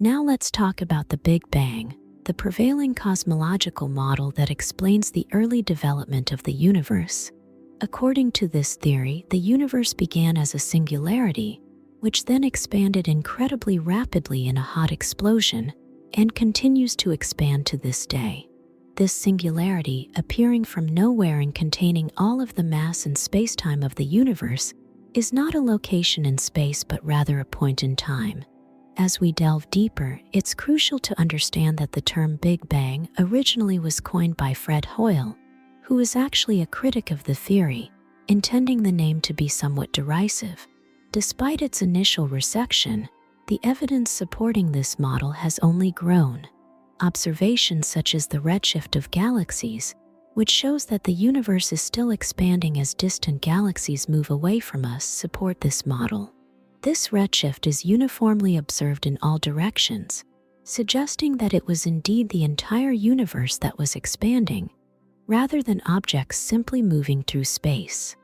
Now let's talk about the Big Bang, the prevailing cosmological model that explains the early development of the universe. According to this theory, the universe began as a singularity, which then expanded incredibly rapidly in a hot explosion, and continues to expand to this day. This singularity, appearing from nowhere and containing all of the mass and spacetime of the universe, is not a location in space but rather a point in time. As we delve deeper, it's crucial to understand that the term Big Bang originally was coined by Fred Hoyle, who is actually a critic of the theory, intending the name to be somewhat derisive. Despite its initial reception, the evidence supporting this model has only grown. Observations such as the redshift of galaxies, which shows that the universe is still expanding as distant galaxies move away from us, support this model. This redshift is uniformly observed in all directions, suggesting that it was indeed the entire universe that was expanding, rather than objects simply moving through space.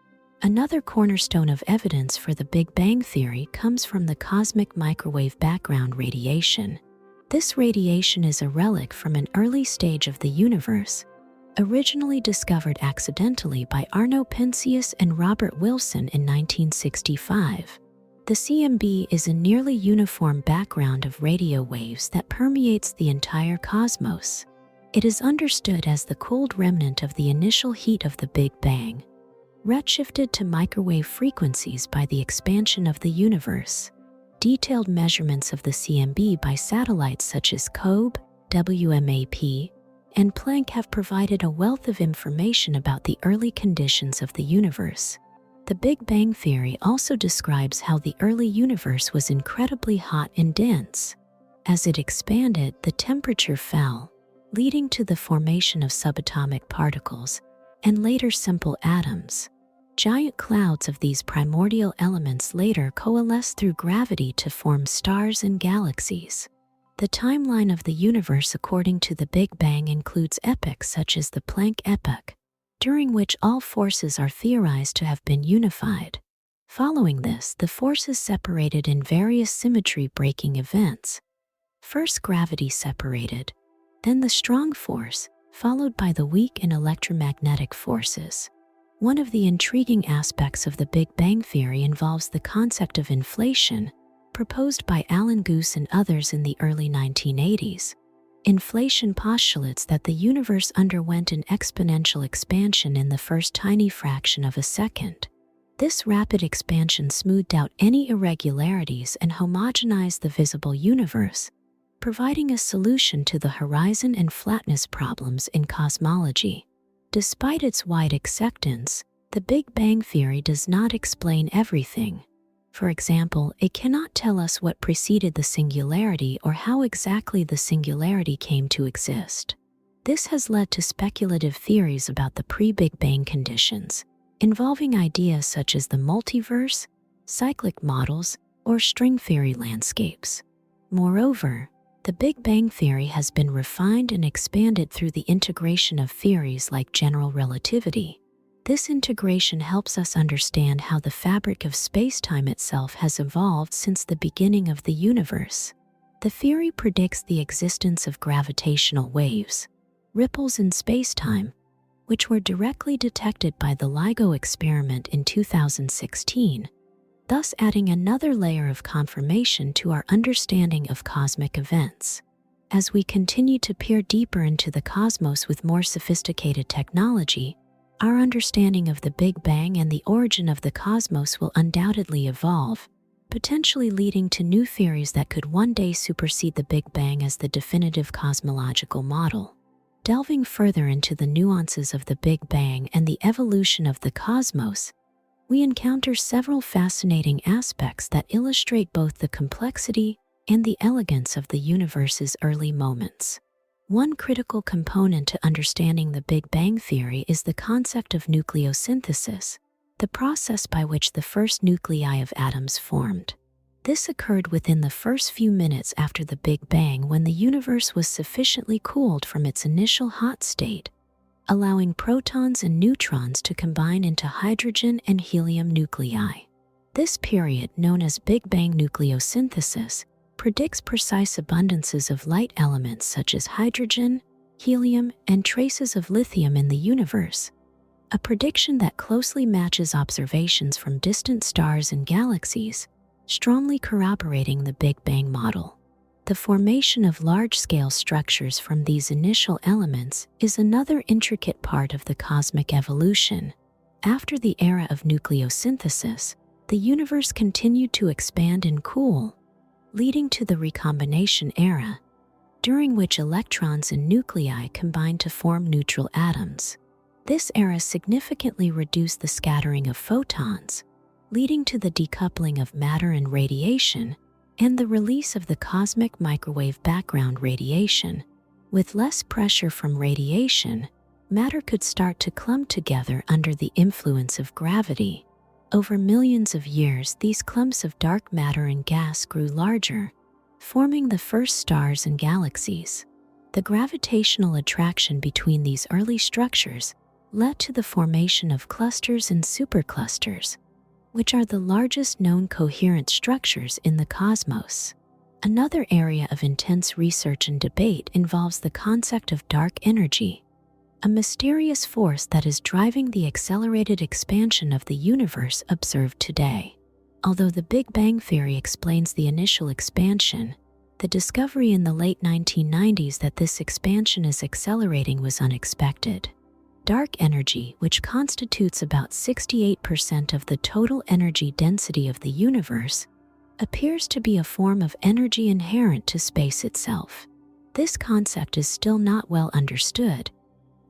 Another cornerstone of evidence for the Big Bang theory comes from the cosmic microwave background radiation. This radiation is a relic from an early stage of the universe, originally discovered accidentally by Arno Penzias and Robert Wilson in 1965. The CMB is a nearly uniform background of radio waves that permeates the entire cosmos. It is understood as the cooled remnant of the initial heat of the Big Bang, redshifted to microwave frequencies by the expansion of the universe. Detailed measurements of the CMB by satellites such as COBE, WMAP, and Planck have provided a wealth of information about the early conditions of the universe. The Big Bang theory also describes how the early universe was incredibly hot and dense. As it expanded, the temperature fell, leading to the formation of subatomic particles, and later simple atoms. Giant clouds of these primordial elements later coalesce through gravity to form stars and galaxies. The timeline of the universe according to the Big Bang includes epochs such as the Planck epoch, during which all forces are theorized to have been unified. Following this, the forces separated in various symmetry-breaking events. First gravity separated, then the strong force, followed by the weak and electromagnetic forces. One of the intriguing aspects of the Big Bang theory involves the concept of inflation, proposed by Alan Guth and others in the early 1980s. Inflation postulates that the universe underwent an exponential expansion in the first tiny fraction of a second. This rapid expansion smoothed out any irregularities and homogenized the visible universe, providing a solution to the horizon and flatness problems in cosmology. Despite its wide acceptance, the Big Bang theory does not explain everything. For example, it cannot tell us what preceded the singularity or how exactly the singularity came to exist. This has led to speculative theories about the pre-Big Bang conditions, involving ideas such as the multiverse, cyclic models, or string theory landscapes. Moreover, the Big Bang theory has been refined and expanded through the integration of theories like general relativity. This integration helps us understand how the fabric of spacetime itself has evolved since the beginning of the universe. The theory predicts the existence of gravitational waves, ripples in spacetime, which were directly detected by the LIGO experiment in 2016, thus adding another layer of confirmation to our understanding of cosmic events. As we continue to peer deeper into the cosmos with more sophisticated technology, our understanding of the Big Bang and the origin of the cosmos will undoubtedly evolve, potentially leading to new theories that could one day supersede the Big Bang as the definitive cosmological model. Delving further into the nuances of the Big Bang and the evolution of the cosmos, we encounter several fascinating aspects that illustrate both the complexity and the elegance of the universe's early moments. One critical component to understanding the Big Bang theory is the concept of nucleosynthesis, the process by which the first nuclei of atoms formed. This occurred within the first few minutes after the Big Bang, when the universe was sufficiently cooled from its initial hot state, allowing protons and neutrons to combine into hydrogen and helium nuclei. This period, known as Big Bang nucleosynthesis, predicts precise abundances of light elements such as hydrogen, helium, and traces of lithium in the universe, a prediction that closely matches observations from distant stars and galaxies, strongly corroborating the Big Bang model. The formation of large-scale structures from these initial elements is another intricate part of the cosmic evolution. After the era of nucleosynthesis, the universe continued to expand and cool, leading to the recombination era, during which electrons and nuclei combined to form neutral atoms. This era significantly reduced the scattering of photons, leading to the decoupling of matter and radiation, and the release of the cosmic microwave background radiation. With less pressure from radiation, matter could start to clump together under the influence of gravity. Over millions of years, these clumps of dark matter and gas grew larger, forming the first stars and galaxies. The gravitational attraction between these early structures led to the formation of clusters and superclusters, which are the largest known coherent structures in the cosmos. Another area of intense research and debate involves the concept of dark energy, a mysterious force that is driving the accelerated expansion of the universe observed today. Although the Big Bang theory explains the initial expansion, the discovery in the late 1990s that this expansion is accelerating was unexpected. Dark energy, which constitutes about 68% of the total energy density of the universe, appears to be a form of energy inherent to space itself. This concept is still not well understood,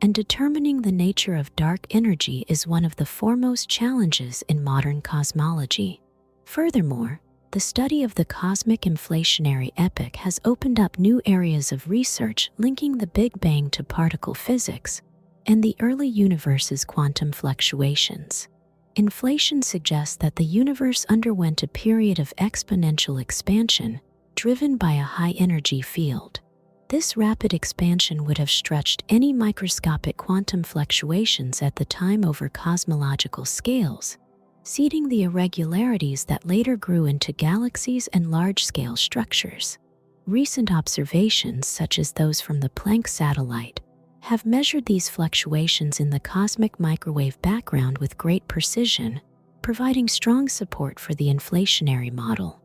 and determining the nature of dark energy is one of the foremost challenges in modern cosmology. Furthermore, the study of the cosmic inflationary epoch has opened up new areas of research linking the Big Bang to particle physics and the early universe's quantum fluctuations. Inflation suggests that the universe underwent a period of exponential expansion driven by a high-energy field. This rapid expansion would have stretched any microscopic quantum fluctuations at the time over cosmological scales, seeding the irregularities that later grew into galaxies and large-scale structures. Recent observations, such as those from the Planck satellite, have measured these fluctuations in the cosmic microwave background with great precision, providing strong support for the inflationary model.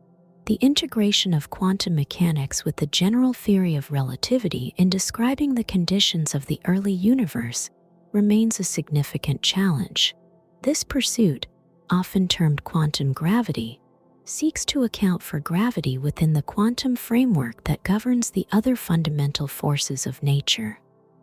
The integration of quantum mechanics with the general theory of relativity in describing the conditions of the early universe remains a significant challenge. This pursuit, often termed quantum gravity, seeks to account for gravity within the quantum framework that governs the other fundamental forces of nature.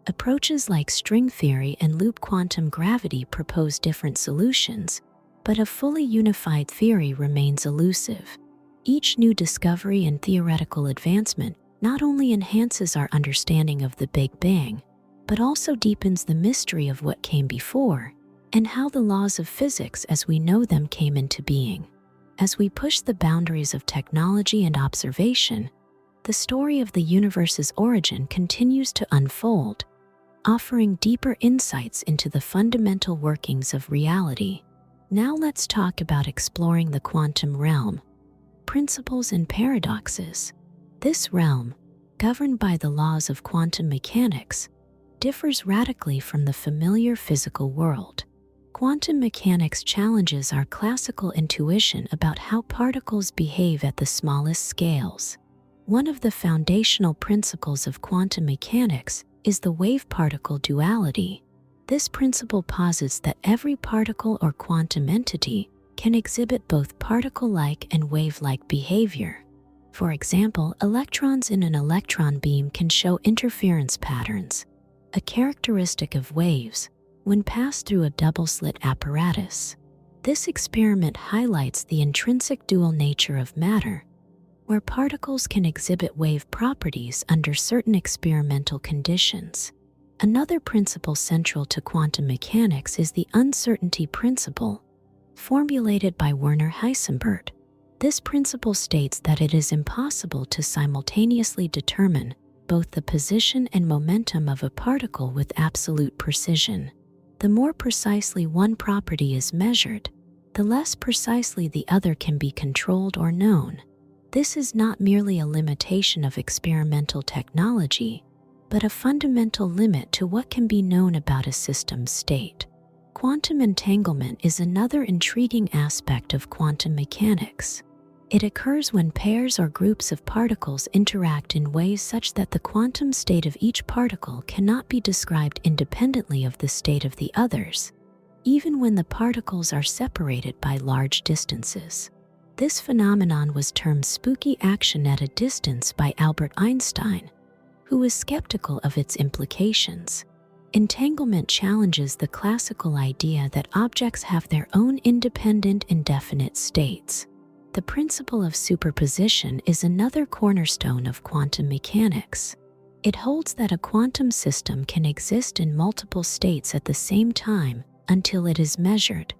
Approaches like string theory and loop quantum gravity propose different solutions, but a fully unified theory remains elusive. Each new discovery and theoretical advancement not only enhances our understanding of the Big Bang, but also deepens the mystery of what came before and how the laws of physics as we know them came into being. As we push the boundaries of technology and observation, the story of the universe's origin continues to unfold, offering deeper insights into the fundamental workings of reality. Now let's talk about exploring the quantum realm, principles and paradoxes. This realm, governed by the laws of quantum mechanics, differs radically from the familiar physical world. Quantum mechanics challenges our classical intuition about how particles behave at the smallest scales. One of the foundational principles of quantum mechanics is the wave-particle duality. This principle posits that every particle or quantum entity can exhibit both particle-like and wave-like behavior. For example, electrons in an electron beam can show interference patterns, a characteristic of waves, when passed through a double-slit apparatus. This experiment highlights the intrinsic dual nature of matter, where particles can exhibit wave properties under certain experimental conditions. Another principle central to quantum mechanics is the uncertainty principle, formulated by Werner Heisenberg. This principle states that it is impossible to simultaneously determine both the position and momentum of a particle with absolute precision. The more precisely one property is measured, the less precisely the other can be controlled or known. This is not merely a limitation of experimental technology, but a fundamental limit to what can be known about a system's state. Quantum entanglement is another intriguing aspect of quantum mechanics. It occurs when pairs or groups of particles interact in ways such that the quantum state of each particle cannot be described independently of the state of the others, even when the particles are separated by large distances. This phenomenon was termed spooky action at a distance by Albert Einstein, who was skeptical of its implications. Entanglement challenges the classical idea that objects have their own independent, indefinite states. The principle of superposition is another cornerstone of quantum mechanics. It holds that a quantum system can exist in multiple states at the same time until it is measured.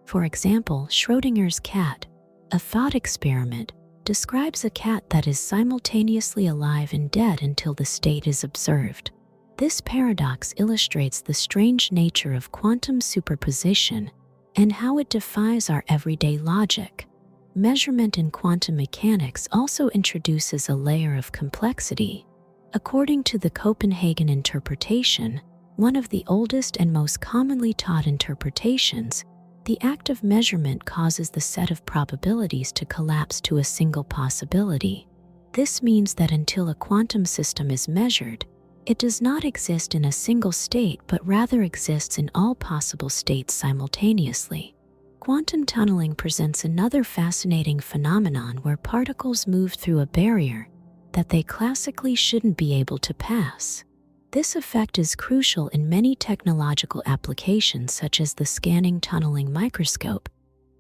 For example, Schrödinger's cat, a thought experiment, describes a cat that is simultaneously alive and dead until the state is observed. This paradox illustrates the strange nature of quantum superposition and how it defies our everyday logic. Measurement in quantum mechanics also introduces a layer of complexity. According to the Copenhagen interpretation, one of the oldest and most commonly taught interpretations, the act of measurement causes the set of probabilities to collapse to a single possibility. This means that until a quantum system is measured, it does not exist in a single state but rather exists in all possible states simultaneously. Quantum tunneling presents another fascinating phenomenon where particles move through a barrier that they classically shouldn't be able to pass. This effect is crucial in many technological applications such as the scanning tunneling microscope,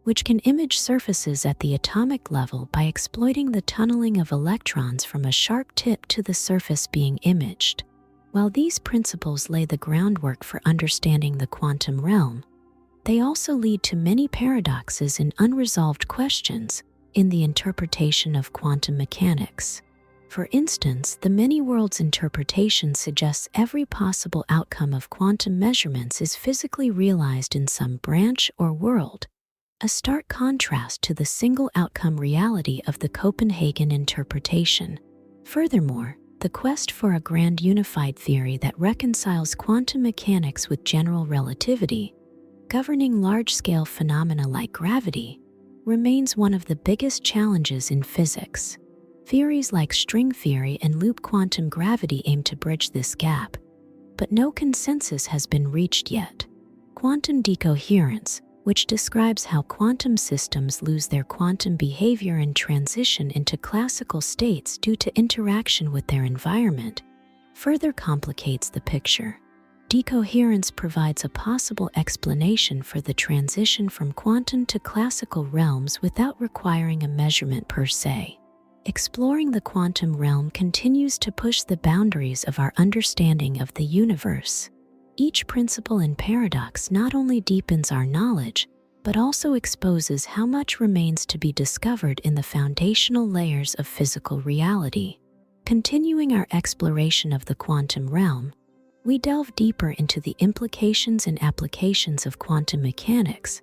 which can image surfaces at the atomic level by exploiting the tunneling of electrons from a sharp tip to the surface being imaged. While these principles lay the groundwork for understanding the quantum realm, they also lead to many paradoxes and unresolved questions in the interpretation of quantum mechanics. For instance, the many worlds interpretation suggests every possible outcome of quantum measurements is physically realized in some branch or world, a stark contrast to the single outcome reality of the Copenhagen interpretation. Furthermore, the quest for a grand unified theory that reconciles quantum mechanics with general relativity, governing large-scale phenomena like gravity, remains one of the biggest challenges in physics. Theories like string theory and loop quantum gravity aim to bridge this gap, but no consensus has been reached yet. Quantum decoherence, which describes how quantum systems lose their quantum behavior and transition into classical states due to interaction with their environment, further complicates the picture. Decoherence provides a possible explanation for the transition from quantum to classical realms without requiring a measurement per se. Exploring the quantum realm continues to push the boundaries of our understanding of the universe. Each principle and paradox not only deepens our knowledge, but also exposes how much remains to be discovered in the foundational layers of physical reality. Continuing our exploration of the quantum realm, we delve deeper into the implications and applications of quantum mechanics,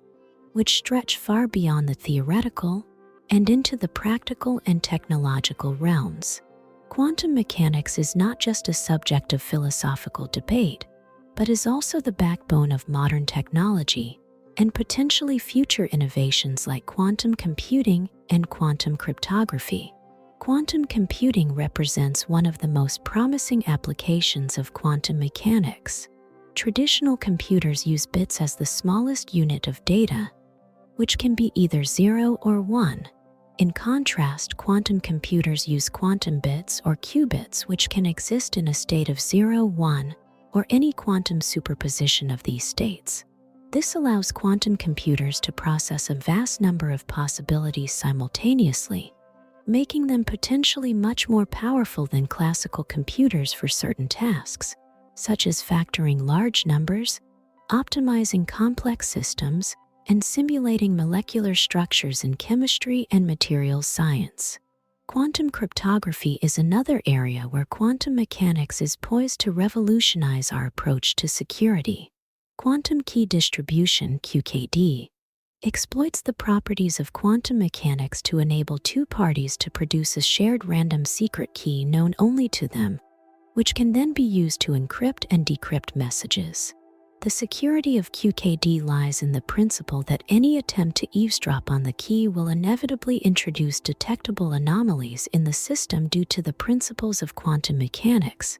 which stretch far beyond the theoretical and into the practical and technological realms. Quantum mechanics is not just a subject of philosophical debate, but is also the backbone of modern technology and potentially future innovations like quantum computing and quantum cryptography. Quantum computing represents one of the most promising applications of quantum mechanics. Traditional computers use bits as the smallest unit of data, which can be either 0 or 1. In contrast, quantum computers use quantum bits or qubits, which can exist in a state of 0, 1, or any quantum superposition of these states. This allows quantum computers to process a vast number of possibilities simultaneously, making them potentially much more powerful than classical computers for certain tasks, such as factoring large numbers, optimizing complex systems, and simulating molecular structures in chemistry and materials science. Quantum cryptography is another area where quantum mechanics is poised to revolutionize our approach to security. Quantum key distribution (QKD) exploits the properties of quantum mechanics to enable two parties to produce a shared random secret key known only to them, which can then be used to encrypt and decrypt messages. The security of QKD lies in the principle that any attempt to eavesdrop on the key will inevitably introduce detectable anomalies in the system due to the principles of quantum mechanics,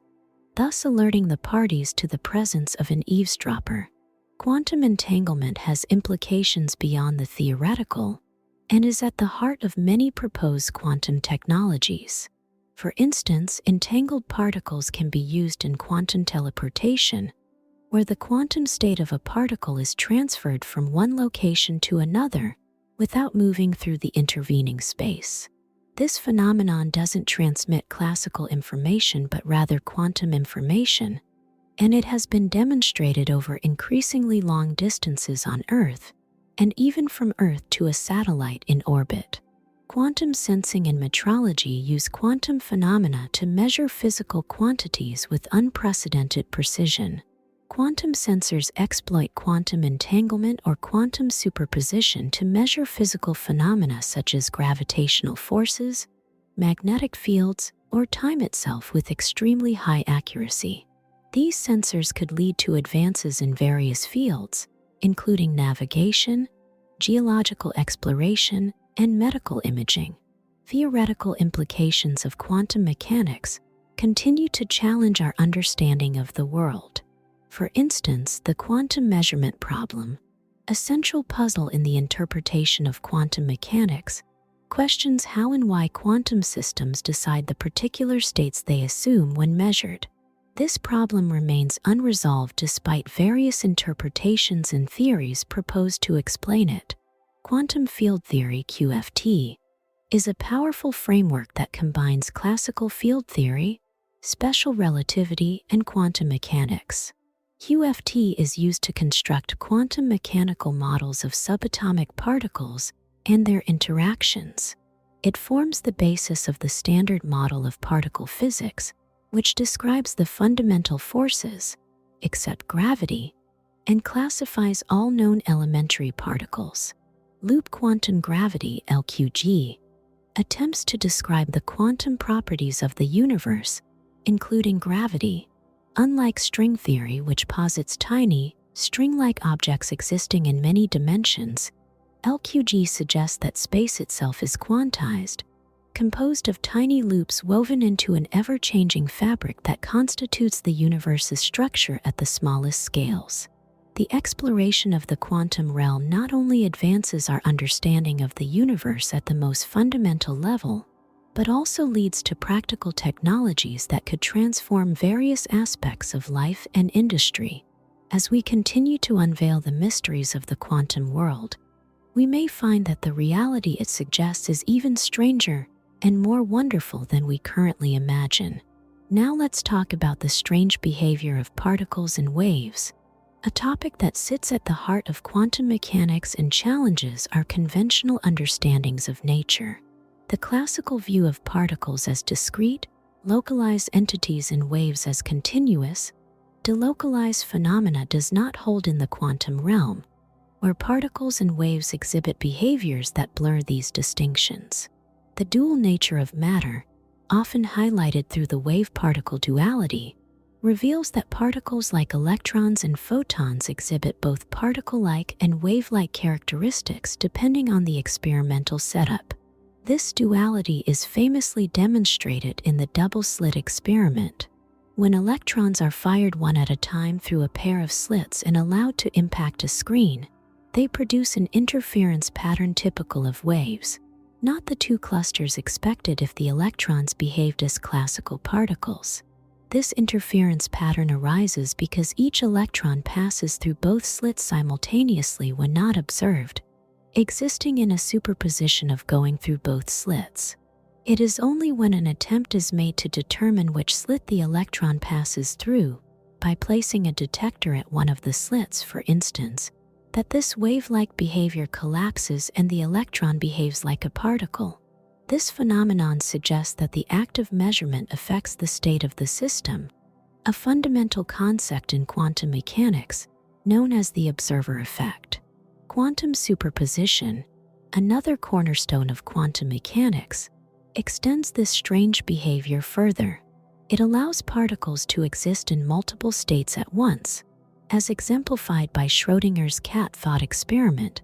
thus alerting the parties to the presence of an eavesdropper. Quantum entanglement has implications beyond the theoretical and is at the heart of many proposed quantum technologies. For instance, entangled particles can be used in quantum teleportation, where the quantum state of a particle is transferred from one location to another without moving through the intervening space. This phenomenon doesn't transmit classical information but rather quantum information, and it has been demonstrated over increasingly long distances on Earth, and even from Earth to a satellite in orbit. Quantum sensing and metrology use quantum phenomena to measure physical quantities with unprecedented precision. Quantum sensors exploit quantum entanglement or quantum superposition to measure physical phenomena such as gravitational forces, magnetic fields, or time itself with extremely high accuracy. These sensors could lead to advances in various fields, including navigation, geological exploration, and medical imaging. Theoretical implications of quantum mechanics continue to challenge our understanding of the world. For instance, the quantum measurement problem, a central puzzle in the interpretation of quantum mechanics, questions how and why quantum systems decide the particular states they assume when measured. This problem remains unresolved despite various interpretations and theories proposed to explain it. Quantum field theory (QFT) is a powerful framework that combines classical field theory, special relativity, and quantum mechanics. QFT is used to construct quantum mechanical models of subatomic particles and their interactions. It forms the basis of the Standard Model of particle physics, which describes the fundamental forces, except gravity, and classifies all known elementary particles. Loop quantum gravity (LQG) attempts to describe the quantum properties of the universe, including gravity. Unlike string theory, which posits tiny, string-like objects existing in many dimensions, LQG suggests that space itself is quantized, composed of tiny loops woven into an ever-changing fabric that constitutes the universe's structure at the smallest scales. The exploration of the quantum realm not only advances our understanding of the universe at the most fundamental level, but also leads to practical technologies that could transform various aspects of life and industry. As we continue to unveil the mysteries of the quantum world, we may find that the reality it suggests is even stranger and more wonderful than we currently imagine. Now let's talk about the strange behavior of particles and waves, a topic that sits at the heart of quantum mechanics and challenges our conventional understandings of nature. The classical view of particles as discrete, localized entities and waves as continuous, delocalized phenomena does not hold in the quantum realm, where particles and waves exhibit behaviors that blur these distinctions. The dual nature of matter, often highlighted through the wave-particle duality, reveals that particles like electrons and photons exhibit both particle-like and wave-like characteristics depending on the experimental setup. This duality is famously demonstrated in the double-slit experiment. When electrons are fired one at a time through a pair of slits and allowed to impact a screen, they produce an interference pattern typical of waves, not the two clusters expected if the electrons behaved as classical particles. This interference pattern arises because each electron passes through both slits simultaneously when not observed, existing in a superposition of going through both slits. It is only when an attempt is made to determine which slit the electron passes through, by placing a detector at one of the slits, for instance, that this wave-like behavior collapses and the electron behaves like a particle. This phenomenon suggests that the act of measurement affects the state of the system, a fundamental concept in quantum mechanics known as the observer effect. Quantum superposition, another cornerstone of quantum mechanics, extends this strange behavior further. It allows particles to exist in multiple states at once, as exemplified by Schrödinger's cat thought experiment,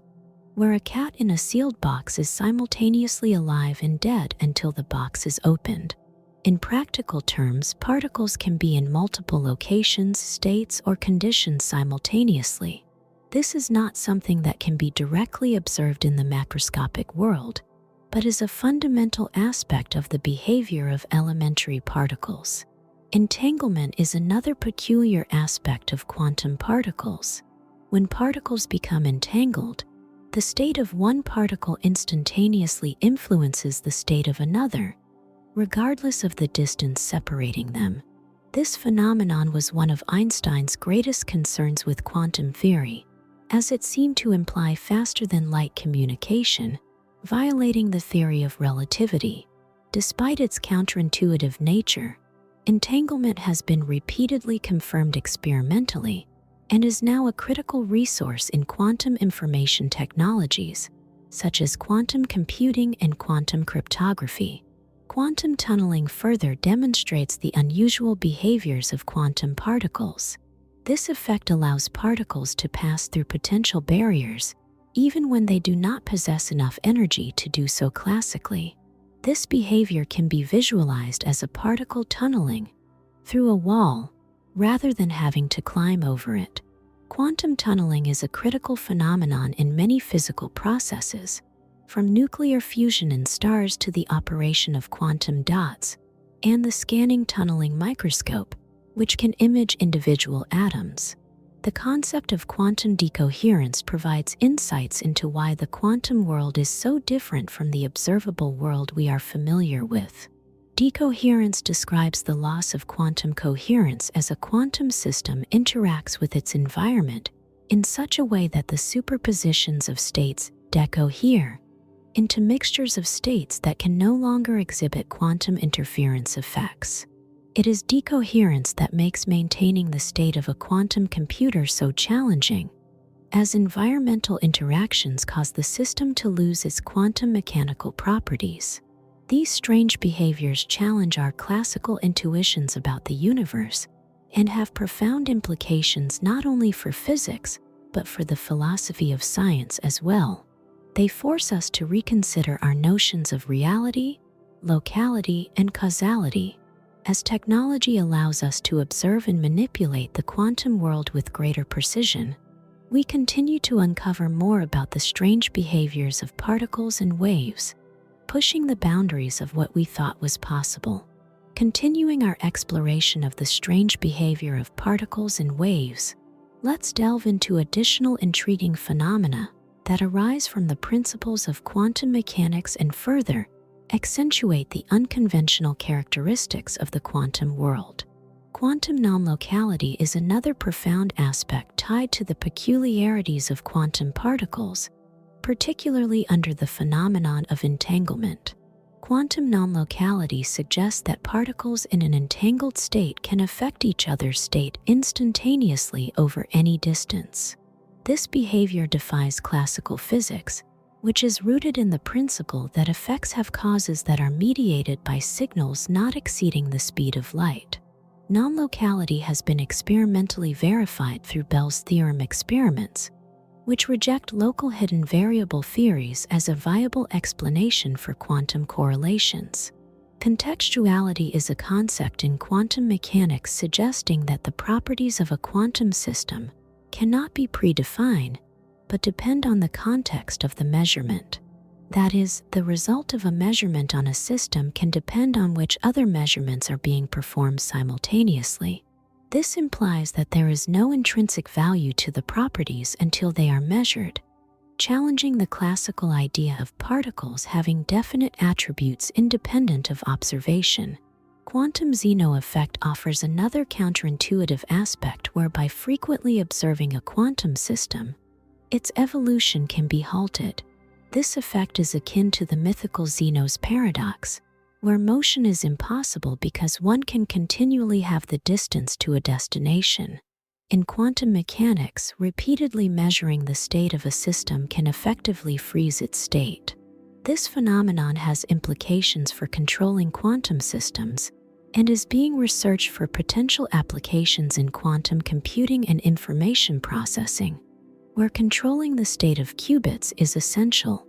where a cat in a sealed box is simultaneously alive and dead until the box is opened. In practical terms, particles can be in multiple locations, states, or conditions simultaneously. This is not something that can be directly observed in the macroscopic world, but is a fundamental aspect of the behavior of elementary particles. Entanglement is another peculiar aspect of quantum particles. When particles become entangled, the state of one particle instantaneously influences the state of another, regardless of the distance separating them. This phenomenon was one of Einstein's greatest concerns with quantum theory, as it seemed to imply faster-than-light communication, violating the theory of relativity. Despite its counterintuitive nature, entanglement has been repeatedly confirmed experimentally and is now a critical resource in quantum information technologies, such as quantum computing and quantum cryptography. Quantum tunneling further demonstrates the unusual behaviors of quantum particles. This effect allows particles to pass through potential barriers, even when they do not possess enough energy to do so classically. This behavior can be visualized as a particle tunneling through a wall, rather than having to climb over it. Quantum tunneling is a critical phenomenon in many physical processes, from nuclear fusion in stars to the operation of quantum dots, and the scanning tunneling microscope, which can image individual atoms. The concept of quantum decoherence provides insights into why the quantum world is so different from the observable world we are familiar with. Decoherence describes the loss of quantum coherence as a quantum system interacts with its environment in such a way that the superpositions of states decohere into mixtures of states that can no longer exhibit quantum interference effects. It is decoherence that makes maintaining the state of a quantum computer so challenging, as environmental interactions cause the system to lose its quantum mechanical properties. These strange behaviors challenge our classical intuitions about the universe and have profound implications not only for physics, but for the philosophy of science as well. They force us to reconsider our notions of reality, locality, and causality, as technology allows us to observe and manipulate the quantum world with greater precision. We continue to uncover more about the strange behaviors of particles and waves, pushing the boundaries of what we thought was possible. Continuing our exploration of the strange behavior of particles and waves, let's delve into additional intriguing phenomena that arise from the principles of quantum mechanics and further accentuate the unconventional characteristics of the quantum world. Quantum non-locality is another profound aspect tied to the peculiarities of quantum particles, particularly under the phenomenon of entanglement. Quantum non-locality suggests that particles in an entangled state can affect each other's state instantaneously over any distance. This behavior defies classical physics, which is rooted in the principle that effects have causes that are mediated by signals not exceeding the speed of light. Non-locality has been experimentally verified through Bell's theorem experiments, which reject local hidden variable theories as a viable explanation for quantum correlations. Contextuality is a concept in quantum mechanics suggesting that the properties of a quantum system cannot be predefined, but depend on the context of the measurement. That is, the result of a measurement on a system can depend on which other measurements are being performed simultaneously. This implies that there is no intrinsic value to the properties until they are measured, challenging the classical idea of particles having definite attributes independent of observation. Quantum Zeno effect offers another counterintuitive aspect whereby frequently observing a quantum system, its evolution can be halted. This effect is akin to the mythical Zeno's paradox, where motion is impossible because one can continually have the distance to a destination. In quantum mechanics, repeatedly measuring the state of a system can effectively freeze its state. This phenomenon has implications for controlling quantum systems and is being researched for potential applications in quantum computing and information processing, where controlling the state of qubits is essential.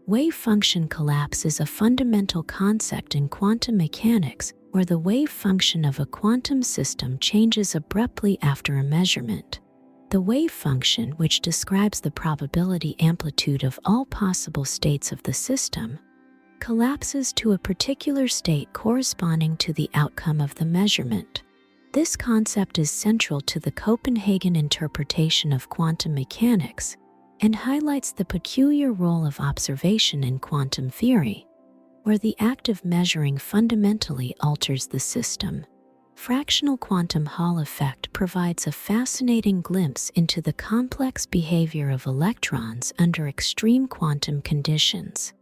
Wave function collapse is a fundamental concept in quantum mechanics where the wave function of a quantum system changes abruptly after a measurement. The wave function, which describes the probability amplitude of all possible states of the system, collapses to a particular state corresponding to the outcome of the measurement. This concept is central to the Copenhagen interpretation of quantum mechanics and highlights the peculiar role of observation in quantum theory, where the act of measuring fundamentally alters the system. Fractional quantum Hall effect provides a fascinating glimpse into the complex behavior of electrons under extreme quantum conditions.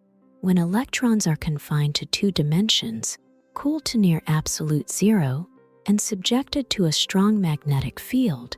When electrons are confined to two dimensions, cooled to near absolute zero, and subjected to a strong magnetic field,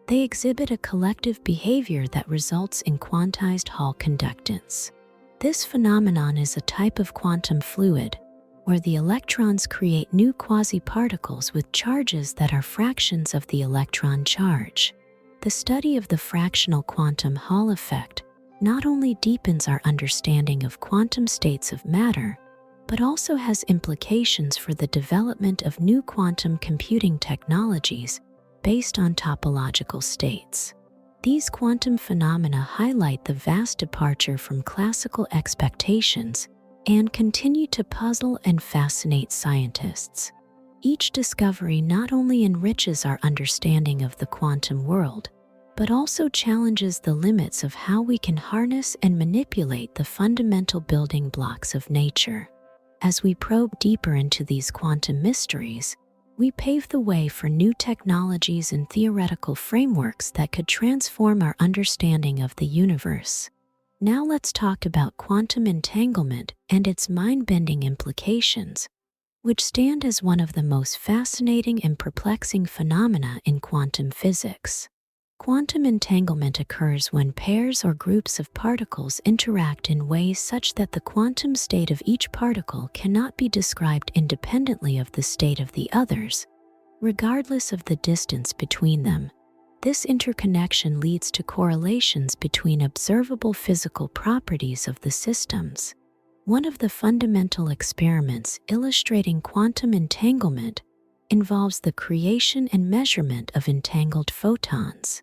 they exhibit a collective behavior that results in quantized Hall conductance. This phenomenon is a type of quantum fluid, where the electrons create new quasi-particles with charges that are fractions of the electron charge. The study of the fractional quantum Hall effect not only deepens our understanding of quantum states of matter, but also has implications for the development of new quantum computing technologies based on topological states. These quantum phenomena highlight the vast departure from classical expectations and continue to puzzle and fascinate scientists. Each discovery not only enriches our understanding of the quantum world, but also challenges the limits of how we can harness and manipulate the fundamental building blocks of nature. As we probe deeper into these quantum mysteries, we pave the way for new technologies and theoretical frameworks that could transform our understanding of the universe. Now let's talk about quantum entanglement and its mind-bending implications, which stand as one of the most fascinating and perplexing phenomena in quantum physics. Quantum entanglement occurs when pairs or groups of particles interact in ways such that the quantum state of each particle cannot be described independently of the state of the others, regardless of the distance between them. This interconnection leads to correlations between observable physical properties of the systems. One of the fundamental experiments illustrating quantum entanglement involves the creation and measurement of entangled photons.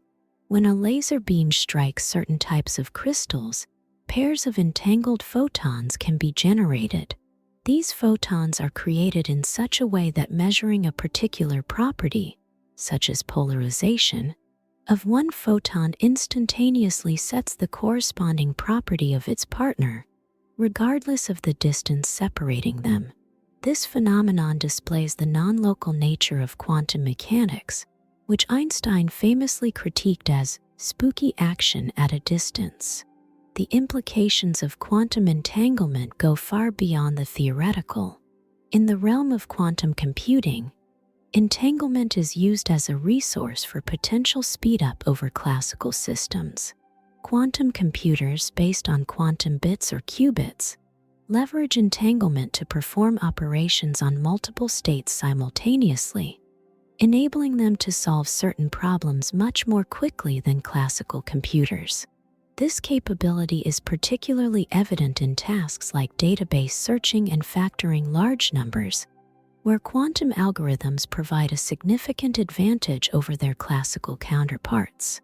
When a laser beam strikes certain types of crystals, pairs of entangled photons can be generated. These photons are created in such a way that measuring a particular property, such as polarization, of one photon instantaneously sets the corresponding property of its partner, regardless of the distance separating them. This phenomenon displays the non-local nature of quantum mechanics, which Einstein famously critiqued as spooky action at a distance. The implications of quantum entanglement go far beyond the theoretical. In the realm of quantum computing, entanglement is used as a resource for potential speed-up over classical systems. Quantum computers based on quantum bits or qubits leverage entanglement to perform operations on multiple states simultaneously, enabling them to solve certain problems much more quickly than classical computers. This capability is particularly evident in tasks like database searching and factoring large numbers, where quantum algorithms provide a significant advantage over their classical counterparts.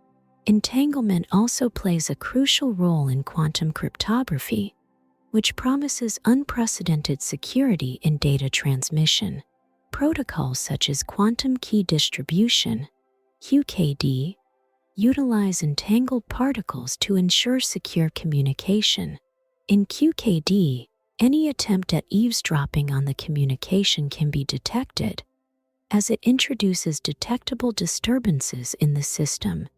Entanglement also plays a crucial role in quantum cryptography, which promises unprecedented security in data transmission. Protocols such as quantum key distribution, QKD, utilize entangled particles to ensure secure communication. In QKD, any attempt at eavesdropping on the communication can be detected, as it introduces detectable disturbances in the system.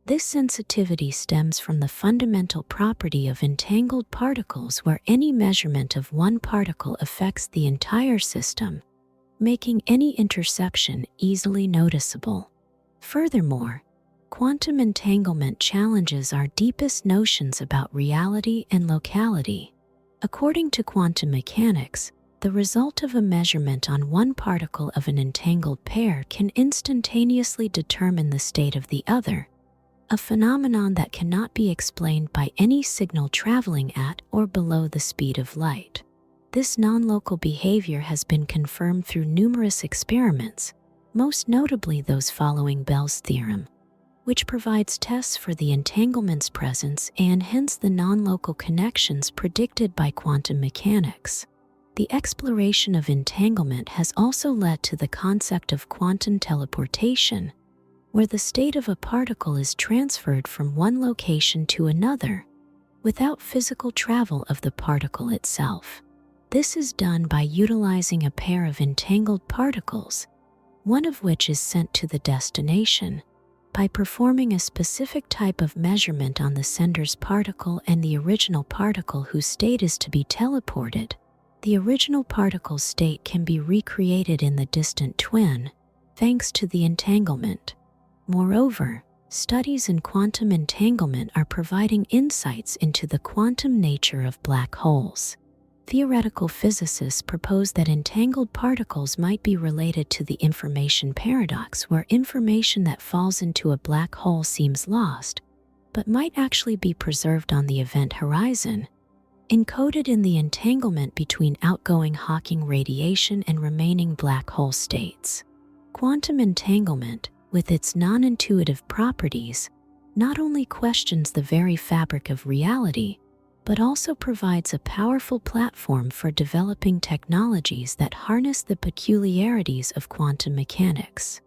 This sensitivity stems from the fundamental property of entangled particles where any measurement of one particle affects the entire system, making any interception easily noticeable. Furthermore, quantum entanglement challenges our deepest notions about reality and locality. According to quantum mechanics, the result of a measurement on one particle of an entangled pair can instantaneously determine the state of the other, a phenomenon that cannot be explained by any signal traveling at or below the speed of light. This non-local behavior has been confirmed through numerous experiments, most notably those following Bell's theorem, which provides tests for the entanglement's presence and hence the non-local connections predicted by quantum mechanics. The exploration of entanglement has also led to the concept of quantum teleportation, where the state of a particle is transferred from one location to another without physical travel of the particle itself. This is done by utilizing a pair of entangled particles, one of which is sent to the destination, by performing a specific type of measurement on the sender's particle and the original particle whose state is to be teleported. The original particle's state can be recreated in the distant twin, thanks to the entanglement. Moreover, studies in quantum entanglement are providing insights into the quantum nature of black holes. Theoretical physicists propose that entangled particles might be related to the information paradox, where information that falls into a black hole seems lost, but might actually be preserved on the event horizon, encoded in the entanglement between outgoing Hawking radiation and remaining black hole states. Quantum entanglement, with its non-intuitive properties, not only questions the very fabric of reality, but also provides a powerful platform for developing technologies that harness the peculiarities of quantum mechanics.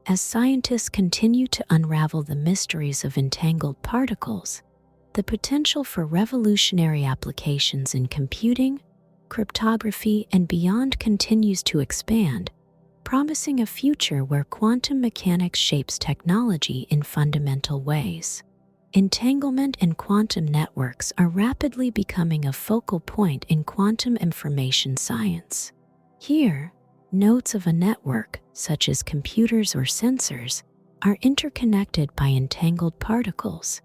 As scientists continue to unravel the mysteries of entangled particles, the potential for revolutionary applications in computing, cryptography, and beyond continues to expand, promising a future where quantum mechanics shapes technology in fundamental ways. Entanglement and quantum networks are rapidly becoming a focal point in quantum information science. Here, nodes of a network, such as computers or sensors, are interconnected by entangled particles.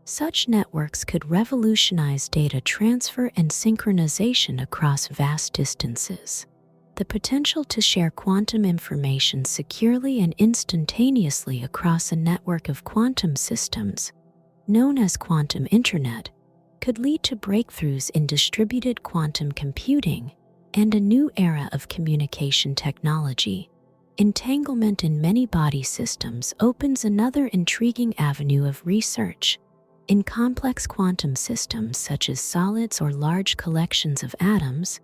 Such networks could revolutionize data transfer and synchronization across vast distances. The potential to share quantum information securely and instantaneously across a network of quantum systems, known as quantum internet, could lead to breakthroughs in distributed quantum computing and a new era of communication technology. Entanglement in many body systems opens another intriguing avenue of research. In complex quantum systems such as solids or large collections of atoms,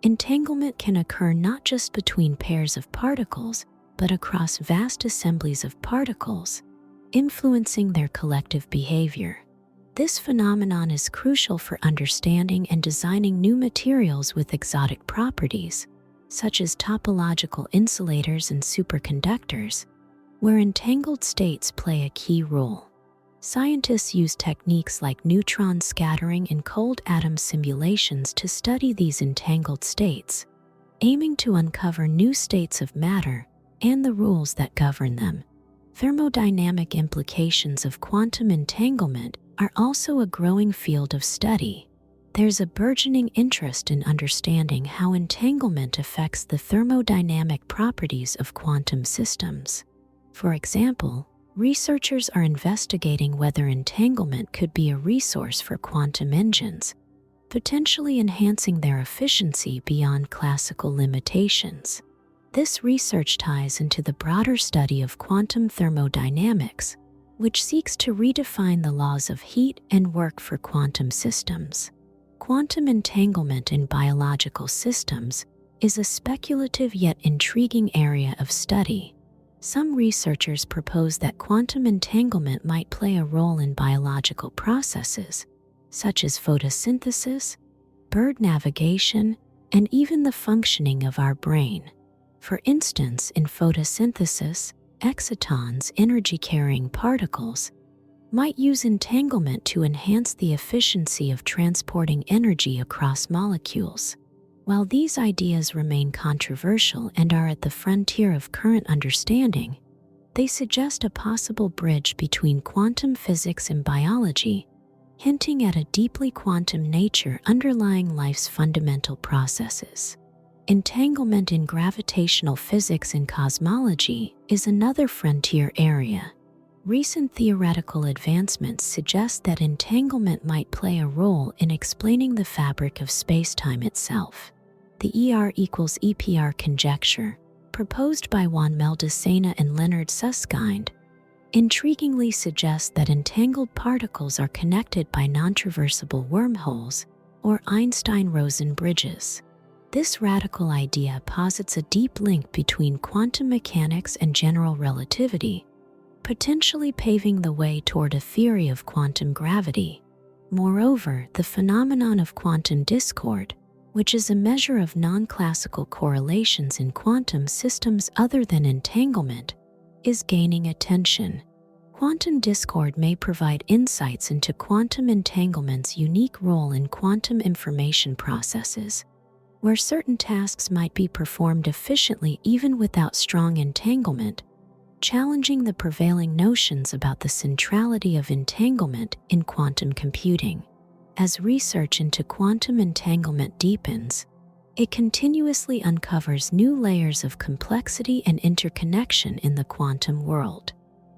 entanglement can occur not just between pairs of particles, but across vast assemblies of particles, influencing their collective behavior. This phenomenon is crucial for understanding and designing new materials with exotic properties, such as topological insulators and superconductors, where entangled states play a key role. Scientists use techniques like neutron scattering and cold atom simulations to study these entangled states, aiming to uncover new states of matter and the rules that govern them. Thermodynamic implications of quantum entanglement are also a growing field of study. There's a burgeoning interest in understanding how entanglement affects the thermodynamic properties of quantum systems. For example, researchers are investigating whether entanglement could be a resource for quantum engines, potentially enhancing their efficiency beyond classical limitations. This research ties into the broader study of quantum thermodynamics, which seeks to redefine the laws of heat and work for quantum systems. Quantum entanglement in biological systems is a speculative yet intriguing area of study. Some researchers propose that quantum entanglement might play a role in biological processes, such as photosynthesis, bird navigation, and even the functioning of our brain. For instance, in photosynthesis, excitons, energy-carrying particles, might use entanglement to enhance the efficiency of transporting energy across molecules. While these ideas remain controversial and are at the frontier of current understanding, They suggest a possible bridge between quantum physics and biology, hinting at a deeply quantum nature underlying life's fundamental processes. Entanglement in gravitational physics and cosmology is another frontier area. Recent theoretical advancements suggest that entanglement might play a role in explaining the fabric of spacetime itself. The ER=EPR conjecture, proposed by Juan Meldacena and Leonard Susskind, intriguingly suggests that entangled particles are connected by non-traversable wormholes or Einstein-Rosen bridges. This radical idea posits a deep link between quantum mechanics and general relativity, potentially paving the way toward a theory of quantum gravity. Moreover, the phenomenon of quantum discord, which is a measure of non-classical correlations in quantum systems other than entanglement, is gaining attention. Quantum discord may provide insights into quantum entanglement's unique role in quantum information processes, where certain tasks might be performed efficiently even without strong entanglement, challenging the prevailing notions about the centrality of entanglement in quantum computing. As research into quantum entanglement deepens, it continuously uncovers new layers of complexity and interconnection in the quantum world.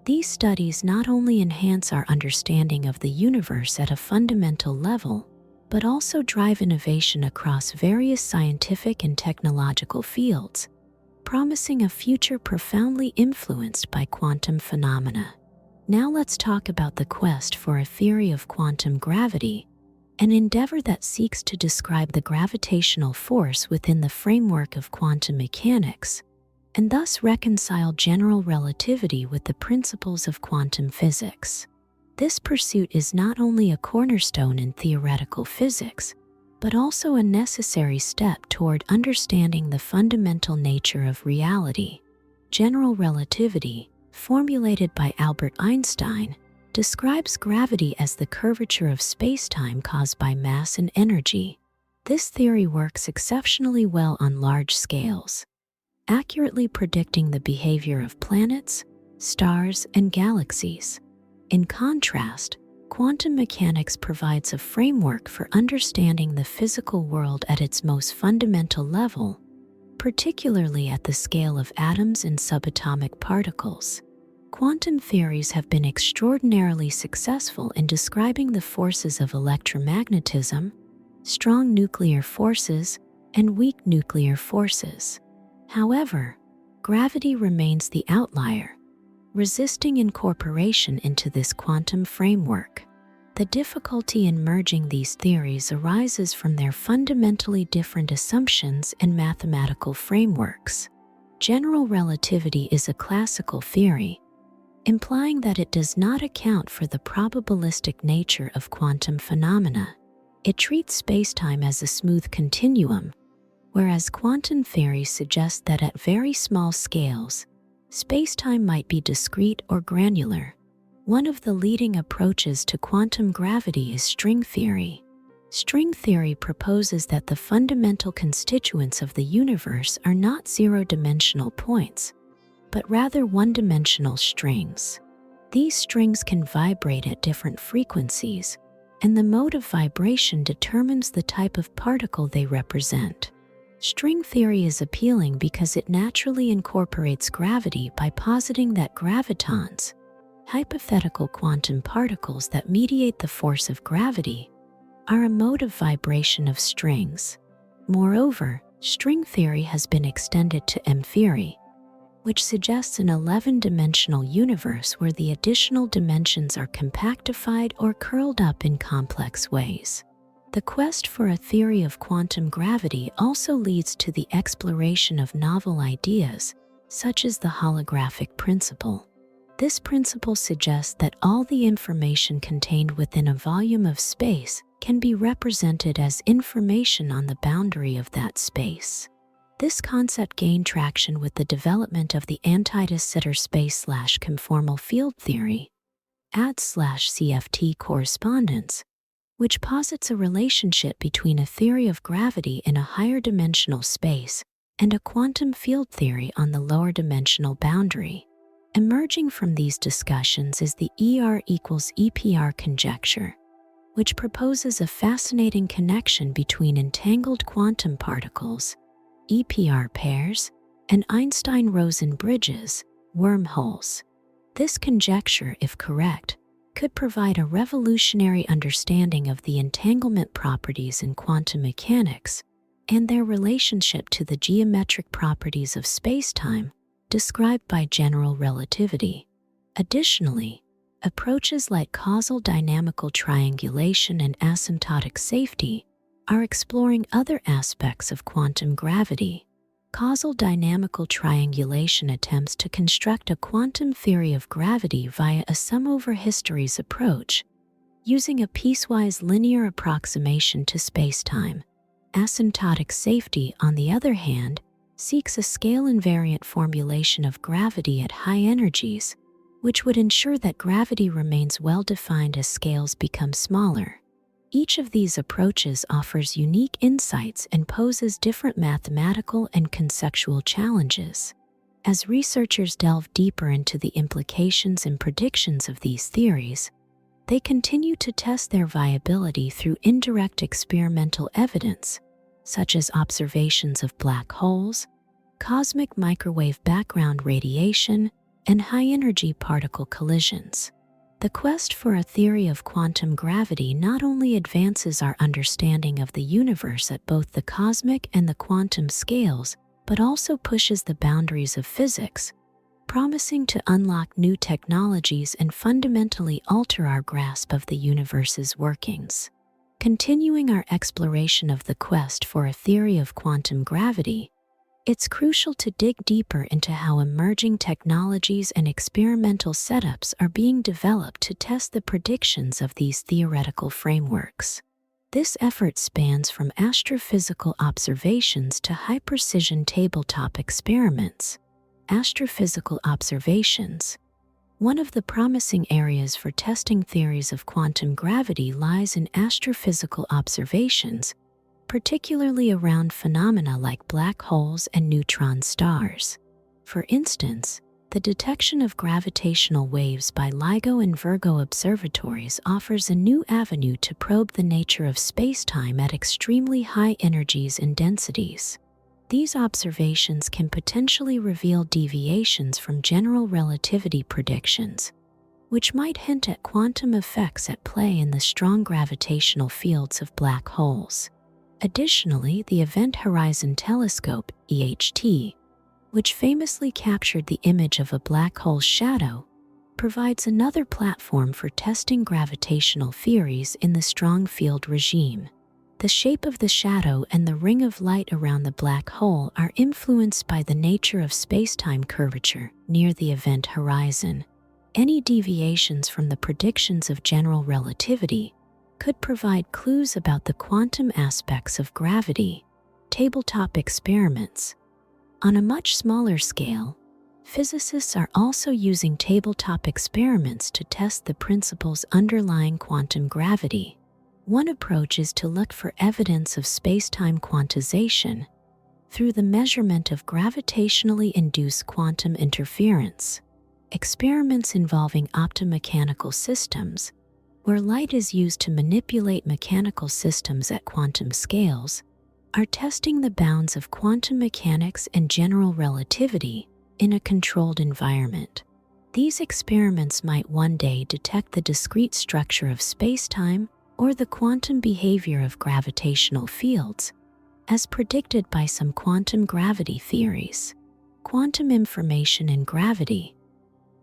These studies not only enhance our understanding of the universe at a fundamental level, but also drive innovation across various scientific and technological fields, promising a future profoundly influenced by quantum phenomena. Now let's talk about the quest for a theory of quantum gravity, an endeavor that seeks to describe the gravitational force within the framework of quantum mechanics, and thus reconcile general relativity with the principles of quantum physics. This pursuit is not only a cornerstone in theoretical physics, but also a necessary step toward understanding the fundamental nature of reality. General relativity, formulated by Albert Einstein, describes gravity as the curvature of spacetime caused by mass and energy. This theory works exceptionally well on large scales, accurately predicting the behavior of planets, stars, and galaxies. In contrast, quantum mechanics provides a framework for understanding the physical world at its most fundamental level, particularly at the scale of atoms and subatomic particles. Quantum theories have been extraordinarily successful in describing the forces of electromagnetism, strong nuclear forces, and weak nuclear forces. However, gravity remains the outlier, resisting incorporation into this quantum framework. The difficulty in merging these theories arises from their fundamentally different assumptions and mathematical frameworks. General relativity is a classical theory, implying that it does not account for the probabilistic nature of quantum phenomena. It treats spacetime as a smooth continuum, whereas quantum theory suggests that at very small scales, spacetime might be discrete or granular. One of the leading approaches to quantum gravity is string theory. String theory proposes that the fundamental constituents of the universe are not zero-dimensional points, but rather one-dimensional strings. These strings can vibrate at different frequencies, and the mode of vibration determines the type of particle they represent. String theory is appealing because it naturally incorporates gravity by positing that gravitons, hypothetical quantum particles that mediate the force of gravity, are a mode of vibration of strings. Moreover, string theory has been extended to M-theory, which suggests an 11-dimensional universe where the additional dimensions are compactified or curled up in complex ways. The quest for a theory of quantum gravity also leads to the exploration of novel ideas, such as the holographic principle. This principle suggests that all the information contained within a volume of space can be represented as information on the boundary of that space. This concept gained traction with the development of the anti-de Sitter space/conformal field theory, AD/CFT correspondence, which posits a relationship between a theory of gravity in a higher dimensional space and a quantum field theory on the lower dimensional boundary. Emerging from these discussions is the ER equals EPR conjecture, which proposes a fascinating connection between entangled quantum particles, EPR pairs, and Einstein-Rosen bridges, wormholes. This conjecture, if correct, could provide a revolutionary understanding of the entanglement properties in quantum mechanics and their relationship to the geometric properties of spacetime described by general relativity. Additionally, approaches like causal dynamical triangulation and asymptotic safety are exploring other aspects of quantum gravity. Causal dynamical triangulation attempts to construct a quantum theory of gravity via a sum-over-histories approach, using a piecewise linear approximation to spacetime. Asymptotic safety, on the other hand, seeks a scale-invariant formulation of gravity at high energies, which would ensure that gravity remains well-defined as scales become smaller. Each of these approaches offers unique insights and poses different mathematical and conceptual challenges. As researchers delve deeper into the implications and predictions of these theories, they continue to test their viability through indirect experimental evidence, such as observations of black holes, cosmic microwave background radiation, and high-energy particle collisions. The quest for a theory of quantum gravity not only advances our understanding of the universe at both the cosmic and the quantum scales, but also pushes the boundaries of physics, promising to unlock new technologies and fundamentally alter our grasp of the universe's workings. Continuing our exploration of the quest for a theory of quantum gravity, it's crucial to dig deeper into how emerging technologies and experimental setups are being developed to test the predictions of these theoretical frameworks. This effort spans from astrophysical observations to high-precision tabletop experiments. Astrophysical observations. One of the promising areas for testing theories of quantum gravity lies in astrophysical observations, particularly around phenomena like black holes and neutron stars. For instance, the detection of gravitational waves by LIGO and Virgo observatories offers a new avenue to probe the nature of spacetime at extremely high energies and densities. These observations can potentially reveal deviations from general relativity predictions, which might hint at quantum effects at play in the strong gravitational fields of black holes. Additionally, the Event Horizon Telescope, EHT, which famously captured the image of a black hole's shadow, provides another platform for testing gravitational theories in the strong field regime. The shape of the shadow and the ring of light around the black hole are influenced by the nature of spacetime curvature near the event horizon. Any deviations from the predictions of general relativity could provide clues about the quantum aspects of gravity. Tabletop experiments. On a much smaller scale, physicists are also using tabletop experiments to test the principles underlying quantum gravity. One approach is to look for evidence of spacetime quantization through the measurement of gravitationally induced quantum interference. Experiments involving optomechanical systems, where light is used to manipulate mechanical systems at quantum scales, are testing the bounds of quantum mechanics and general relativity in a controlled environment. These experiments might one day detect the discrete structure of spacetime or the quantum behavior of gravitational fields, as predicted by some quantum gravity theories. Quantum information and gravity.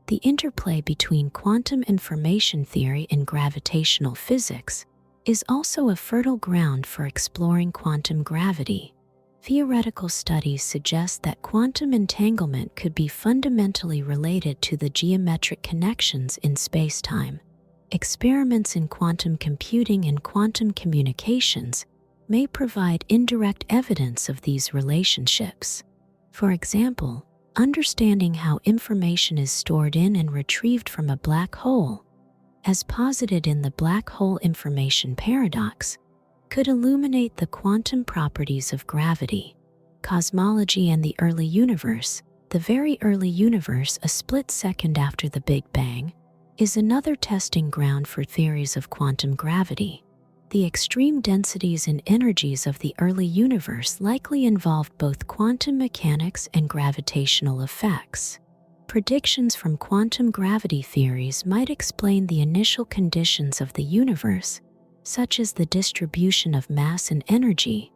The interplay between quantum information theory and gravitational physics is also a fertile ground for exploring quantum gravity. Theoretical studies suggest that quantum entanglement could be fundamentally related to the geometric connections in spacetime. Experiments in quantum computing and quantum communications may provide indirect evidence of these relationships. For example, understanding how information is stored in and retrieved from a black hole, as posited in the black hole information paradox, could illuminate the quantum properties of gravity, cosmology, and the early universe, The very early universe, a split second after the Big Bang, is another testing ground for theories of quantum gravity. The extreme densities and energies of the early universe likely involved both quantum mechanics and gravitational effects. Predictions from quantum gravity theories might explain the initial conditions of the universe, such as the distribution of mass and energy,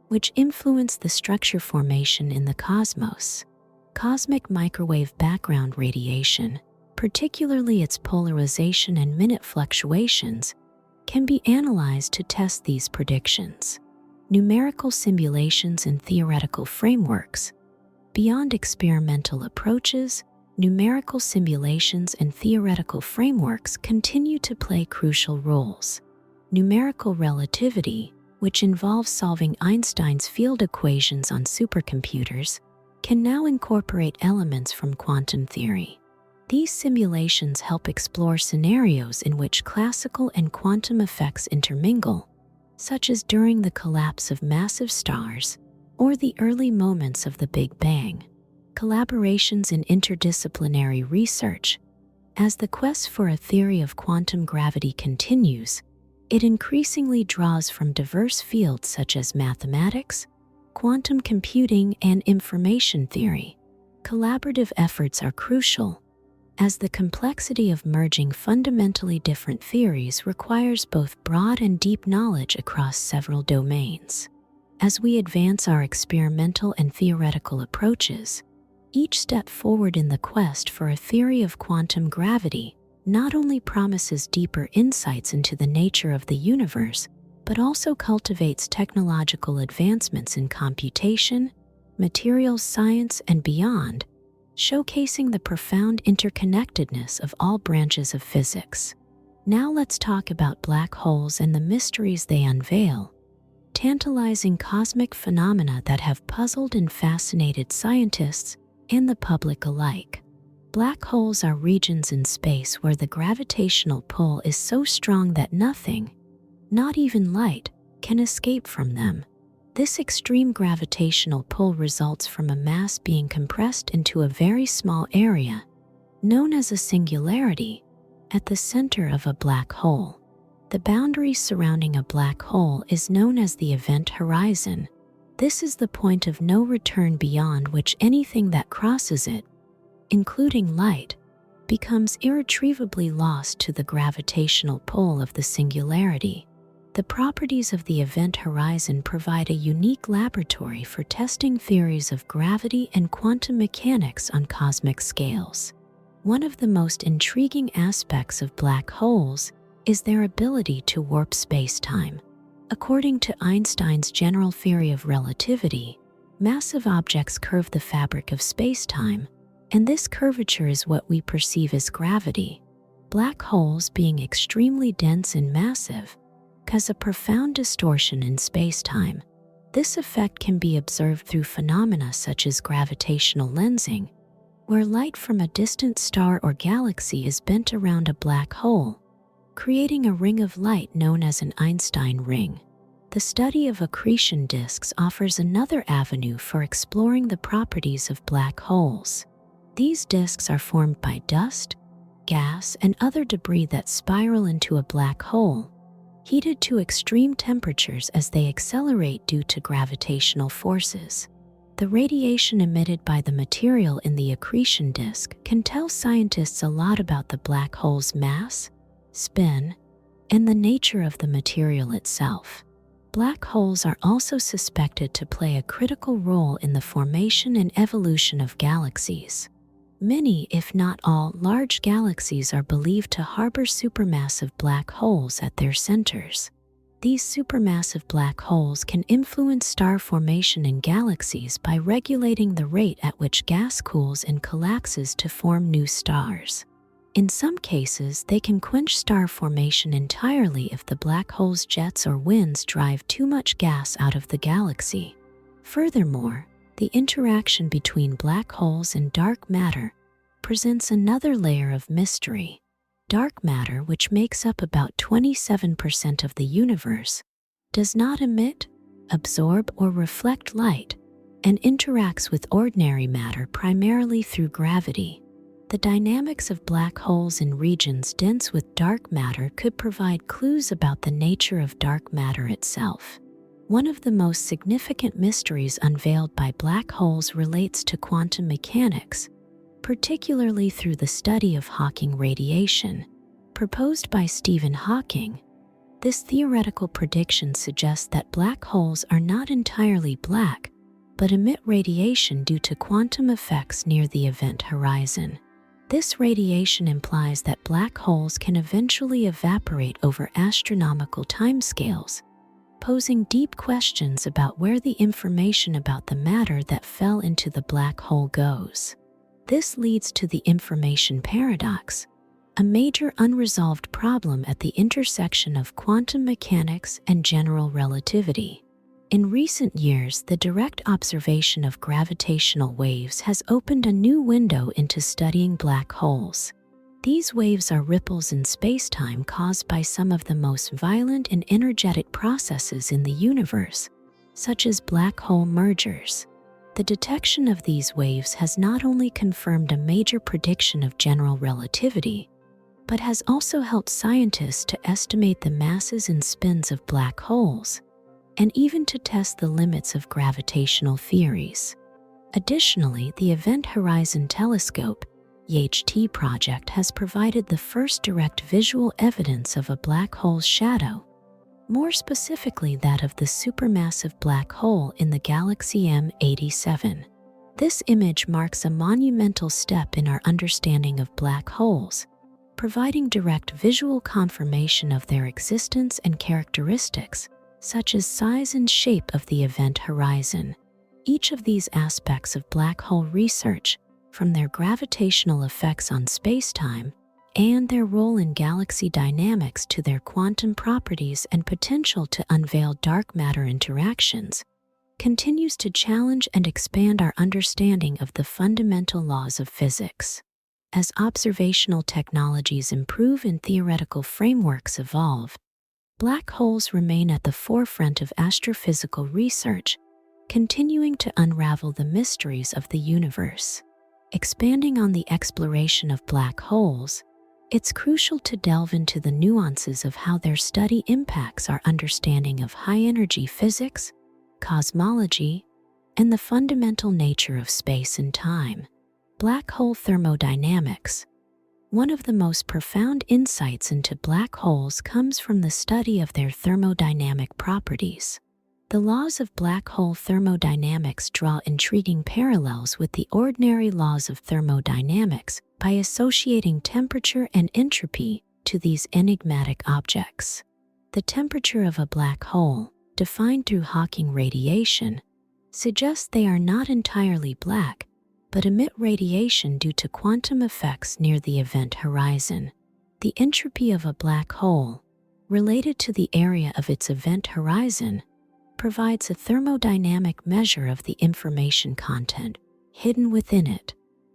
which influence the structure formation in the cosmos. Cosmic microwave background radiation, particularly its polarization and minute fluctuations, can be analyzed to test these predictions. Numerical simulations and theoretical frameworks. Beyond experimental approaches, numerical simulations and theoretical frameworks continue to play crucial roles. Numerical relativity, which involves solving Einstein's field equations on supercomputers, can now incorporate elements from quantum theory. These simulations help explore scenarios in which classical and quantum effects intermingle, such as during the collapse of massive stars or the early moments of the Big Bang. Collaborations in interdisciplinary research. As the quest for a theory of quantum gravity continues, it increasingly draws from diverse fields such as mathematics, quantum computing, and information theory. Collaborative efforts are crucial, as the complexity of merging fundamentally different theories requires both broad and deep knowledge across several domains. As we advance our experimental and theoretical approaches, each step forward in the quest for a theory of quantum gravity not only promises deeper insights into the nature of the universe, but also cultivates technological advancements in computation, materials science, and beyond, showcasing the profound interconnectedness of all branches of physics. Now let's talk about black holes and the mysteries they unveil, tantalizing cosmic phenomena that have puzzled and fascinated scientists and the public alike. Black holes are regions in space where the gravitational pull is so strong that nothing, not even light, can escape from them. This extreme gravitational pull results from a mass being compressed into a very small area, known as a singularity, at the center of a black hole. The boundary surrounding a black hole is known as the event horizon. This is the point of no return beyond which anything that crosses it, including light, becomes irretrievably lost to the gravitational pull of the singularity. The properties of the event horizon provide a unique laboratory for testing theories of gravity and quantum mechanics on cosmic scales. One of the most intriguing aspects of black holes is their ability to warp space-time. According to Einstein's general theory of relativity, massive objects curve the fabric of space-time, and this curvature is what we perceive as gravity. Black holes, being extremely dense and massive, cause a profound distortion in space-time. This effect can be observed through phenomena such as gravitational lensing, where light from a distant star or galaxy is bent around a black hole, creating a ring of light known as an Einstein ring. The study of accretion disks offers another avenue for exploring the properties of black holes. These disks are formed by dust, gas, and other debris that spiral into a black hole, heated to extreme temperatures as they accelerate due to gravitational forces. The radiation emitted by the material in the accretion disk can tell scientists a lot about the black hole's mass, spin, and the nature of the material itself. Black holes are also suspected to play a critical role in the formation and evolution of galaxies. Many, if not all, large galaxies are believed to harbor supermassive black holes at their centers. These supermassive black holes can influence star formation in galaxies by regulating the rate at which gas cools and collapses to form new stars. In some cases, they can quench star formation entirely if the black hole's jets or winds drive too much gas out of the galaxy. Furthermore, the interaction between black holes and dark matter presents another layer of mystery. Dark matter, which makes up about 27% of the universe, does not emit, absorb, or reflect light, and interacts with ordinary matter primarily through gravity. The dynamics of black holes in regions dense with dark matter could provide clues about the nature of dark matter itself. One of the most significant mysteries unveiled by black holes relates to quantum mechanics, particularly through the study of Hawking radiation. Proposed by Stephen Hawking, this theoretical prediction suggests that black holes are not entirely black, but emit radiation due to quantum effects near the event horizon. This radiation implies that black holes can eventually evaporate over astronomical timescales, posing deep questions about where the information about the matter that fell into the black hole goes. This leads to the information paradox, a major unresolved problem at the intersection of quantum mechanics and general relativity. In recent years, the direct observation of gravitational waves has opened a new window into studying black holes. These waves are ripples in spacetime caused by some of the most violent and energetic processes in the universe, such as black hole mergers. The detection of these waves has not only confirmed a major prediction of general relativity, but has also helped scientists to estimate the masses and spins of black holes, and even to test the limits of gravitational theories. Additionally, the Event Horizon Telescope (EHT) project has provided the first direct visual evidence of a black hole's shadow, more specifically that of the supermassive black hole in the galaxy M87. This image marks a monumental step in our understanding of black holes, providing direct visual confirmation of their existence and characteristics, such as size and shape of the event horizon. Each of these aspects of black hole research, from their gravitational effects on spacetime and their role in galaxy dynamics to their quantum properties and potential to unveil dark matter interactions, continues to challenge and expand our understanding of the fundamental laws of physics. As observational technologies improve and theoretical frameworks evolve, black holes remain at the forefront of astrophysical research, continuing to unravel the mysteries of the universe. Expanding on the exploration of black holes, it's crucial to delve into the nuances of how their study impacts our understanding of high-energy physics, cosmology, and the fundamental nature of space and time. Black hole thermodynamics. One of the most profound insights into black holes comes from the study of their thermodynamic properties. The laws of black hole thermodynamics draw intriguing parallels with the ordinary laws of thermodynamics by associating temperature and entropy to these enigmatic objects. The temperature of a black hole, defined through Hawking radiation, suggests they are not entirely black, but emit radiation due to quantum effects near the event horizon. The entropy of a black hole, related to the area of its event horizon, provides a thermodynamic measure of the information content hidden within it.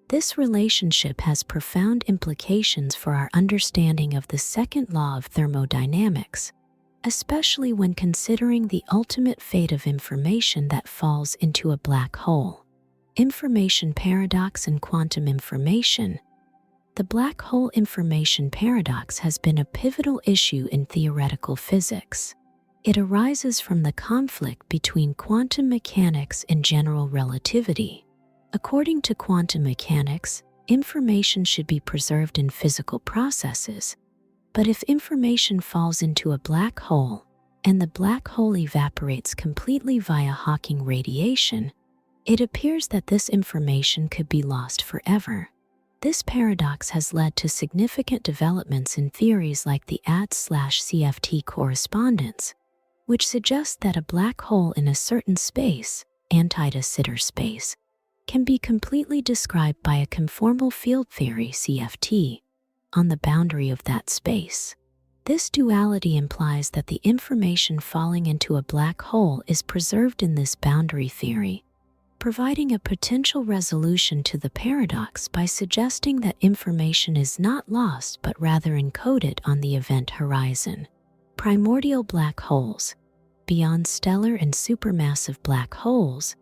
This relationship has profound implications for our understanding of the second law of thermodynamics, especially when considering the ultimate fate of information that falls into a black hole. Information paradox and quantum information. The black hole information paradox has been a pivotal issue in theoretical physics. It arises from the conflict between quantum mechanics and general relativity. According to quantum mechanics, information should be preserved in physical processes, but if information falls into a black hole, and the black hole evaporates completely via Hawking radiation, it appears that this information could be lost forever. This paradox has led to significant developments in theories like the AD/CFT correspondence, which suggests that a black hole in a certain space, anti-de Sitter space, can be completely described by a conformal field theory CFT on the boundary of that space. This duality implies that the information falling into a black hole is preserved in this boundary theory, providing a potential resolution to the paradox by suggesting that information is not lost but rather encoded on the event horizon. Primordial black holes. Beyond stellar and supermassive black holes,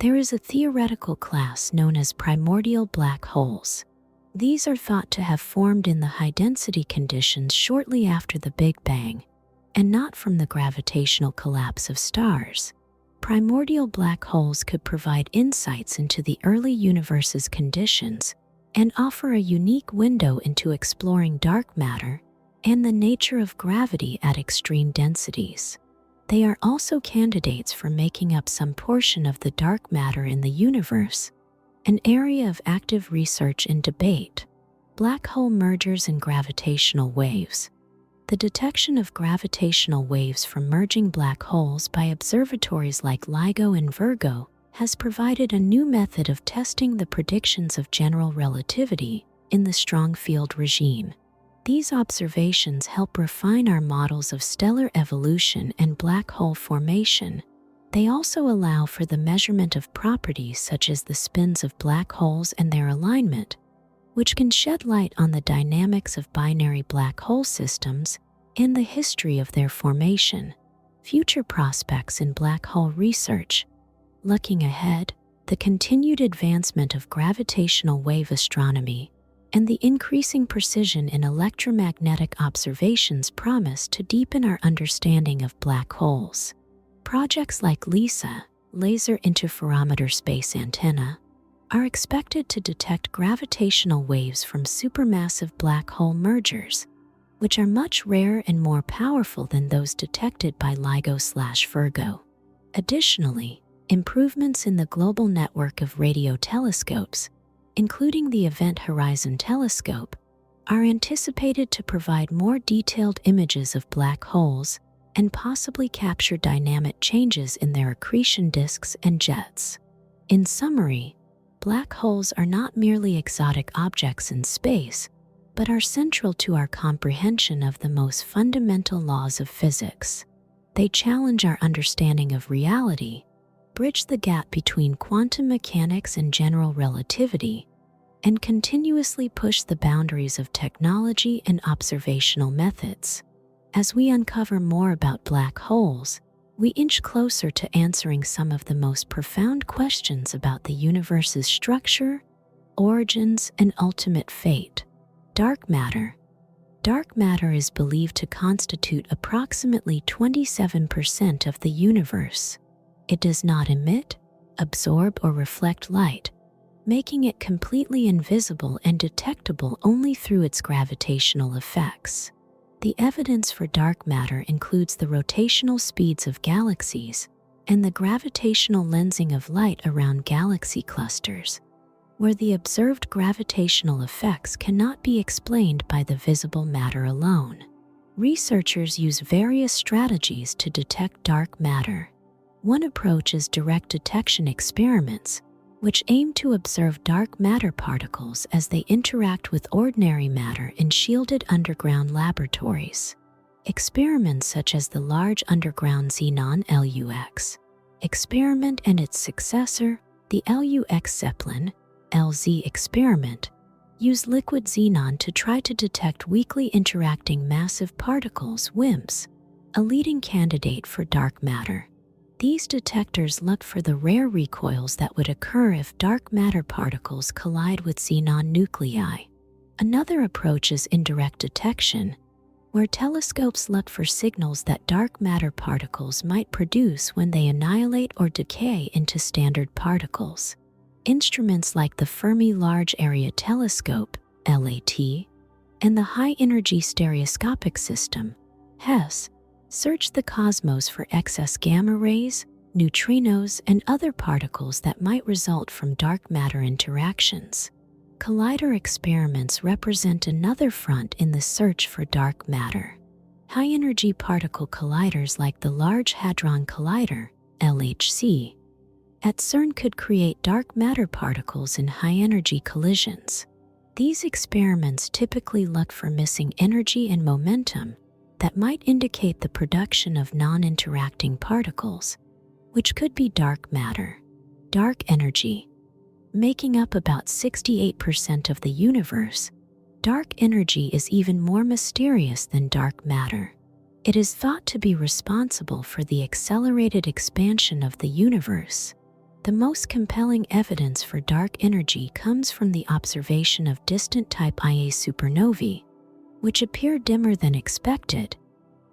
There is a theoretical class known as primordial black holes. These are thought to have formed in the high-density conditions shortly after the Big Bang, and not from the gravitational collapse of stars. Primordial black holes could provide insights into the early universe's conditions and offer a unique window into exploring dark matter and the nature of gravity at extreme densities. They are also candidates for making up some portion of the dark matter in the universe, an area of active research and debate. Black hole mergers and gravitational waves. The detection of gravitational waves from merging black holes by observatories like LIGO and Virgo has provided a new method of testing the predictions of general relativity in the strong field regime. These observations help refine our models of stellar evolution and black hole formation. They also allow for the measurement of properties such as the spins of black holes and their alignment, which can shed light on the dynamics of binary black hole systems and the history of their formation. Future prospects in black hole research. Looking ahead, the continued advancement of gravitational wave astronomy and the increasing precision in electromagnetic observations promise to deepen our understanding of black holes. Projects like LISA, Laser Interferometer Space Antenna, are expected to detect gravitational waves from supermassive black hole mergers, which are much rarer and more powerful than those detected by LIGO/Virgo. Additionally, improvements in the global network of radio telescopes, including the Event Horizon Telescope, are anticipated to provide more detailed images of black holes and possibly capture dynamic changes in their accretion disks and jets. In summary, black holes are not merely exotic objects in space, but are central to our comprehension of the most fundamental laws of physics. They challenge our understanding of reality, bridge the gap between quantum mechanics and general relativity, and continuously push the boundaries of technology and observational methods. As we uncover more about black holes, we inch closer to answering some of the most profound questions about the universe's structure, origins, and ultimate fate. Dark matter. Dark matter is believed to constitute approximately 27% of the universe. It does not emit, absorb, or reflect light, making it completely invisible and detectable only through its gravitational effects. The evidence for dark matter includes the rotational speeds of galaxies and the gravitational lensing of light around galaxy clusters, where the observed gravitational effects cannot be explained by the visible matter alone. Researchers use various strategies to detect dark matter. One approach is direct detection experiments, which aim to observe dark matter particles as they interact with ordinary matter in shielded underground laboratories. Experiments such as the Large Underground Xenon LUX experiment and its successor, the LUX Zeppelin LZ experiment, use liquid xenon to try to detect weakly interacting massive particles (WIMPs), a leading candidate for dark matter. These detectors look for the rare recoils that would occur if dark matter particles collide with xenon nuclei. Another approach is indirect detection, where telescopes look for signals that dark matter particles might produce when they annihilate or decay into standard particles. Instruments like the Fermi Large Area Telescope (LAT) and the High Energy Stereoscopic System (HESS) search the cosmos for excess gamma rays, neutrinos, and other particles that might result from dark matter interactions. Collider experiments represent another front in the search for dark matter. High-energy particle colliders like the Large Hadron Collider (LHC) at CERN could create dark matter particles in high-energy collisions. These experiments typically look for missing energy and momentum that might indicate the production of non-interacting particles, which could be dark matter. Dark energy. Making up about 68% of the universe, dark energy is even more mysterious than dark matter. It is thought to be responsible for the accelerated expansion of the universe. The most compelling evidence for dark energy comes from the observation of distant type Ia supernovae, which appear dimmer than expected,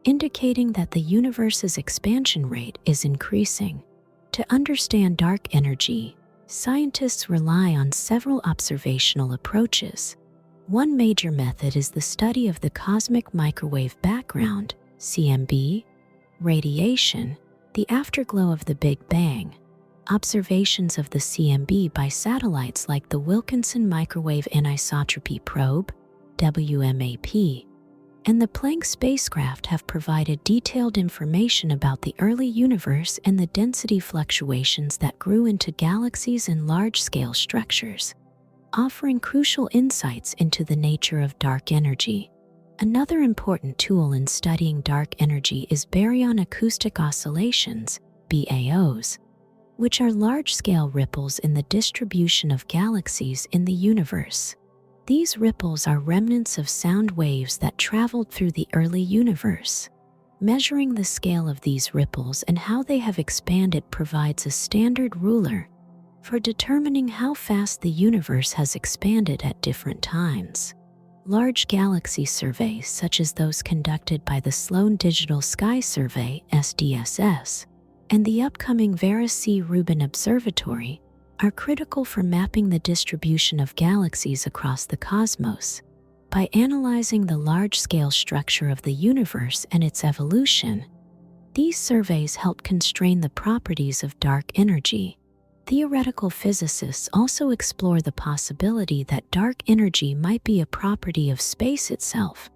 indicating that the universe's expansion rate is increasing. To understand dark energy, scientists rely on several observational approaches. One major method is the study of the cosmic microwave background, CMB, radiation, the afterglow of the Big Bang, observations of the CMB by satellites like the Wilkinson Microwave Anisotropy Probe, WMAP, and the Planck spacecraft have provided detailed information about the early universe and the density fluctuations that grew into galaxies and large-scale structures, offering crucial insights into the nature of dark energy. Another important tool in studying dark energy is baryon acoustic oscillations, BAOs, which are large-scale ripples in the distribution of galaxies in the universe. These ripples are remnants of sound waves that traveled through the early universe. Measuring the scale of these ripples and how they have expanded provides a standard ruler for determining how fast the universe has expanded at different times. Large galaxy surveys, such as those conducted by the Sloan Digital Sky Survey (SDSS) and the upcoming Vera C. Rubin Observatory, are critical for mapping the distribution of galaxies across the cosmos. By analyzing the large-scale structure of the universe and its evolution, these surveys help constrain the properties of dark energy. Theoretical physicists also explore the possibility that dark energy might be a property of space itself,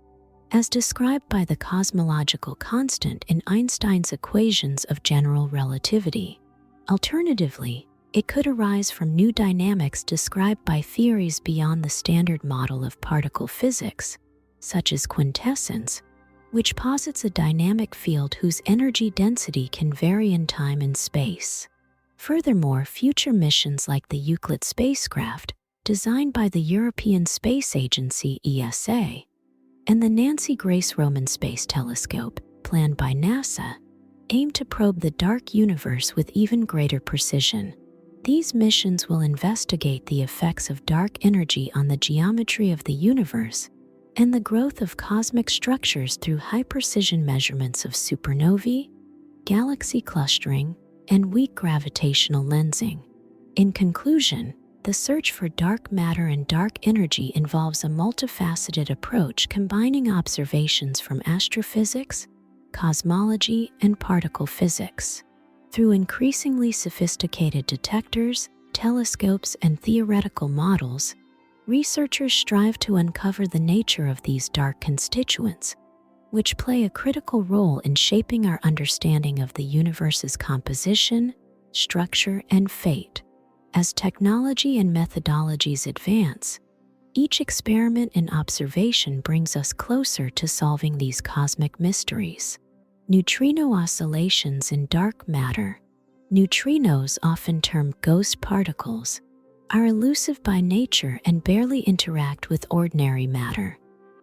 as described by the cosmological constant in Einstein's equations of general relativity. Alternatively, it could arise from new dynamics described by theories beyond the standard model of particle physics, such as quintessence, which posits a dynamic field whose energy density can vary in time and space. Furthermore, future missions like the Euclid spacecraft, designed by the European Space Agency (ESA), and the Nancy Grace Roman Space Telescope, planned by NASA, aim to probe the dark universe with even greater precision. These missions will investigate the effects of dark energy on the geometry of the universe and the growth of cosmic structures through high-precision measurements of supernovae, galaxy clustering, and weak gravitational lensing. In conclusion, the search for dark matter and dark energy involves a multifaceted approach combining observations from astrophysics, cosmology, and particle physics. Through increasingly sophisticated detectors, telescopes, and theoretical models, researchers strive to uncover the nature of these dark constituents, which play a critical role in shaping our understanding of the universe's composition, structure, and fate. As technology and methodologies advance, each experiment and observation brings us closer to solving these cosmic mysteries. Neutrino oscillations in dark matter, neutrinos, often termed ghost particles, are elusive by nature and barely interact with ordinary matter.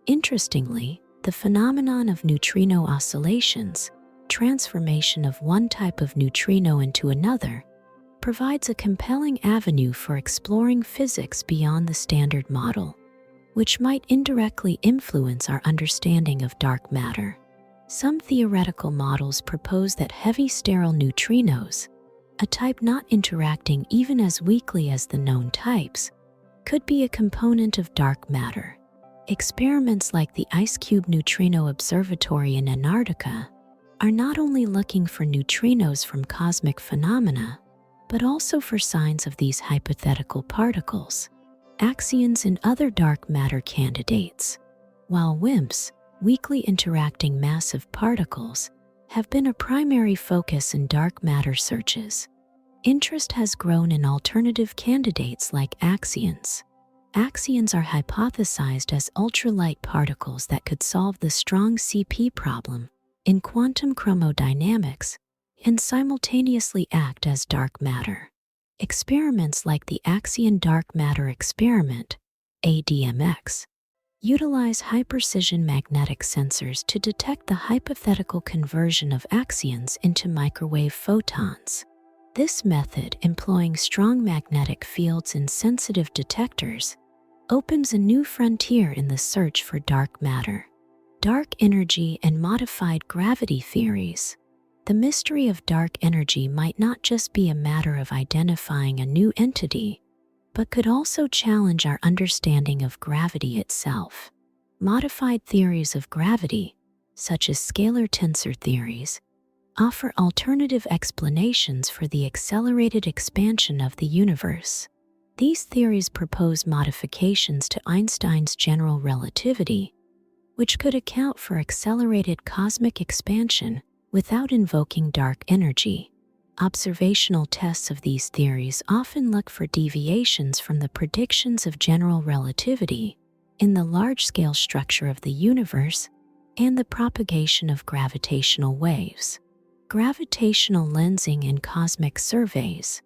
Interestingly, the phenomenon of neutrino oscillations, transformation of one type of neutrino into another, provides a compelling avenue for exploring physics beyond the standard model, which might indirectly influence our understanding of dark matter. Some theoretical models propose that heavy sterile neutrinos, a type not interacting even as weakly as the known types, could be a component of dark matter. Experiments like the IceCube Neutrino Observatory in Antarctica are not only looking for neutrinos from cosmic phenomena, but also for signs of these hypothetical particles, axions, and other dark matter candidates, while WIMPs, weakly interacting massive particles, have been a primary focus in dark matter searches. Interest has grown in alternative candidates like axions. Axions are hypothesized as ultralight particles that could solve the strong CP problem in quantum chromodynamics and simultaneously act as dark matter. Experiments like the Axion Dark Matter Experiment, ADMX, utilize high-precision magnetic sensors to detect the hypothetical conversion of axions into microwave photons. This method, employing strong magnetic fields and sensitive detectors, opens a new frontier in the search for dark matter, dark energy, and modified gravity theories. The mystery of dark energy might not just be a matter of identifying a new entity, but could also challenge our understanding of gravity itself. Modified theories of gravity, such as scalar tensor theories, offer alternative explanations for the accelerated expansion of the universe. These theories propose modifications to Einstein's general relativity, which could account for accelerated cosmic expansion without invoking dark energy. Observational tests of these theories often look for deviations from the predictions of general relativity in the large-scale structure of the universe and the propagation of gravitational waves. Gravitational lensing in cosmic surveys.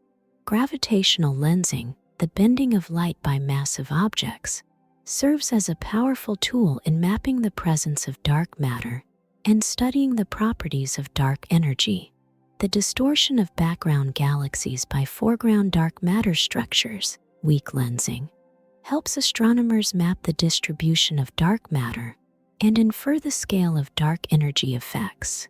Gravitational lensing, the bending of light by massive objects, serves as a powerful tool in mapping the presence of dark matter and studying the properties of dark energy. The distortion of background galaxies by foreground dark matter structures, weak lensing, helps astronomers map the distribution of dark matter and infer the scale of dark energy effects.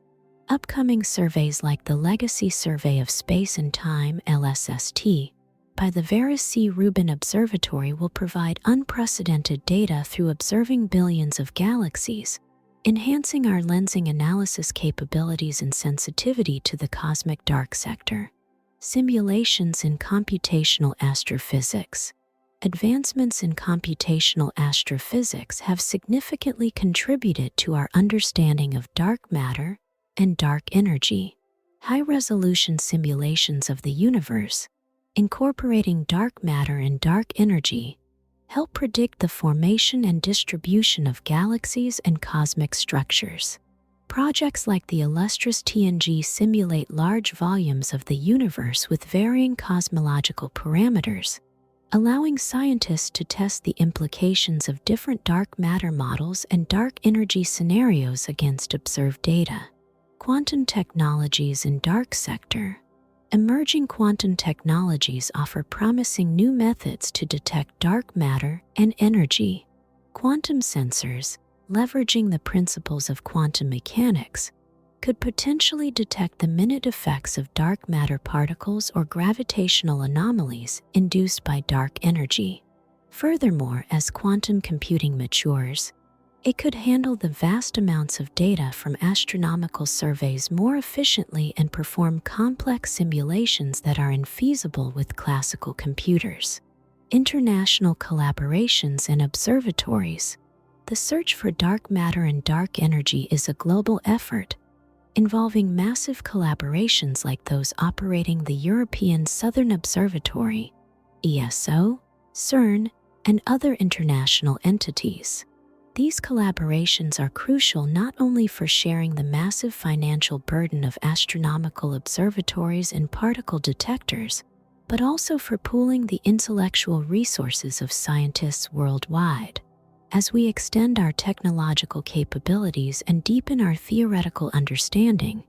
Upcoming surveys like the Legacy Survey of Space and Time (LSST) by the Vera C. Rubin Observatory will provide unprecedented data through observing billions of galaxies, enhancing our lensing analysis capabilities and sensitivity to the cosmic dark sector. Simulations in computational astrophysics. Advancements in computational astrophysics have significantly contributed to our understanding of dark matter and dark energy. High-resolution simulations of the universe, incorporating dark matter and dark energy, help predict the formation and distribution of galaxies and cosmic structures. Projects like the Illustris TNG simulate large volumes of the universe with varying cosmological parameters, allowing scientists to test the implications of different dark matter models and dark energy scenarios against observed data. Quantum technologies in dark sector. Emerging quantum technologies offer promising new methods to detect dark matter and energy. Quantum sensors, leveraging the principles of quantum mechanics, could potentially detect the minute effects of dark matter particles or gravitational anomalies induced by dark energy. Furthermore, as quantum computing matures, it could handle the vast amounts of data from astronomical surveys more efficiently and perform complex simulations that are infeasible with classical computers. International collaborations and observatories. The search for dark matter and dark energy is a global effort, involving massive collaborations like those operating the European Southern Observatory, ESO, CERN, and other international entities. These collaborations are crucial not only for sharing the massive financial burden of astronomical observatories and particle detectors, but also for pooling the intellectual resources of scientists worldwide. As we extend our technological capabilities and deepen our theoretical understanding,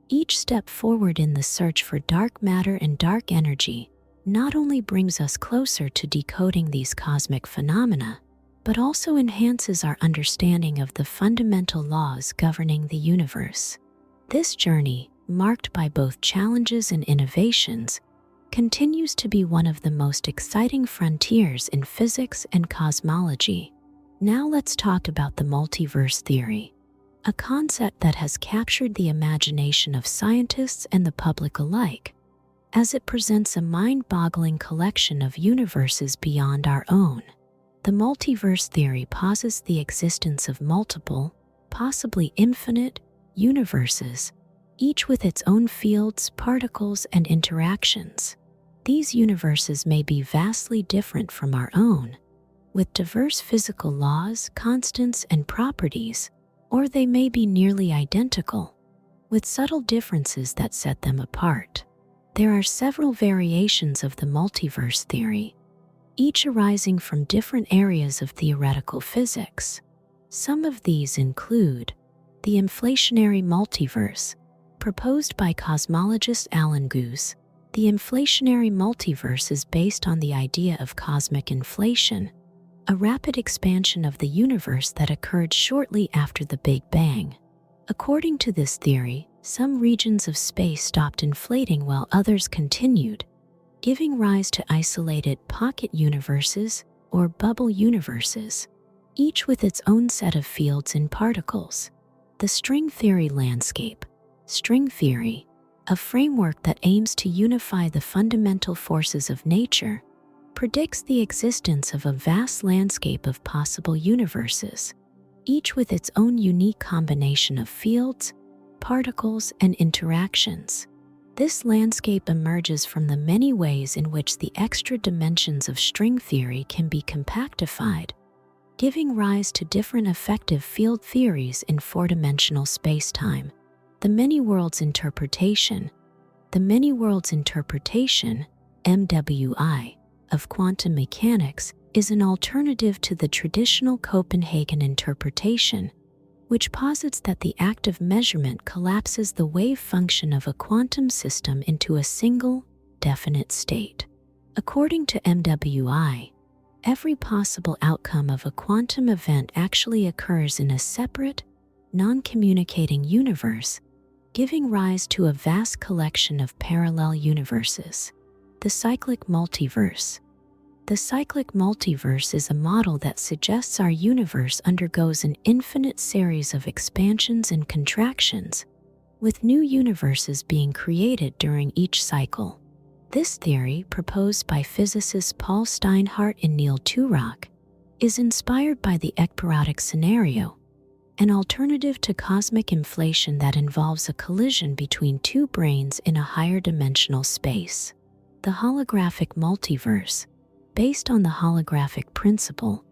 each step forward in the search for dark matter and dark energy not only brings us closer to decoding these cosmic phenomena, but also enhances our understanding of the fundamental laws governing the universe. This journey, marked by both challenges and innovations, continues to be one of the most exciting frontiers in physics and cosmology. Now let's talk about the multiverse theory, a concept that has captured the imagination of scientists and the public alike, as it presents a mind-boggling collection of universes beyond our own. The multiverse theory posits the existence of multiple, possibly infinite, universes, each with its own fields, particles, and interactions. These universes may be vastly different from our own, with diverse physical laws, constants, and properties, or they may be nearly identical, with subtle differences that set them apart. There are several variations of the multiverse theory, each arising from different areas of theoretical physics. Some of these include the inflationary multiverse, proposed by cosmologist Alan Guth, The inflationary multiverse is based on the idea of cosmic inflation, a rapid expansion of the universe that occurred shortly after the Big Bang. According to this theory, some regions of space stopped inflating while others continued, giving rise to isolated pocket universes or bubble universes, each with its own set of fields and particles. The string theory landscape. String theory, a framework that aims to unify the fundamental forces of nature, predicts the existence of a vast landscape of possible universes, each with its own unique combination of fields, particles, and interactions. This landscape emerges from the many ways in which the extra dimensions of string theory can be compactified, giving rise to different effective field theories in four-dimensional spacetime. The many worlds interpretation. The many worlds interpretation, MWI, of quantum mechanics is an alternative to the traditional Copenhagen interpretation, which posits that the act of measurement collapses the wave function of a quantum system into a single, definite state. According to MWI, every possible outcome of a quantum event actually occurs in a separate, non-communicating universe, giving rise to a vast collection of parallel universes. The cyclic multiverse. The cyclic multiverse is a model that suggests our universe undergoes an infinite series of expansions and contractions, with new universes being created during each cycle. This theory, proposed by physicists Paul Steinhardt and Neil Turok, is inspired by the ekpyrotic scenario, an alternative to cosmic inflation that involves a collision between two branes in a higher dimensional space. The holographic multiverse, based on the holographic principle,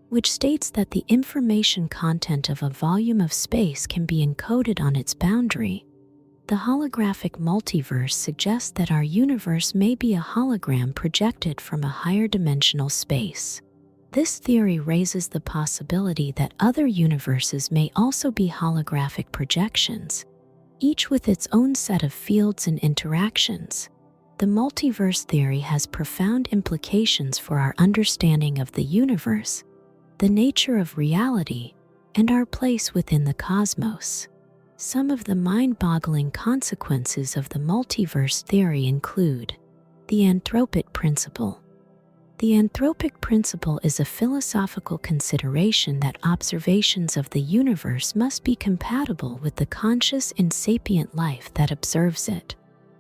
which states that the information content of a volume of space can be encoded on its boundary. The holographic multiverse suggests that our universe may be a hologram projected from a higher dimensional space. This theory raises the possibility that other universes may also be holographic projections, each with its own set of fields and interactions. The multiverse theory has profound implications for our understanding of the universe, the nature of reality, and our place within the cosmos. Some of the mind-boggling consequences of the multiverse theory include the anthropic principle. The anthropic principle is a philosophical consideration that observations of the universe must be compatible with the conscious and sapient life that observes it.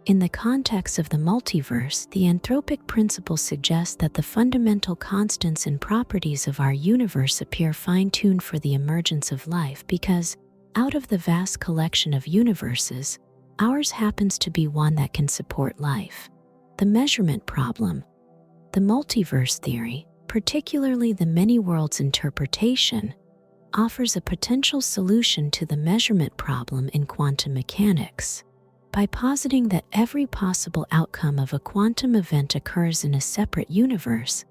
In the context of the multiverse, the anthropic principle suggests that the fundamental constants and properties of our universe appear fine-tuned for the emergence of life because, out of the vast collection of universes, ours happens to be one that can support life. The measurement problem. The multiverse theory, particularly the many worlds interpretation, offers a potential solution to the measurement problem in quantum mechanics. By positing that every possible outcome of a quantum event occurs in a separate universe,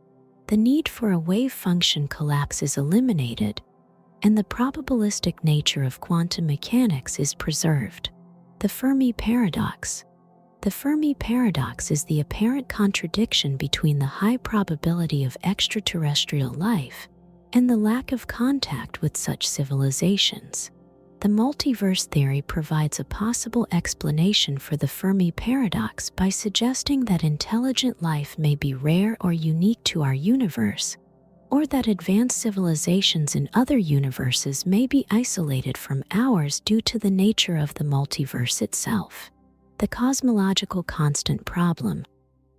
the need for a wave function collapse is eliminated, and the probabilistic nature of quantum mechanics is preserved. The Fermi paradox. The Fermi paradox is the apparent contradiction between the high probability of extraterrestrial life and the lack of contact with such civilizations. The multiverse theory provides a possible explanation for the Fermi paradox by suggesting that intelligent life may be rare or unique to our universe, or that advanced civilizations in other universes may be isolated from ours due to the nature of the multiverse itself. The cosmological constant problem.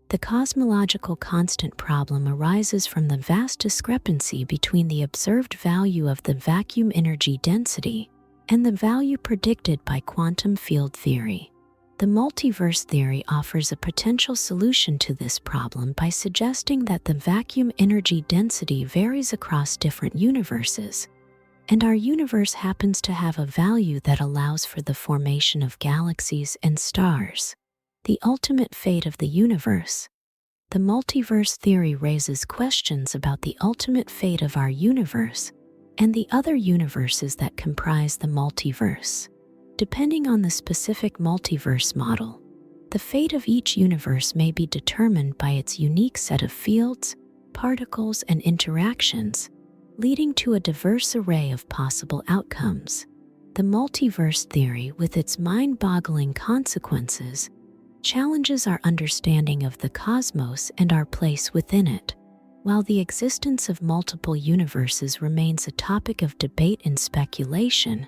The cosmological constant problem arises from the vast discrepancy between the observed value of the vacuum energy density and the value predicted by quantum field theory. The multiverse theory offers a potential solution to this problem by suggesting that the vacuum energy density varies across different universes, and our universe happens to have a value that allows for the formation of galaxies and stars. The ultimate fate of the universe. The multiverse theory raises questions about the ultimate fate of our universe and the other universes that comprise the multiverse. Depending on the specific multiverse model, The fate of each universe may be determined by its unique set of fields, particles, and interactions, leading to a diverse array of possible outcomes. The multiverse theory, with its mind-boggling consequences, challenges our understanding of the cosmos and our place within it. While the existence of multiple universes remains a topic of debate and speculation,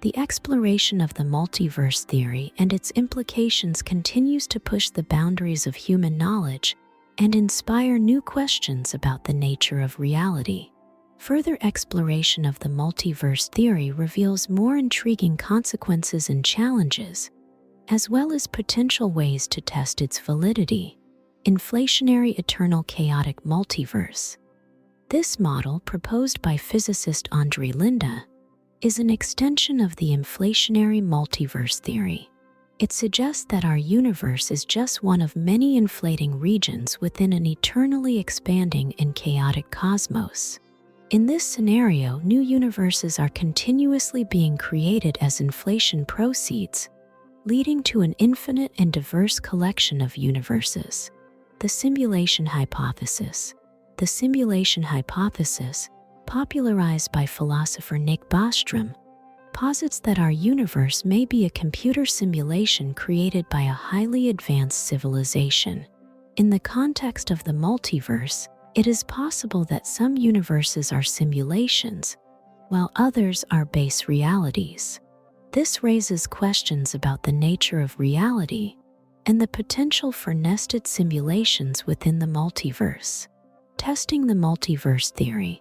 the exploration of the multiverse theory and its implications continues to push the boundaries of human knowledge and inspire new questions about the nature of reality. Further exploration of the multiverse theory reveals more intriguing consequences and challenges, as well as potential ways to test its validity. Inflationary eternal chaotic multiverse. This model, proposed by physicist Andre Linde, is an extension of the inflationary multiverse theory. It suggests that our universe is just one of many inflating regions within an eternally expanding and chaotic cosmos. In this scenario, new universes are continuously being created as inflation proceeds, leading to an infinite and diverse collection of universes. The simulation hypothesis. The simulation hypothesis, popularized by philosopher Nick Bostrom, posits that our universe may be a computer simulation created by a highly advanced civilization. In the context of the multiverse, it is possible that some universes are simulations, while others are base realities. This raises questions about the nature of reality and the potential for nested simulations within the multiverse. Testing the multiverse theory.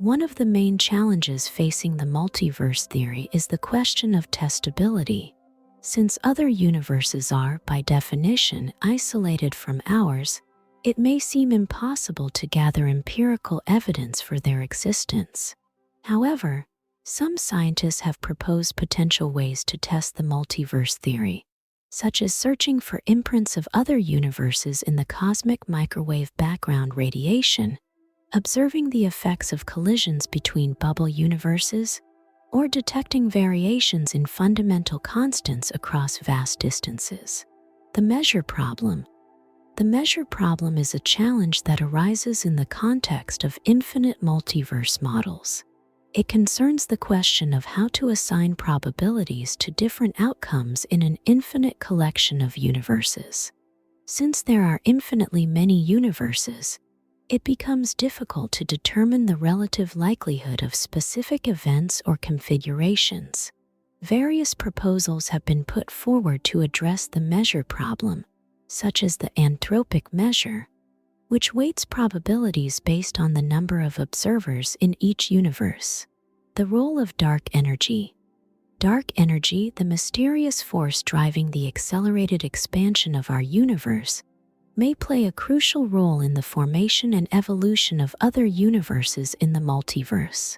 One of the main challenges facing the multiverse theory is the question of testability. Since other universes are, by definition, isolated from ours, it may seem impossible to gather empirical evidence for their existence. However, some scientists have proposed potential ways to test the multiverse theory, such as searching for imprints of other universes in the cosmic microwave background radiation, observing the effects of collisions between bubble universes, or detecting variations in fundamental constants across vast distances. The measure problem. The measure problem is a challenge that arises in the context of infinite multiverse models. It concerns the question of how to assign probabilities to different outcomes in an infinite collection of universes. Since there are infinitely many universes, it becomes difficult to determine the relative likelihood of specific events or configurations. Various proposals have been put forward to address the measure problem, such as the anthropic measure, which weights probabilities based on the number of observers in each universe. The role of dark energy. Dark energy, the mysterious force driving the accelerated expansion of our universe, may play a crucial role in the formation and evolution of other universes in the multiverse.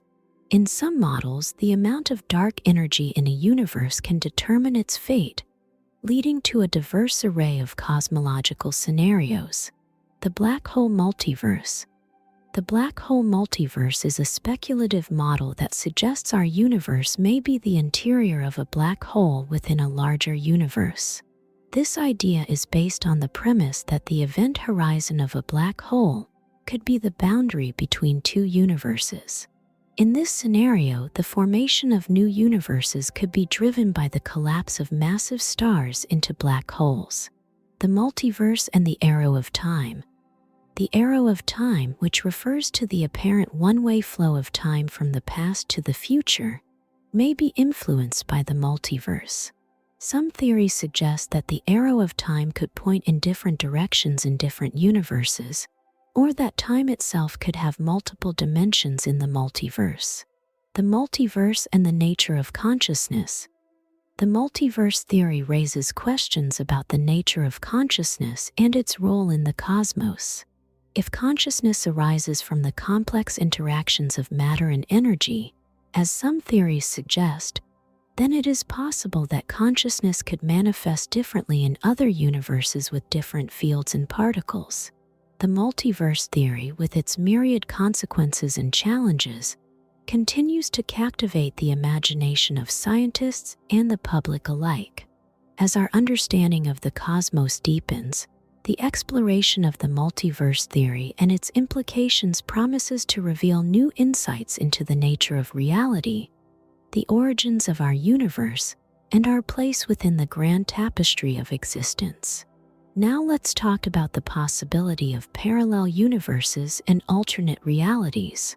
In some models, the amount of dark energy in a universe can determine its fate, leading to a diverse array of cosmological scenarios. The black hole multiverse. The black hole multiverse is a speculative model that suggests our universe may be the interior of a black hole within a larger universe. This idea is based on the premise that the event horizon of a black hole could be the boundary between two universes. In this scenario, the formation of new universes could be driven by the collapse of massive stars into black holes. The multiverse and the arrow of time. The arrow of time, which refers to the apparent one-way flow of time from the past to the future, may be influenced by the multiverse. Some theories suggest that the arrow of time could point in different directions in different universes, or that time itself could have multiple dimensions in the multiverse. The multiverse and the nature of consciousness. The multiverse theory raises questions about the nature of consciousness and its role in the cosmos. If consciousness arises from the complex interactions of matter and energy, as some theories suggest, then it is possible that consciousness could manifest differently in other universes with different fields and particles. The multiverse theory, with its myriad consequences and challenges, continues to captivate the imagination of scientists and the public alike. As our understanding of the cosmos deepens, the exploration of the multiverse theory and its implications promises to reveal new insights into the nature of reality, the origins of our universe, and our place within the grand tapestry of existence. Now let's talk about the possibility of parallel universes and alternate realities.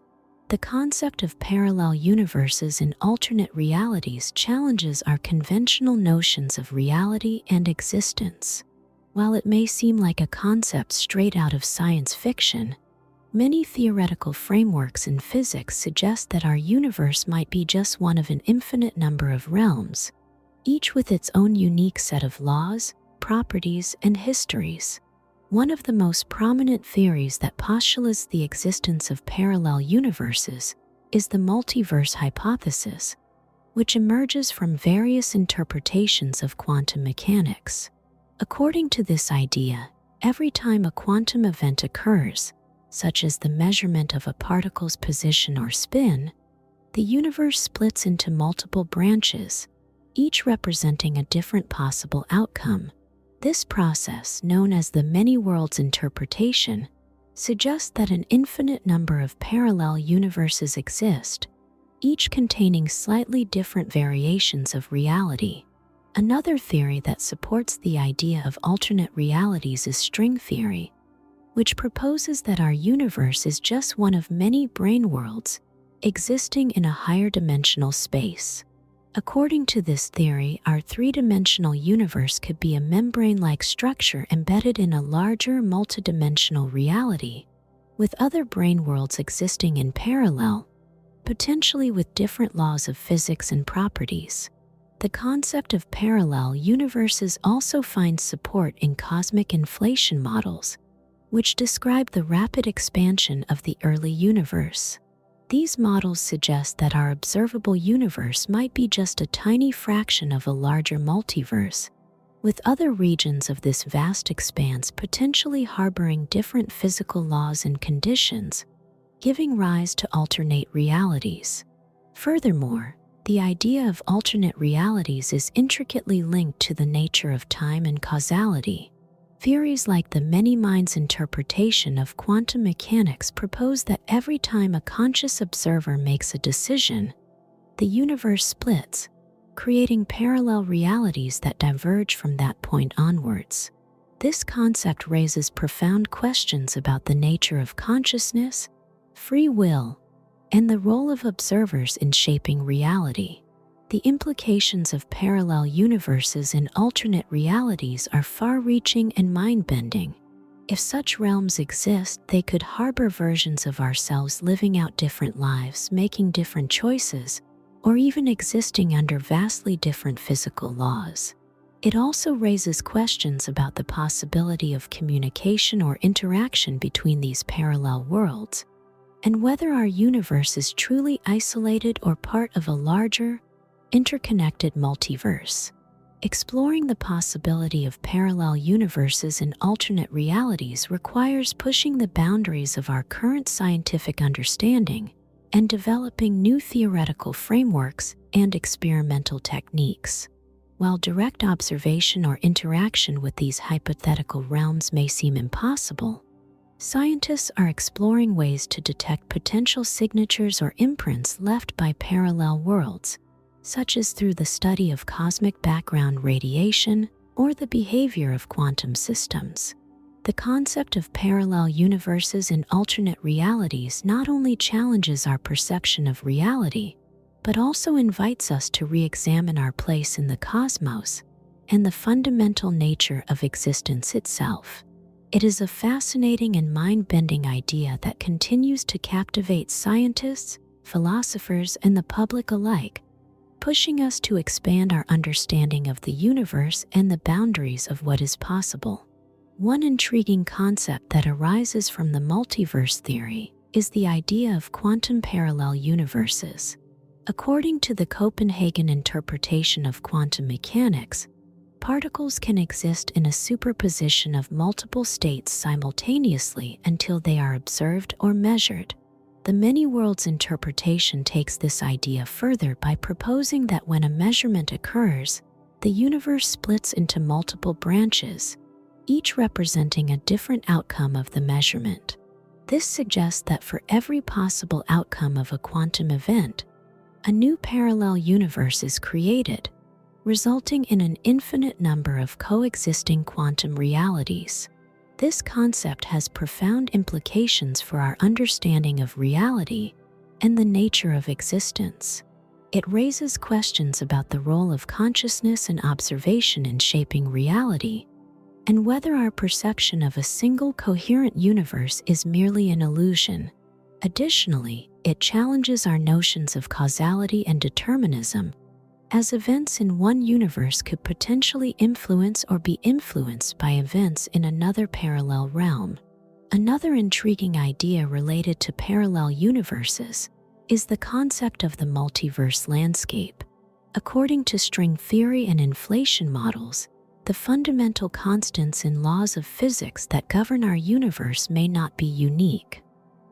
The concept of parallel universes and alternate realities challenges our conventional notions of reality and existence. While it may seem like a concept straight out of science fiction, many theoretical frameworks in physics suggest that our universe might be just one of an infinite number of realms, each with its own unique set of laws, properties, and histories. One of the most prominent theories that postulates the existence of parallel universes is the multiverse hypothesis, which emerges from various interpretations of quantum mechanics. According to this idea, every time a quantum event occurs, such as the measurement of a particle's position or spin, the universe splits into multiple branches, each representing a different possible outcome. This process, known as the many worlds interpretation, suggests that an infinite number of parallel universes exist, each containing slightly different variations of reality. Another theory that supports the idea of alternate realities is string theory, which proposes that our universe is just one of many brane worlds existing in a higher dimensional space. According to this theory, our three-dimensional universe could be a membrane-like structure embedded in a larger multidimensional reality, with other brane worlds existing in parallel, potentially with different laws of physics and properties. The concept of parallel universes also finds support in cosmic inflation models, which describe the rapid expansion of the early universe. These models suggest that our observable universe might be just a tiny fraction of a larger multiverse, with other regions of this vast expanse potentially harboring different physical laws and conditions, giving rise to alternate realities. Furthermore, the idea of alternate realities is intricately linked to the nature of time and causality. Theories like the many minds interpretation of quantum mechanics propose that every time a conscious observer makes a decision, the universe splits, creating parallel realities that diverge from that point onwards. This concept raises profound questions about the nature of consciousness, free will, and the role of observers in shaping reality. The implications of parallel universes and alternate realities are far-reaching and mind-bending. If such realms exist, they could harbor versions of ourselves living out different lives, making different choices, or even existing under vastly different physical laws. It also raises questions about the possibility of communication or interaction between these parallel worlds, and whether our universe is truly isolated or part of a larger, interconnected multiverse. Exploring the possibility of parallel universes and alternate realities requires pushing the boundaries of our current scientific understanding and developing new theoretical frameworks and experimental techniques. While direct observation or interaction with these hypothetical realms may seem impossible, scientists are exploring ways to detect potential signatures or imprints left by parallel worlds, such as through the study of cosmic background radiation or the behavior of quantum systems. The concept of parallel universes and alternate realities not only challenges our perception of reality, but also invites us to re-examine our place in the cosmos and the fundamental nature of existence itself. It is a fascinating and mind-bending idea that continues to captivate scientists, philosophers, and the public alike, pushing us to expand our understanding of the universe and the boundaries of what is possible. One intriguing concept that arises from the multiverse theory is the idea of quantum parallel universes. According to the Copenhagen interpretation of quantum mechanics, particles can exist in a superposition of multiple states simultaneously until they are observed or measured. The many worlds interpretation takes this idea further by proposing that when a measurement occurs, the universe splits into multiple branches, each representing a different outcome of the measurement. This suggests that for every possible outcome of a quantum event, a new parallel universe is created, resulting in an infinite number of coexisting quantum realities. This concept has profound implications for our understanding of reality and the nature of existence. It raises questions about the role of consciousness and observation in shaping reality, and whether our perception of a single coherent universe is merely an illusion. Additionally, it challenges our notions of causality and determinism, as events in one universe could potentially influence or be influenced by events in another parallel realm. Another intriguing idea related to parallel universes is the concept of the multiverse landscape. According to string theory and inflation models, the fundamental constants and laws of physics that govern our universe may not be unique.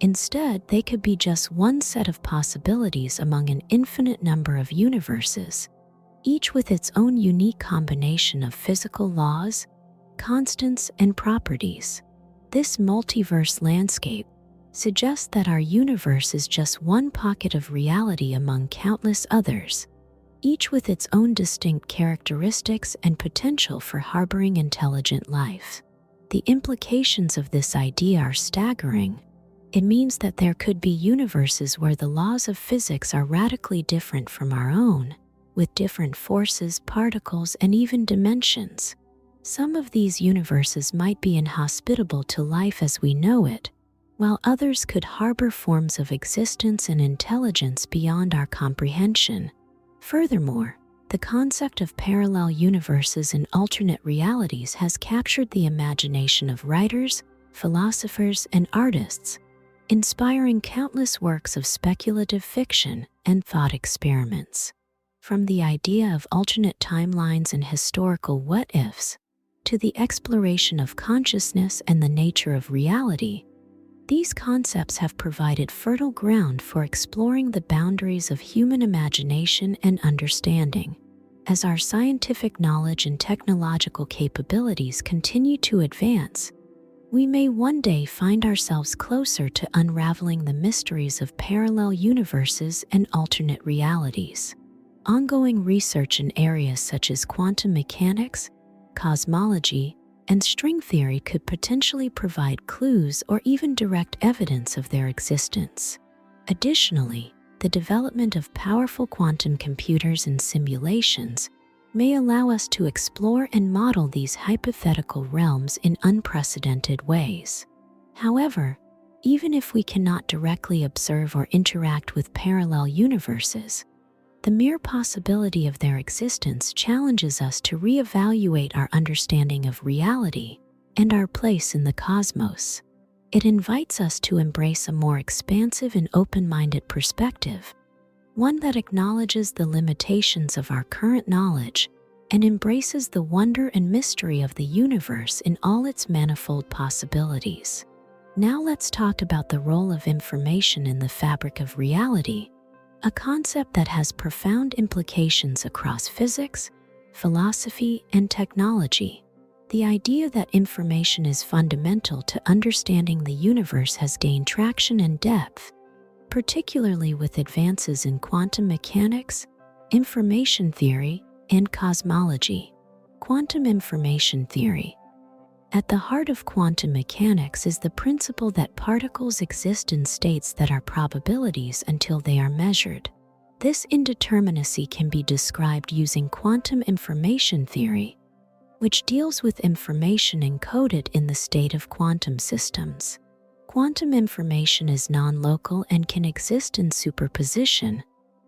Instead, they could be just one set of possibilities among an infinite number of universes, each with its own unique combination of physical laws, constants, and properties. This multiverse landscape suggests that our universe is just one pocket of reality among countless others, each with its own distinct characteristics and potential for harboring intelligent life. The implications of this idea are staggering. It means that there could be universes where the laws of physics are radically different from our own, with different forces, particles, and even dimensions. Some of these universes might be inhospitable to life as we know it, while others could harbor forms of existence and intelligence beyond our comprehension. Furthermore, the concept of parallel universes and alternate realities has captured the imagination of writers, philosophers, and artists, inspiring countless works of speculative fiction and thought experiments. From the idea of alternate timelines and historical what-ifs, to the exploration of consciousness and the nature of reality, these concepts have provided fertile ground for exploring the boundaries of human imagination and understanding. As our scientific knowledge and technological capabilities continue to advance, we may one day find ourselves closer to unraveling the mysteries of parallel universes and alternate realities. Ongoing research in areas such as quantum mechanics, cosmology, and string theory could potentially provide clues or even direct evidence of their existence. Additionally, the development of powerful quantum computers and simulations may allow us to explore and model these hypothetical realms in unprecedented ways. However, even if we cannot directly observe or interact with parallel universes, the mere possibility of their existence challenges us to reevaluate our understanding of reality and our place in the cosmos. It invites us to embrace a more expansive and open-minded perspective, one that acknowledges the limitations of our current knowledge and embraces the wonder and mystery of the universe in all its manifold possibilities. Now let's talk about the role of information in the fabric of reality, a concept that has profound implications across physics, philosophy, and technology. The idea that information is fundamental to understanding the universe has gained traction and depth, particularly with advances in quantum mechanics, information theory, and cosmology. Quantum information theory. At the heart of quantum mechanics is the principle that particles exist in states that are probabilities until they are measured. This indeterminacy can be described using quantum information theory, which deals with information encoded in the state of quantum systems. Quantum information is non-local and can exist in superposition,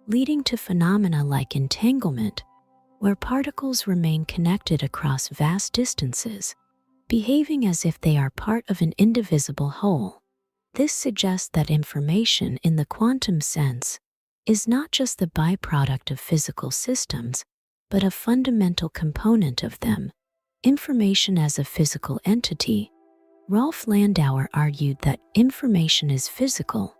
leading to phenomena like entanglement, where particles remain connected across vast distances, behaving as if they are part of an indivisible whole. This suggests that information in the quantum sense is not just the byproduct of physical systems, but a fundamental component of them. Information as a physical entity. Rolf Landauer argued that information is physical,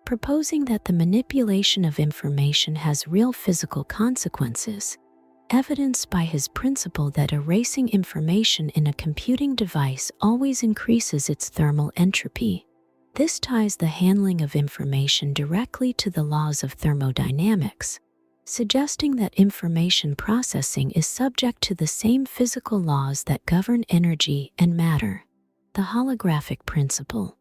proposing that the manipulation of information has real physical consequences. evidenced by his principle that erasing information in a computing device always increases its thermal entropy. This ties the handling of information directly to the laws of thermodynamics, suggesting that information processing is subject to the same physical laws that govern energy and matter. The holographic principle.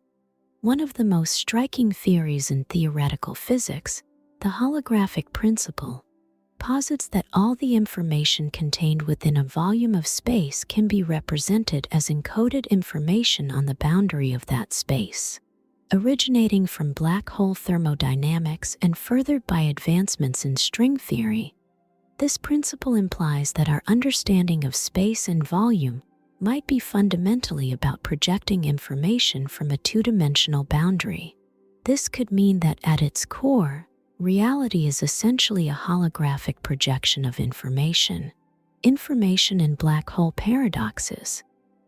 One of the most striking theories in theoretical physics, the holographic principle, posits that all the information contained within a volume of space can be represented as encoded information on the boundary of that space. Originating from black hole thermodynamics and furthered by advancements in string theory, this principle implies that our understanding of space and volume might be fundamentally about projecting information from a two-dimensional boundary. This could mean that at its core, reality is essentially a holographic projection of information. Information and black hole paradoxes.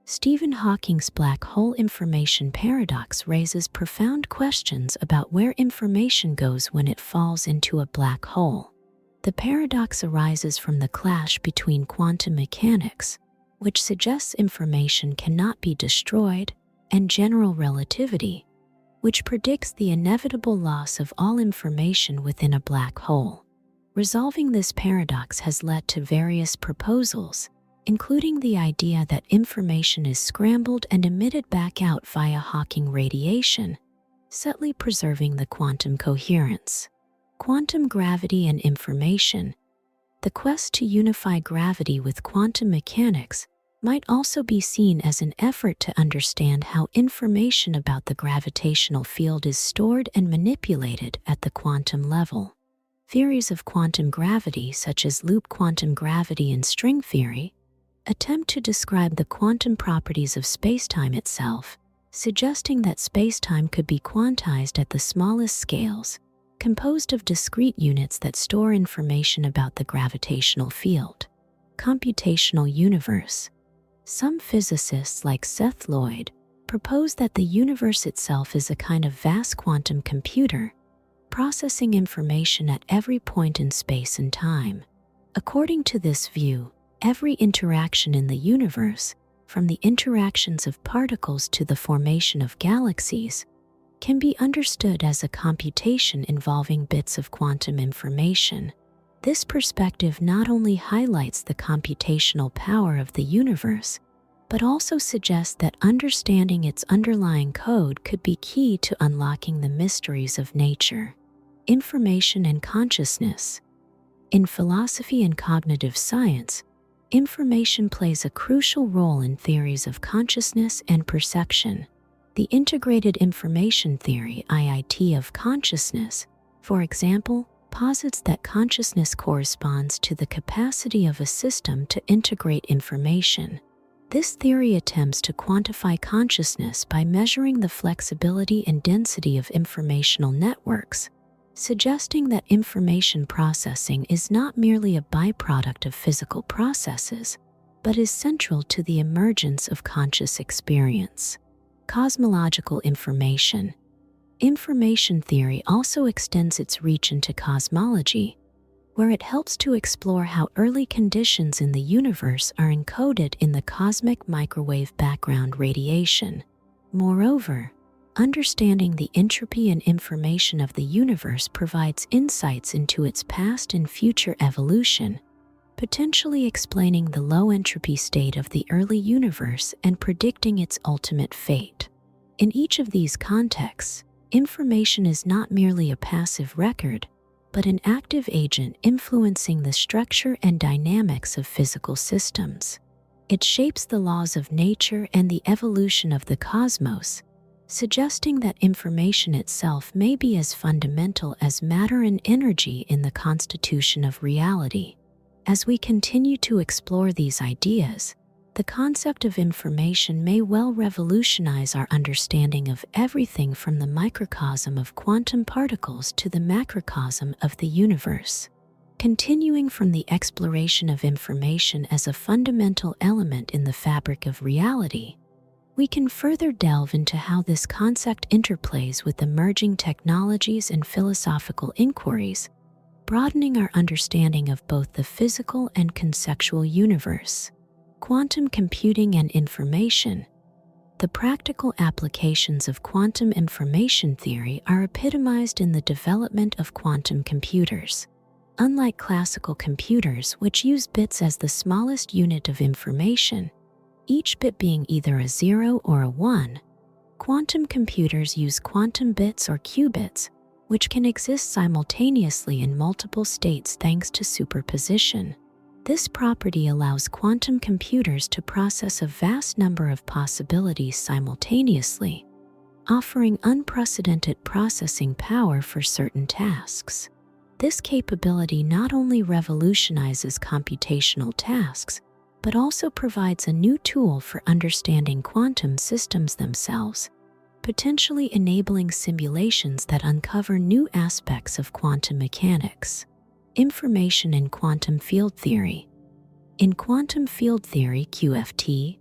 Stephen Hawking's black hole information paradox raises profound questions about where information goes when it falls into a black hole. The paradox arises from the clash between quantum mechanics, which suggests information cannot be destroyed, and general relativity, which predicts the inevitable loss of all information within a black hole. Resolving this paradox has led to various proposals, including the idea that information is scrambled and emitted back out via Hawking radiation, subtly preserving the quantum coherence. Quantum gravity and information. The quest to unify gravity with quantum mechanics might also be seen as an effort to understand how information about the gravitational field is stored and manipulated at the quantum level. Theories of quantum gravity, such as loop quantum gravity and string theory, attempt to describe the quantum properties of spacetime itself, suggesting that spacetime could be quantized at the smallest scales, composed of discrete units that store information about the gravitational field. Computational universe. Some physicists, like Seth Lloyd, propose that the universe itself is a kind of vast quantum computer, processing information at every point in space and time. According to this view, every interaction in the universe, from the interactions of particles to the formation of galaxies, can be understood as a computation involving bits of quantum information. This perspective not only highlights the computational power of the universe, but also suggests that understanding its underlying code could be key to unlocking the mysteries of nature. Information and consciousness. In philosophy and cognitive science, information plays a crucial role in theories of consciousness and perception. The integrated information theory (IIT) of consciousness, for example, posits that consciousness corresponds to the capacity of a system to integrate information. This theory attempts to quantify consciousness by measuring the flexibility and density of informational networks, suggesting that information processing is not merely a byproduct of physical processes, but is central to the emergence of conscious experience. Cosmological information. Information theory also extends its reach into cosmology, where it helps to explore how early conditions in the universe are encoded in the cosmic microwave background radiation. Moreover, understanding the entropy and information of the universe provides insights into its past and future evolution, potentially explaining the low entropy state of the early universe and predicting its ultimate fate. In each of these contexts, information is not merely a passive record, but an active agent influencing the structure and dynamics of physical systems. It shapes the laws of nature and the evolution of the cosmos, suggesting that information itself may be as fundamental as matter and energy in the constitution of reality. As we continue to explore these ideas, the concept of information may well revolutionize our understanding of everything from the microcosm of quantum particles to the macrocosm of the universe. Continuing from the exploration of information as a fundamental element in the fabric of reality, we can further delve into how this concept interplays with emerging technologies and philosophical inquiries, broadening our understanding of both the physical and conceptual universe. Quantum computing and information. The practical applications of quantum information theory are epitomized in the development of quantum computers. Unlike classical computers, which use bits as the smallest unit of information, each bit being either a 0 or a 1, quantum computers use quantum bits or qubits, which can exist simultaneously in multiple states thanks to superposition. This property allows quantum computers to process a vast number of possibilities simultaneously, offering unprecedented processing power for certain tasks. This capability not only revolutionizes computational tasks, but also provides a new tool for understanding quantum systems themselves, potentially enabling simulations that uncover new aspects of quantum mechanics. Information in quantum field theory. In quantum field theory (QFT),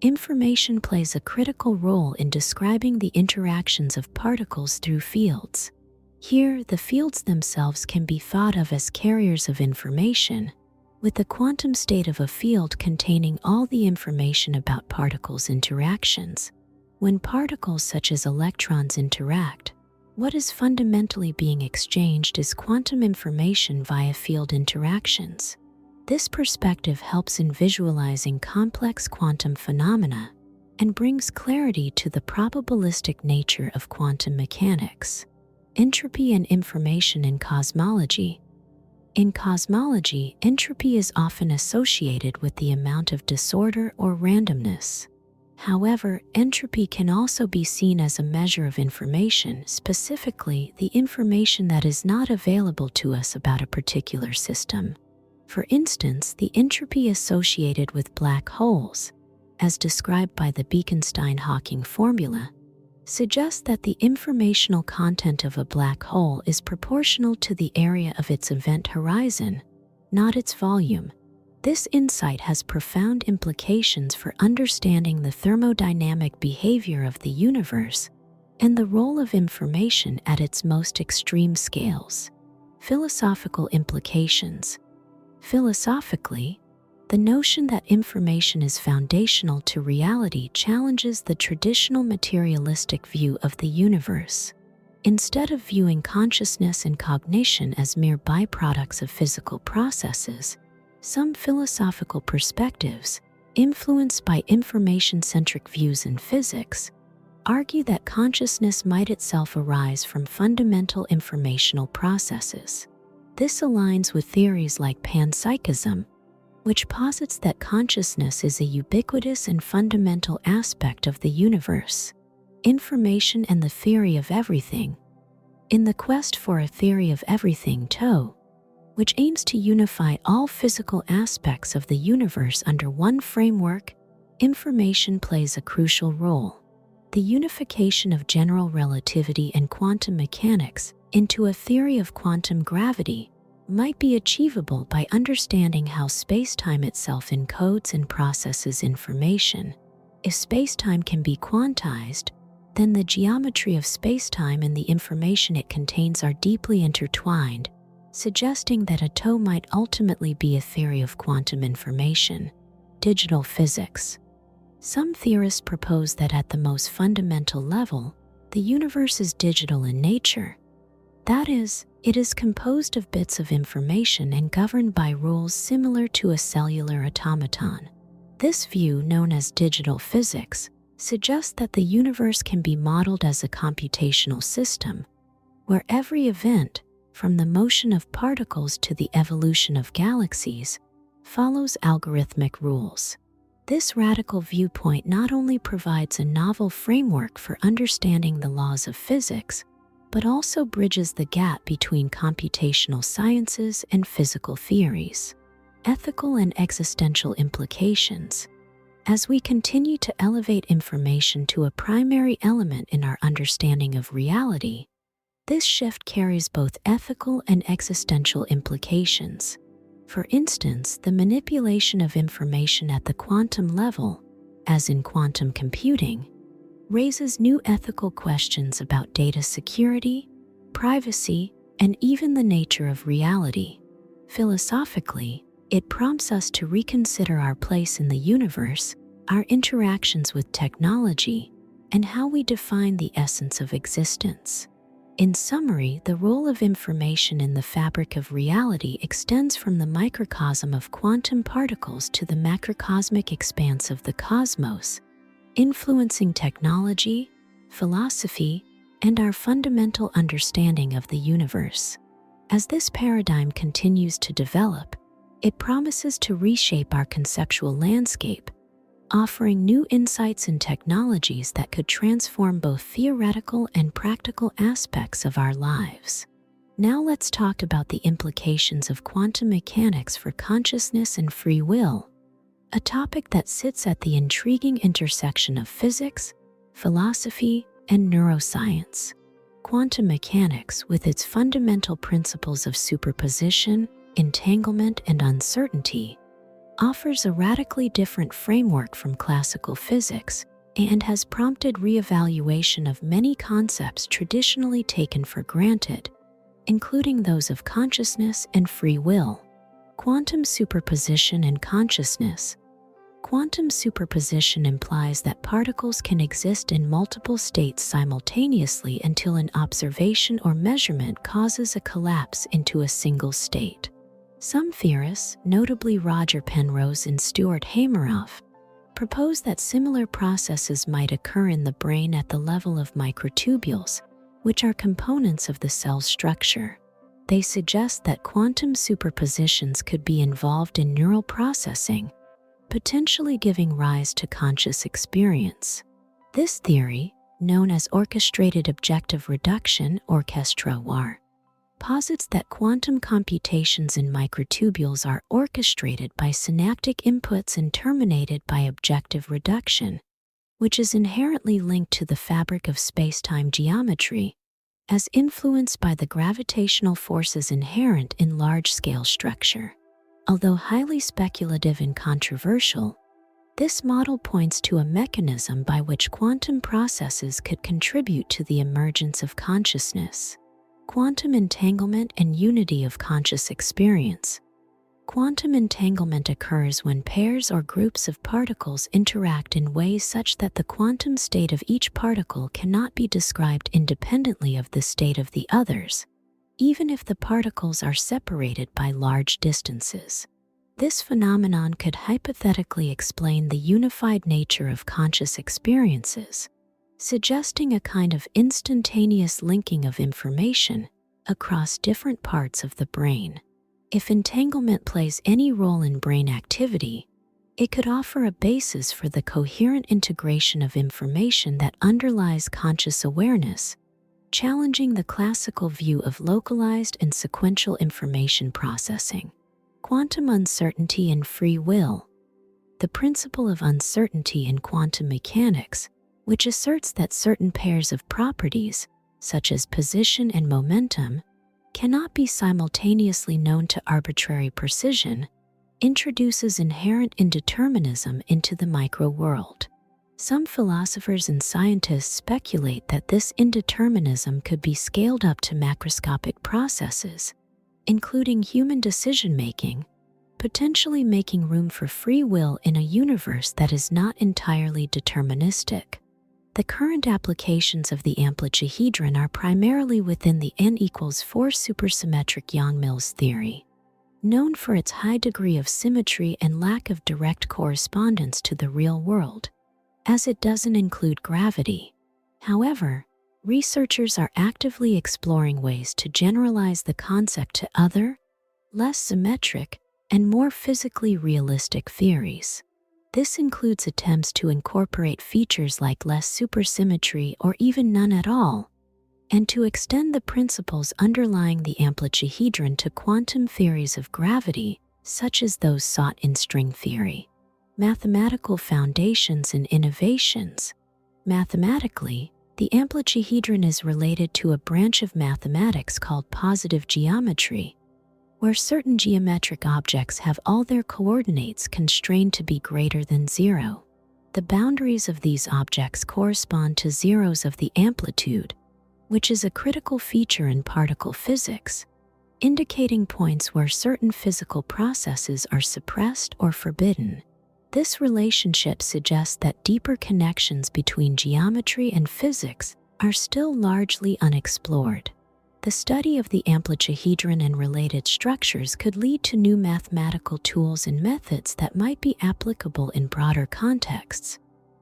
information plays a critical role in describing the interactions of particles through fields. Here, the fields themselves can be thought of as carriers of information, with the quantum state of a field containing all the information about particles' interactions. When particles such as electrons interact, what is fundamentally being exchanged is quantum information via field interactions. This perspective helps in visualizing complex quantum phenomena and brings clarity to the probabilistic nature of quantum mechanics. Entropy and information in cosmology. In cosmology, entropy is often associated with the amount of disorder or randomness. However, entropy can also be seen as a measure of information, specifically the information that is not available to us about a particular system. For instance, the entropy associated with black holes, as described by the Bekenstein-Hawking formula, suggests that the informational content of a black hole is proportional to the area of its event horizon, not its volume. This insight has profound implications for understanding the thermodynamic behavior of the universe and the role of information at its most extreme scales. Philosophical implications. Philosophically, the notion that information is foundational to reality challenges the traditional materialistic view of the universe. Instead of viewing consciousness and cognition as mere byproducts of physical processes, some philosophical perspectives, influenced by information-centric views in physics, argue that consciousness might itself arise from fundamental informational processes. This aligns with theories like panpsychism, which posits that consciousness is a ubiquitous and fundamental aspect of the universe. Information and the theory of everything. In the quest for a theory of everything (TOE), which aims to unify all physical aspects of the universe under one framework, information plays a crucial role. The unification of general relativity and quantum mechanics into a theory of quantum gravity might be achievable by understanding how spacetime itself encodes and processes information. If spacetime can be quantized, then the geometry of spacetime and the information it contains are deeply intertwined, suggesting that a TOE might ultimately be a theory of quantum information. Digital physics. Some theorists propose that at the most fundamental level, the universe is digital in nature. That is, it is composed of bits of information and governed by rules similar to a cellular automaton. This view, known as digital physics, suggests that the universe can be modeled as a computational system, where every event, from the motion of particles to the evolution of galaxies, follows algorithmic rules. This radical viewpoint not only provides a novel framework for understanding the laws of physics, but also bridges the gap between computational sciences and physical theories. Ethical and existential implications. As we continue to elevate information to a primary element in our understanding of reality, this shift carries both ethical and existential implications. For instance, the manipulation of information at the quantum level, as in quantum computing, raises new ethical questions about data security, privacy, and even the nature of reality. Philosophically, it prompts us to reconsider our place in the universe, our interactions with technology, and how we define the essence of existence. In summary, the role of information in the fabric of reality extends from the microcosm of quantum particles to the macrocosmic expanse of the cosmos, influencing technology, philosophy, and our fundamental understanding of the universe. As this paradigm continues to develop, it promises to reshape our conceptual landscape, offering new insights and technologies that could transform both theoretical and practical aspects of our lives. Now let's talk about the implications of quantum mechanics for consciousness and free will, a topic that sits at the intriguing intersection of physics, philosophy, and neuroscience. Quantum mechanics, with its fundamental principles of superposition, entanglement, and uncertainty, offers a radically different framework from classical physics and has prompted re-evaluation of many concepts traditionally taken for granted, including those of consciousness and free will. Quantum superposition and consciousness. Quantum superposition implies that particles can exist in multiple states simultaneously until an observation or measurement causes a collapse into a single state. Some theorists, notably Roger Penrose and Stuart Hameroff, propose that similar processes might occur in the brain at the level of microtubules, which are components of the cell structure. They suggest that quantum superpositions could be involved in neural processing, potentially giving rise to conscious experience. This theory, known as orchestrated objective reduction (orchestra-WAR), posits that quantum computations in microtubules are orchestrated by synaptic inputs and terminated by objective reduction, which is inherently linked to the fabric of spacetime geometry, as influenced by the gravitational forces inherent in large-scale structure. Although highly speculative and controversial, this model points to a mechanism by which quantum processes could contribute to the emergence of consciousness. Quantum entanglement and unity of conscious experience. Quantum entanglement occurs when pairs or groups of particles interact in ways such that the quantum state of each particle cannot be described independently of the state of the others, even if the particles are separated by large distances. This phenomenon could hypothetically explain the unified nature of conscious experiences, suggesting a kind of instantaneous linking of information across different parts of the brain. If entanglement plays any role in brain activity, it could offer a basis for the coherent integration of information that underlies conscious awareness, challenging the classical view of localized and sequential information processing. Quantum uncertainty and free will. The principle of uncertainty in quantum mechanics, which asserts that certain pairs of properties, such as position and momentum, cannot be simultaneously known to arbitrary precision, introduces inherent indeterminism into the micro-world. Some philosophers and scientists speculate that this indeterminism could be scaled up to macroscopic processes, including human decision-making, potentially making room for free will in a universe that is not entirely deterministic. The current applications of the amplituhedron are primarily within the n=4 supersymmetric Yang-Mills theory, known for its high degree of symmetry and lack of direct correspondence to the real world, as it doesn't include gravity. However, researchers are actively exploring ways to generalize the concept to other, less symmetric, and more physically realistic theories. This includes attempts to incorporate features like less supersymmetry or even none at all, and to extend the principles underlying the amplituhedron to quantum theories of gravity, such as those sought in string theory. Mathematical foundations and innovations. Mathematically, the amplituhedron is related to a branch of mathematics called positive geometry, where certain geometric objects have all their coordinates constrained to be greater than 0. The boundaries of these objects correspond to zeros of the amplitude, which is a critical feature in particle physics, indicating points where certain physical processes are suppressed or forbidden. This relationship suggests that deeper connections between geometry and physics are still largely unexplored. The study of the amplituhedron and related structures could lead to new mathematical tools and methods that might be applicable in broader contexts,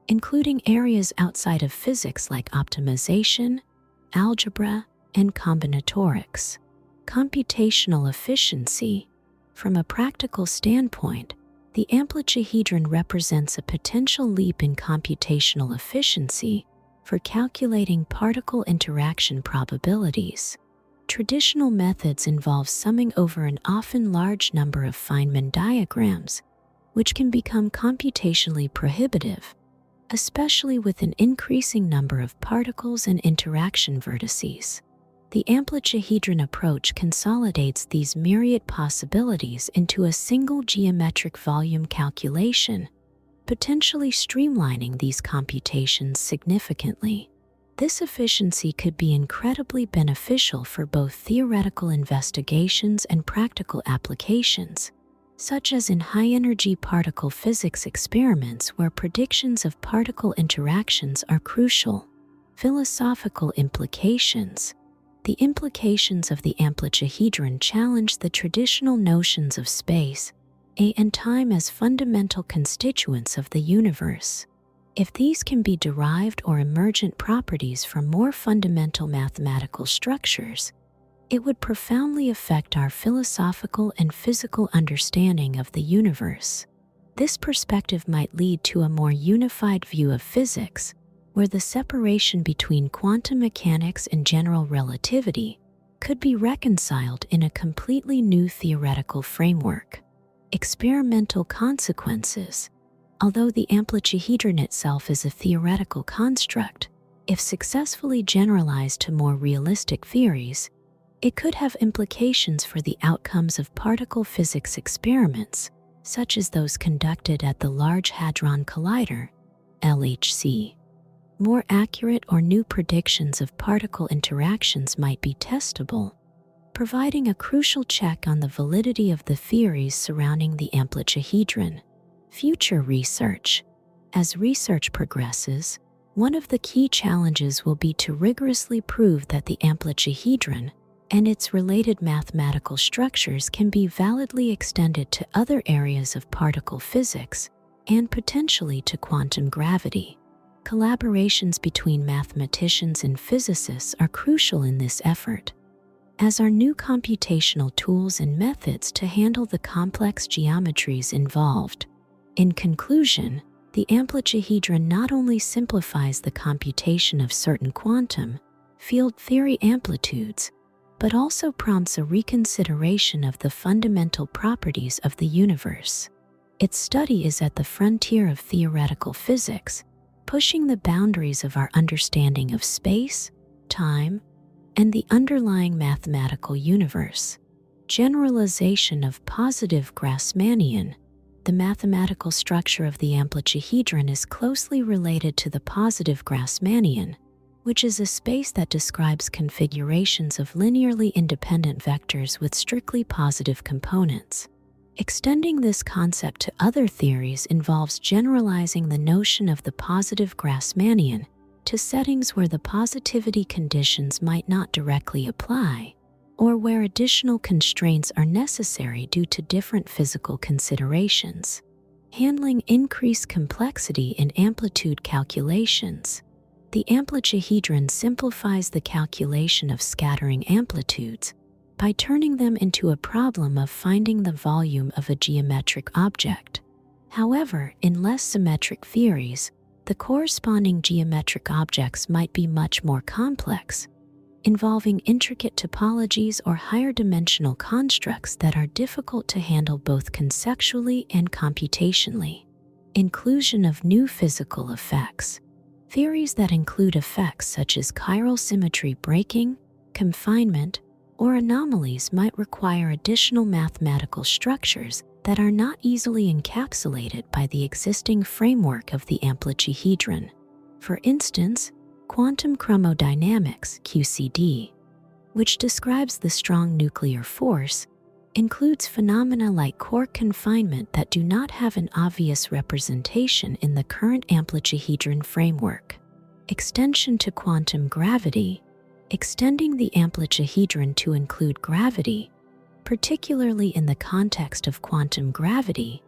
including areas outside of physics like optimization, algebra, and combinatorics. Computational efficiency. From a practical standpoint, the amplituhedron represents a potential leap in computational efficiency for calculating particle interaction probabilities. Traditional methods involve summing over an often large number of Feynman diagrams, which can become computationally prohibitive, especially with an increasing number of particles and interaction vertices. The amplituhedron approach consolidates these myriad possibilities into a single geometric volume calculation, potentially streamlining these computations significantly. This efficiency could be incredibly beneficial for both theoretical investigations and practical applications, such as in high-energy particle physics experiments where predictions of particle interactions are crucial. Philosophical implications. The implications of the amplituhedron challenge the traditional notions of space, and time as fundamental constituents of the universe. If these can be derived or emergent properties from more fundamental mathematical structures, it would profoundly affect our philosophical and physical understanding of the universe. This perspective might lead to a more unified view of physics, where the separation between quantum mechanics and general relativity could be reconciled in a completely new theoretical framework. Experimental consequences. Although the amplituhedron itself is a theoretical construct, if successfully generalized to more realistic theories, it could have implications for the outcomes of particle physics experiments, such as those conducted at the Large Hadron Collider, LHC. More accurate or new predictions of particle interactions might be testable, providing a crucial check on the validity of the theories surrounding the amplituhedron. Future research. As research progresses, one of the key challenges will be to rigorously prove that the amplituhedron and its related mathematical structures can be validly extended to other areas of particle physics and potentially to quantum gravity. Collaborations between mathematicians and physicists are crucial in this effort, as are new computational tools and methods to handle the complex geometries involved. In conclusion, the amplituhedron not only simplifies the computation of certain quantum field theory amplitudes, but also prompts a reconsideration of the fundamental properties of the universe. Its study is at the frontier of theoretical physics, pushing the boundaries of our understanding of space, time, and the underlying mathematical universe. Generalization of positive Grassmannian. The mathematical structure of the amplituhedron is closely related to the positive Grassmannian, which is a space that describes configurations of linearly independent vectors with strictly positive components. Extending this concept to other theories involves generalizing the notion of the positive Grassmannian to settings where the positivity conditions might not directly apply, or where additional constraints are necessary due to different physical considerations. Handling increased complexity in amplitude calculations. The amplituhedron simplifies the calculation of scattering amplitudes by turning them into a problem of finding the volume of a geometric object. However, in less symmetric theories, the corresponding geometric objects might be much more complex, involving intricate topologies or higher dimensional constructs that are difficult to handle both conceptually and computationally. Inclusion of new physical effects. Theories that include effects such as chiral symmetry breaking, confinement, or anomalies might require additional mathematical structures that are not easily encapsulated by the existing framework of the amplituhedron. For instance, quantum chromodynamics (QCD), which describes the strong nuclear force, includes phenomena like core confinement that do not have an obvious representation in the current amplituhedron framework. Extension to quantum gravity. Extending the amplituhedron to include gravity, particularly in the context of quantum gravity,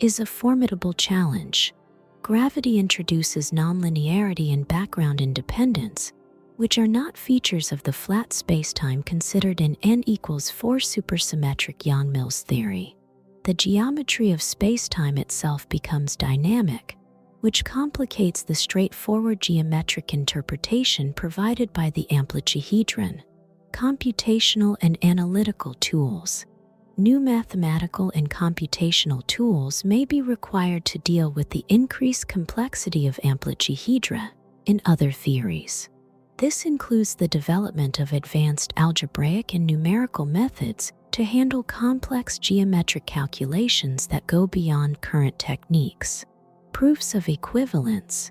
is a formidable challenge. Gravity introduces nonlinearity and background independence, which are not features of the flat spacetime considered in n=4 supersymmetric Yang-Mills theory. The geometry of spacetime itself becomes dynamic, which complicates the straightforward geometric interpretation provided by the amplituhedron. Computational and analytical tools. New mathematical and computational tools may be required to deal with the increased complexity of amplituhedra in other theories. This includes the development of advanced algebraic and numerical methods to handle complex geometric calculations that go beyond current techniques. Proofs of equivalence.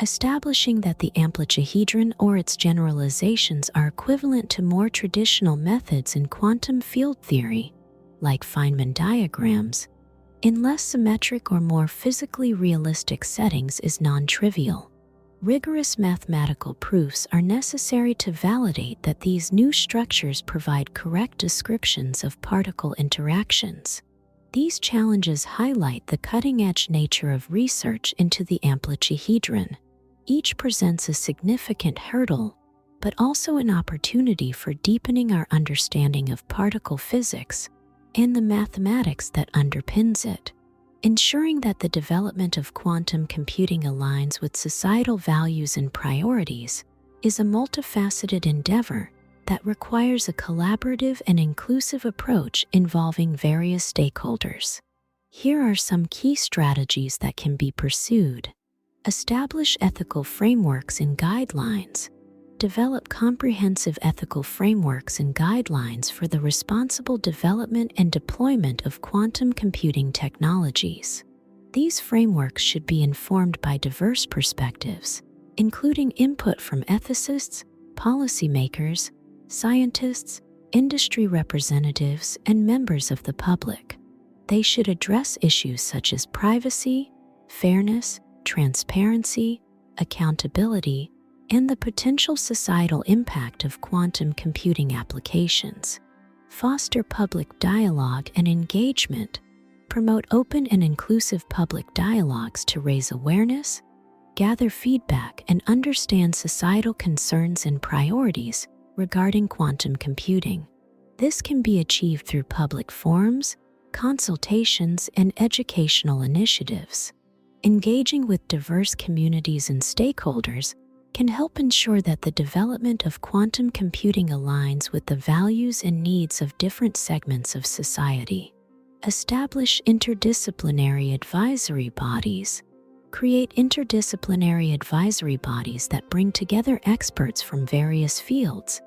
Establishing that the amplituhedron or its generalizations are equivalent to more traditional methods in quantum field theory, like Feynman diagrams, in less symmetric or more physically realistic settings is non-trivial. Rigorous mathematical proofs are necessary to validate that these new structures provide correct descriptions of particle interactions. These challenges highlight the cutting-edge nature of research into the amplituhedron. Each presents a significant hurdle, but also an opportunity for deepening our understanding of particle physics and the mathematics that underpins it. Ensuring that the development of quantum computing aligns with societal values and priorities is a multifaceted endeavor that requires a collaborative and inclusive approach involving various stakeholders. Here are some key strategies that can be pursued. Establish ethical frameworks and guidelines. Develop comprehensive ethical frameworks and guidelines for the responsible development and deployment of quantum computing technologies. These frameworks should be informed by diverse perspectives, including input from ethicists, policymakers, scientists, industry representatives, and members of the public. They should address issues such as privacy, fairness, transparency, accountability, and the potential societal impact of quantum computing applications. Foster public dialogue and engagement. Promote open and inclusive public dialogues to raise awareness, gather feedback, and understand societal concerns and priorities regarding quantum computing. This can be achieved through public forums, consultations, and educational initiatives. Engaging with diverse communities and stakeholders can help ensure that the development of quantum computing aligns with the values and needs of different segments of society. Establish interdisciplinary advisory bodies. Create interdisciplinary advisory bodies that bring together experts from various fields,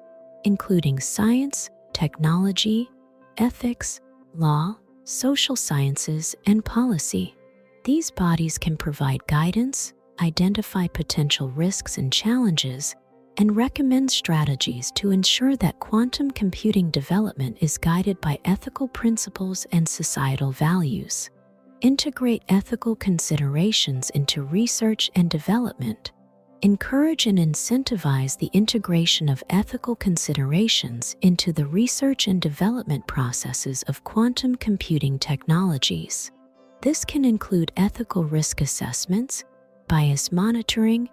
including science, technology, ethics, law, social sciences, and policy. These bodies can provide guidance, identify potential risks and challenges, and recommend strategies to ensure that quantum computing development is guided by ethical principles and societal values. Integrate ethical considerations into research and development. Encourage and incentivize the integration of ethical considerations into the research and development processes of quantum computing technologies. This can include ethical risk assessments, bias monitoring,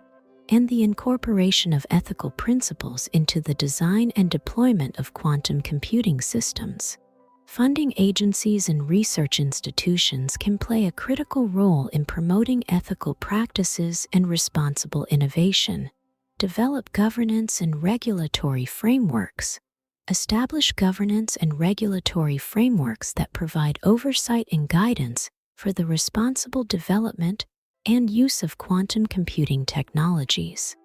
and the incorporation of ethical principles into the design and deployment of quantum computing systems. Funding agencies and research institutions can play a critical role in promoting ethical practices and responsible innovation. Develop governance and regulatory frameworks. Establish governance and regulatory frameworks that provide oversight and guidance for the responsible development and use of quantum computing technologies.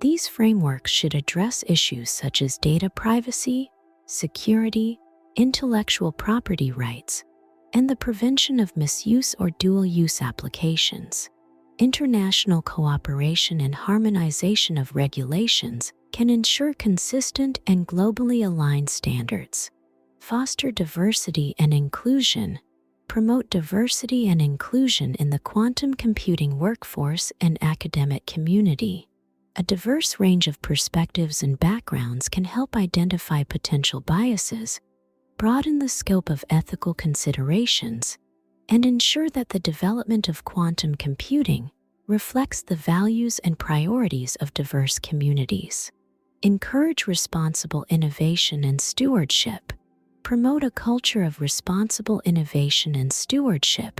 These frameworks should address issues such as data privacy, security, intellectual property rights, and the prevention of misuse or dual-use applications. International cooperation and harmonization of regulations can ensure consistent and globally aligned standards. Foster diversity and inclusion. Promote diversity and inclusion in the quantum computing workforce and academic community. A diverse range of perspectives and backgrounds can help identify potential biases, broaden the scope of ethical considerations, and ensure that the development of quantum computing reflects the values and priorities of diverse communities. Encourage responsible innovation and stewardship. Promote a culture of responsible innovation and stewardship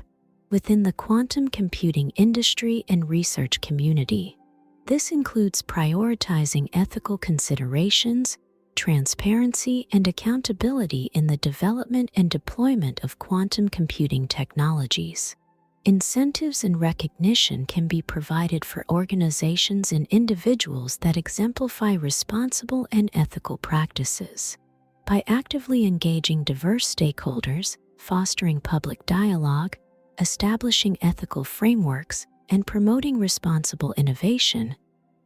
within the quantum computing industry and research community. This includes prioritizing ethical considerations, transparency, and accountability in the development and deployment of quantum computing technologies. Incentives and recognition can be provided for organizations and individuals that exemplify responsible and ethical practices. By actively engaging diverse stakeholders, fostering public dialogue, establishing ethical frameworks, and promoting responsible innovation,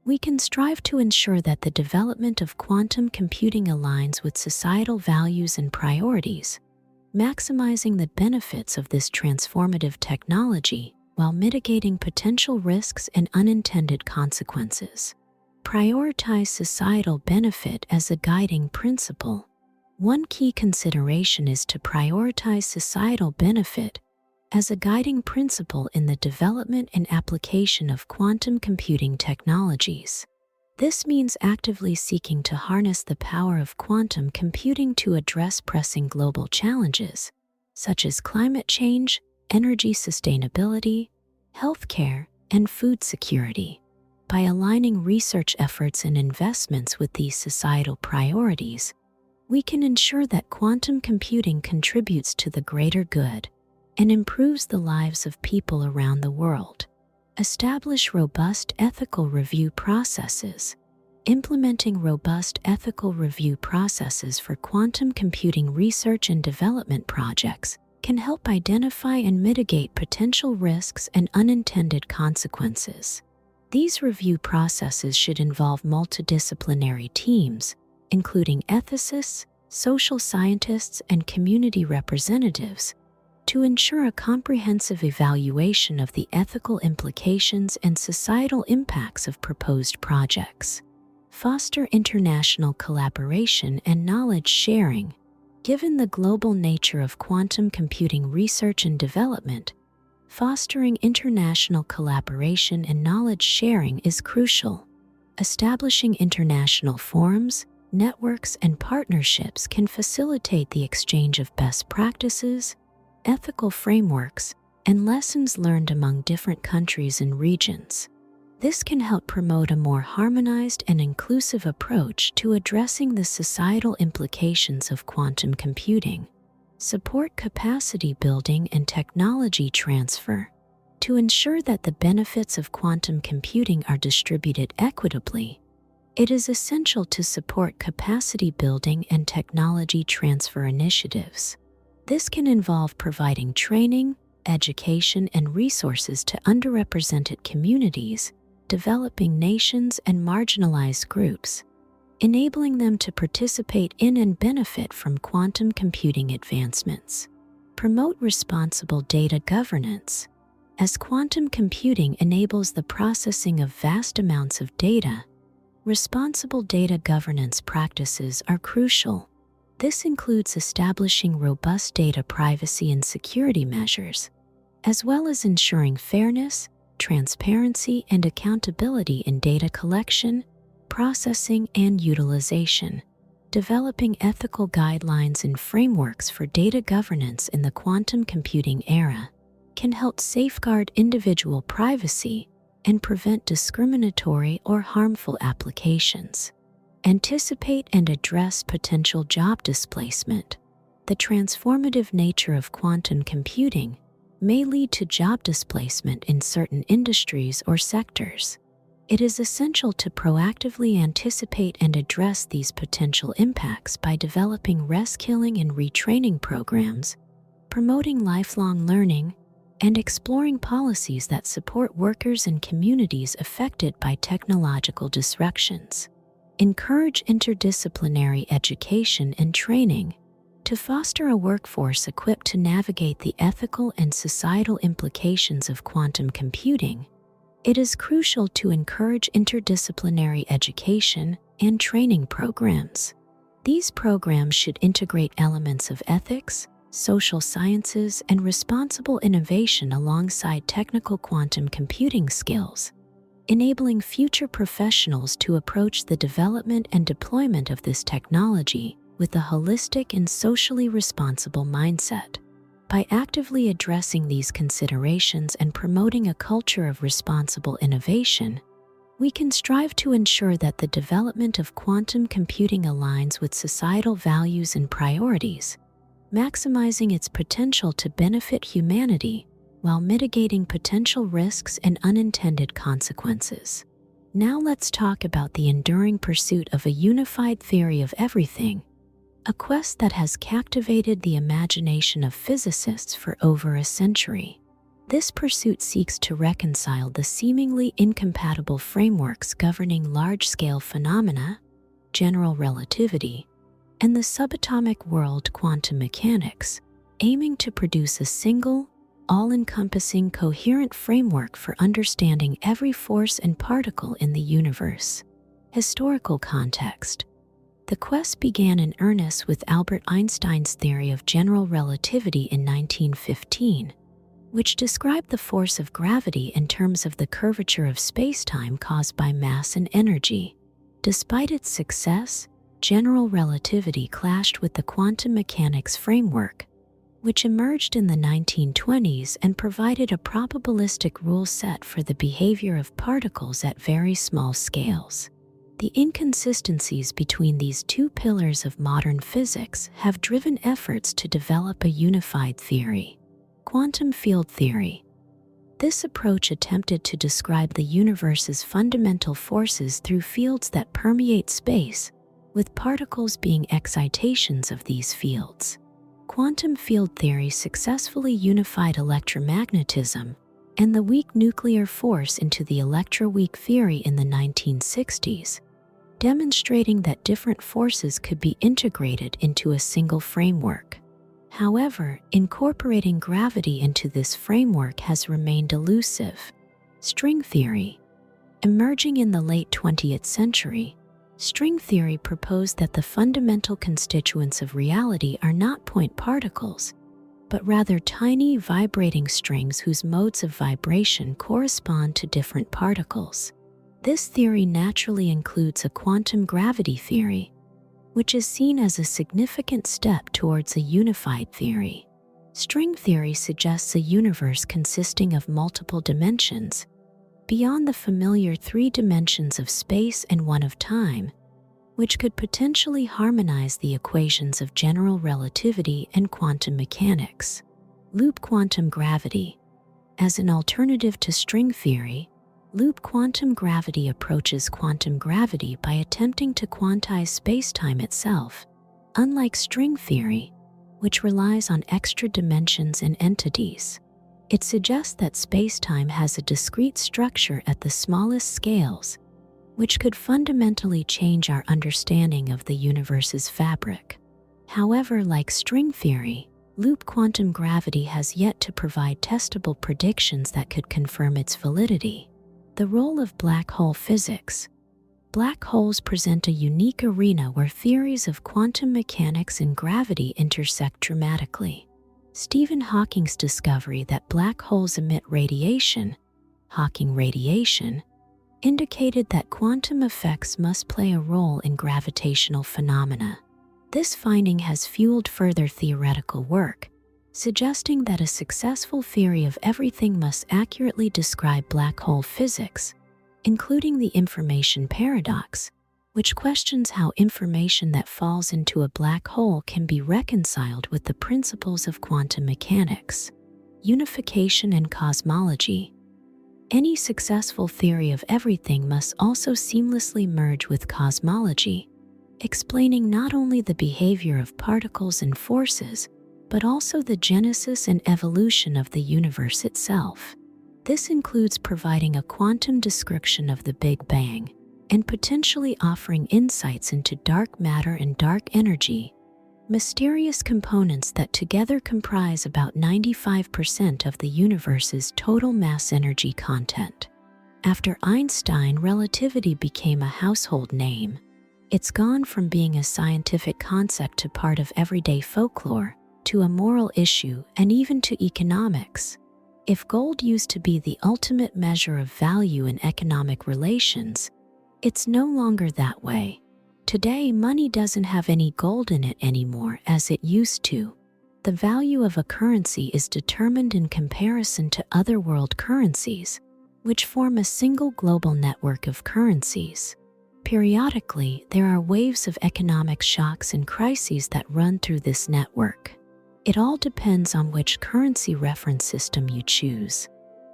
we can strive to ensure that the development of quantum computing aligns with societal values and priorities, maximizing the benefits of this transformative technology while mitigating potential risks and unintended consequences. Prioritize societal benefit as a guiding principle. One key consideration is to prioritize societal benefit as a guiding principle in the development and application of quantum computing technologies. This means actively seeking to harness the power of quantum computing to address pressing global challenges, such as climate change, energy sustainability, healthcare, and food security. By aligning research efforts and investments with these societal priorities, we can ensure that quantum computing contributes to the greater good and improves the lives of people around the world. Establish robust ethical review processes. Implementing robust ethical review processes for quantum computing research and development projects can help identify and mitigate potential risks and unintended consequences. These review processes should involve multidisciplinary teams, including ethicists, social scientists, and community representatives, to ensure a comprehensive evaluation of the ethical implications and societal impacts of proposed projects. Foster international collaboration and knowledge sharing. Given the global nature of quantum computing research and development, fostering international collaboration and knowledge sharing is crucial. Establishing international forums, networks, and partnerships can facilitate the exchange of best practices, ethical frameworks, and lessons learned among different countries and regions. This can help promote a more harmonized and inclusive approach to addressing the societal implications of quantum computing. Support capacity building and technology transfer. To ensure that the benefits of quantum computing are distributed equitably, it is essential to support capacity building and technology transfer initiatives. This can involve providing training, education, and resources to underrepresented communities, developing nations, and marginalized groups, enabling them to participate in and benefit from quantum computing advancements. Promote responsible data governance. As quantum computing enables the processing of vast amounts of data, responsible data governance practices are crucial. This includes establishing robust data privacy and security measures, as well as ensuring fairness, transparency, and accountability in data collection, processing, and utilization. Developing ethical guidelines and frameworks for data governance in the quantum computing era can help safeguard individual privacy and prevent discriminatory or harmful applications. Anticipate and address potential job displacement. The transformative nature of quantum computing may lead to job displacement in certain industries or sectors. It is essential to proactively anticipate and address these potential impacts by developing reskilling and retraining programs, promoting lifelong learning, and exploring policies that support workers and communities affected by technological disruptions. Encourage interdisciplinary education and training to foster a workforce equipped to navigate the ethical and societal implications of quantum computing. It is crucial to encourage interdisciplinary education and training programs. These programs should integrate elements of ethics, social sciences, and responsible innovation alongside technical quantum computing skills, enabling future professionals to approach the development and deployment of this technology with a holistic and socially responsible mindset. By actively addressing these considerations and promoting a culture of responsible innovation, we can strive to ensure that the development of quantum computing aligns with societal values and priorities, maximizing its potential to benefit humanity while mitigating potential risks and unintended consequences. Now let's talk about the enduring pursuit of a unified theory of everything, a quest that has captivated the imagination of physicists for over a century. This pursuit seeks to reconcile the seemingly incompatible frameworks governing large-scale phenomena, general relativity, and the subatomic world, quantum mechanics, aiming to produce a single, all-encompassing, coherent framework for understanding every force and particle in the universe. Historical context. The quest began in earnest with Albert Einstein's theory of general relativity in 1915, which described the force of gravity in terms of the curvature of spacetime caused by mass and energy. Despite its success, general relativity clashed with the quantum mechanics framework, which emerged in the 1920s and provided a probabilistic rule set for the behavior of particles at very small scales. The inconsistencies between these two pillars of modern physics have driven efforts to develop a unified theory. Quantum field theory. This approach attempted to describe the universe's fundamental forces through fields that permeate space, with particles being excitations of these fields. Quantum field theory successfully unified electromagnetism and the weak nuclear force into the electroweak theory in the 1960s, demonstrating that different forces could be integrated into a single framework. However, incorporating gravity into this framework has remained elusive. String theory. Emerging in the late 20th century, string theory proposed that the fundamental constituents of reality are not point particles, but rather tiny vibrating strings whose modes of vibration correspond to different particles. This theory naturally includes a quantum gravity theory, which is seen as a significant step towards a unified theory. String theory suggests a universe consisting of multiple dimensions, beyond the familiar 3 dimensions of space and 1 of time, which could potentially harmonize the equations of general relativity and quantum mechanics. Loop quantum gravity. As an alternative to string theory, loop quantum gravity approaches quantum gravity by attempting to quantize spacetime itself, unlike string theory, which relies on extra dimensions and entities. It suggests that spacetime has a discrete structure at the smallest scales, which could fundamentally change our understanding of the universe's fabric. However, like string theory, loop quantum gravity has yet to provide testable predictions that could confirm its validity. The role of black hole physics. Black holes present a unique arena where theories of quantum mechanics and gravity intersect dramatically. Stephen Hawking's discovery that black holes emit radiation, Hawking radiation, indicated that quantum effects must play a role in gravitational phenomena. This finding has fueled further theoretical work, suggesting that a successful theory of everything must accurately describe black hole physics, including the information paradox, which questions how information that falls into a black hole can be reconciled with the principles of quantum mechanics. Unification and cosmology. Any successful theory of everything must also seamlessly merge with cosmology, explaining not only the behavior of particles and forces, but also the genesis and evolution of the universe itself. This includes providing a quantum description of the Big Bang and potentially offering insights into dark matter and dark energy, mysterious components that together comprise about 95% of the universe's total mass energy content. After Einstein, relativity became a household name. It's gone from being a scientific concept to part of everyday folklore, to a moral issue, and even to economics. If gold used to be the ultimate measure of value in economic relations, it's no longer that way. Today, money doesn't have any gold in it anymore as it used to. The value of a currency is determined in comparison to other world currencies, which form a single global network of currencies. Periodically, there are waves of economic shocks and crises that run through this network. It all depends on which currency reference system you choose.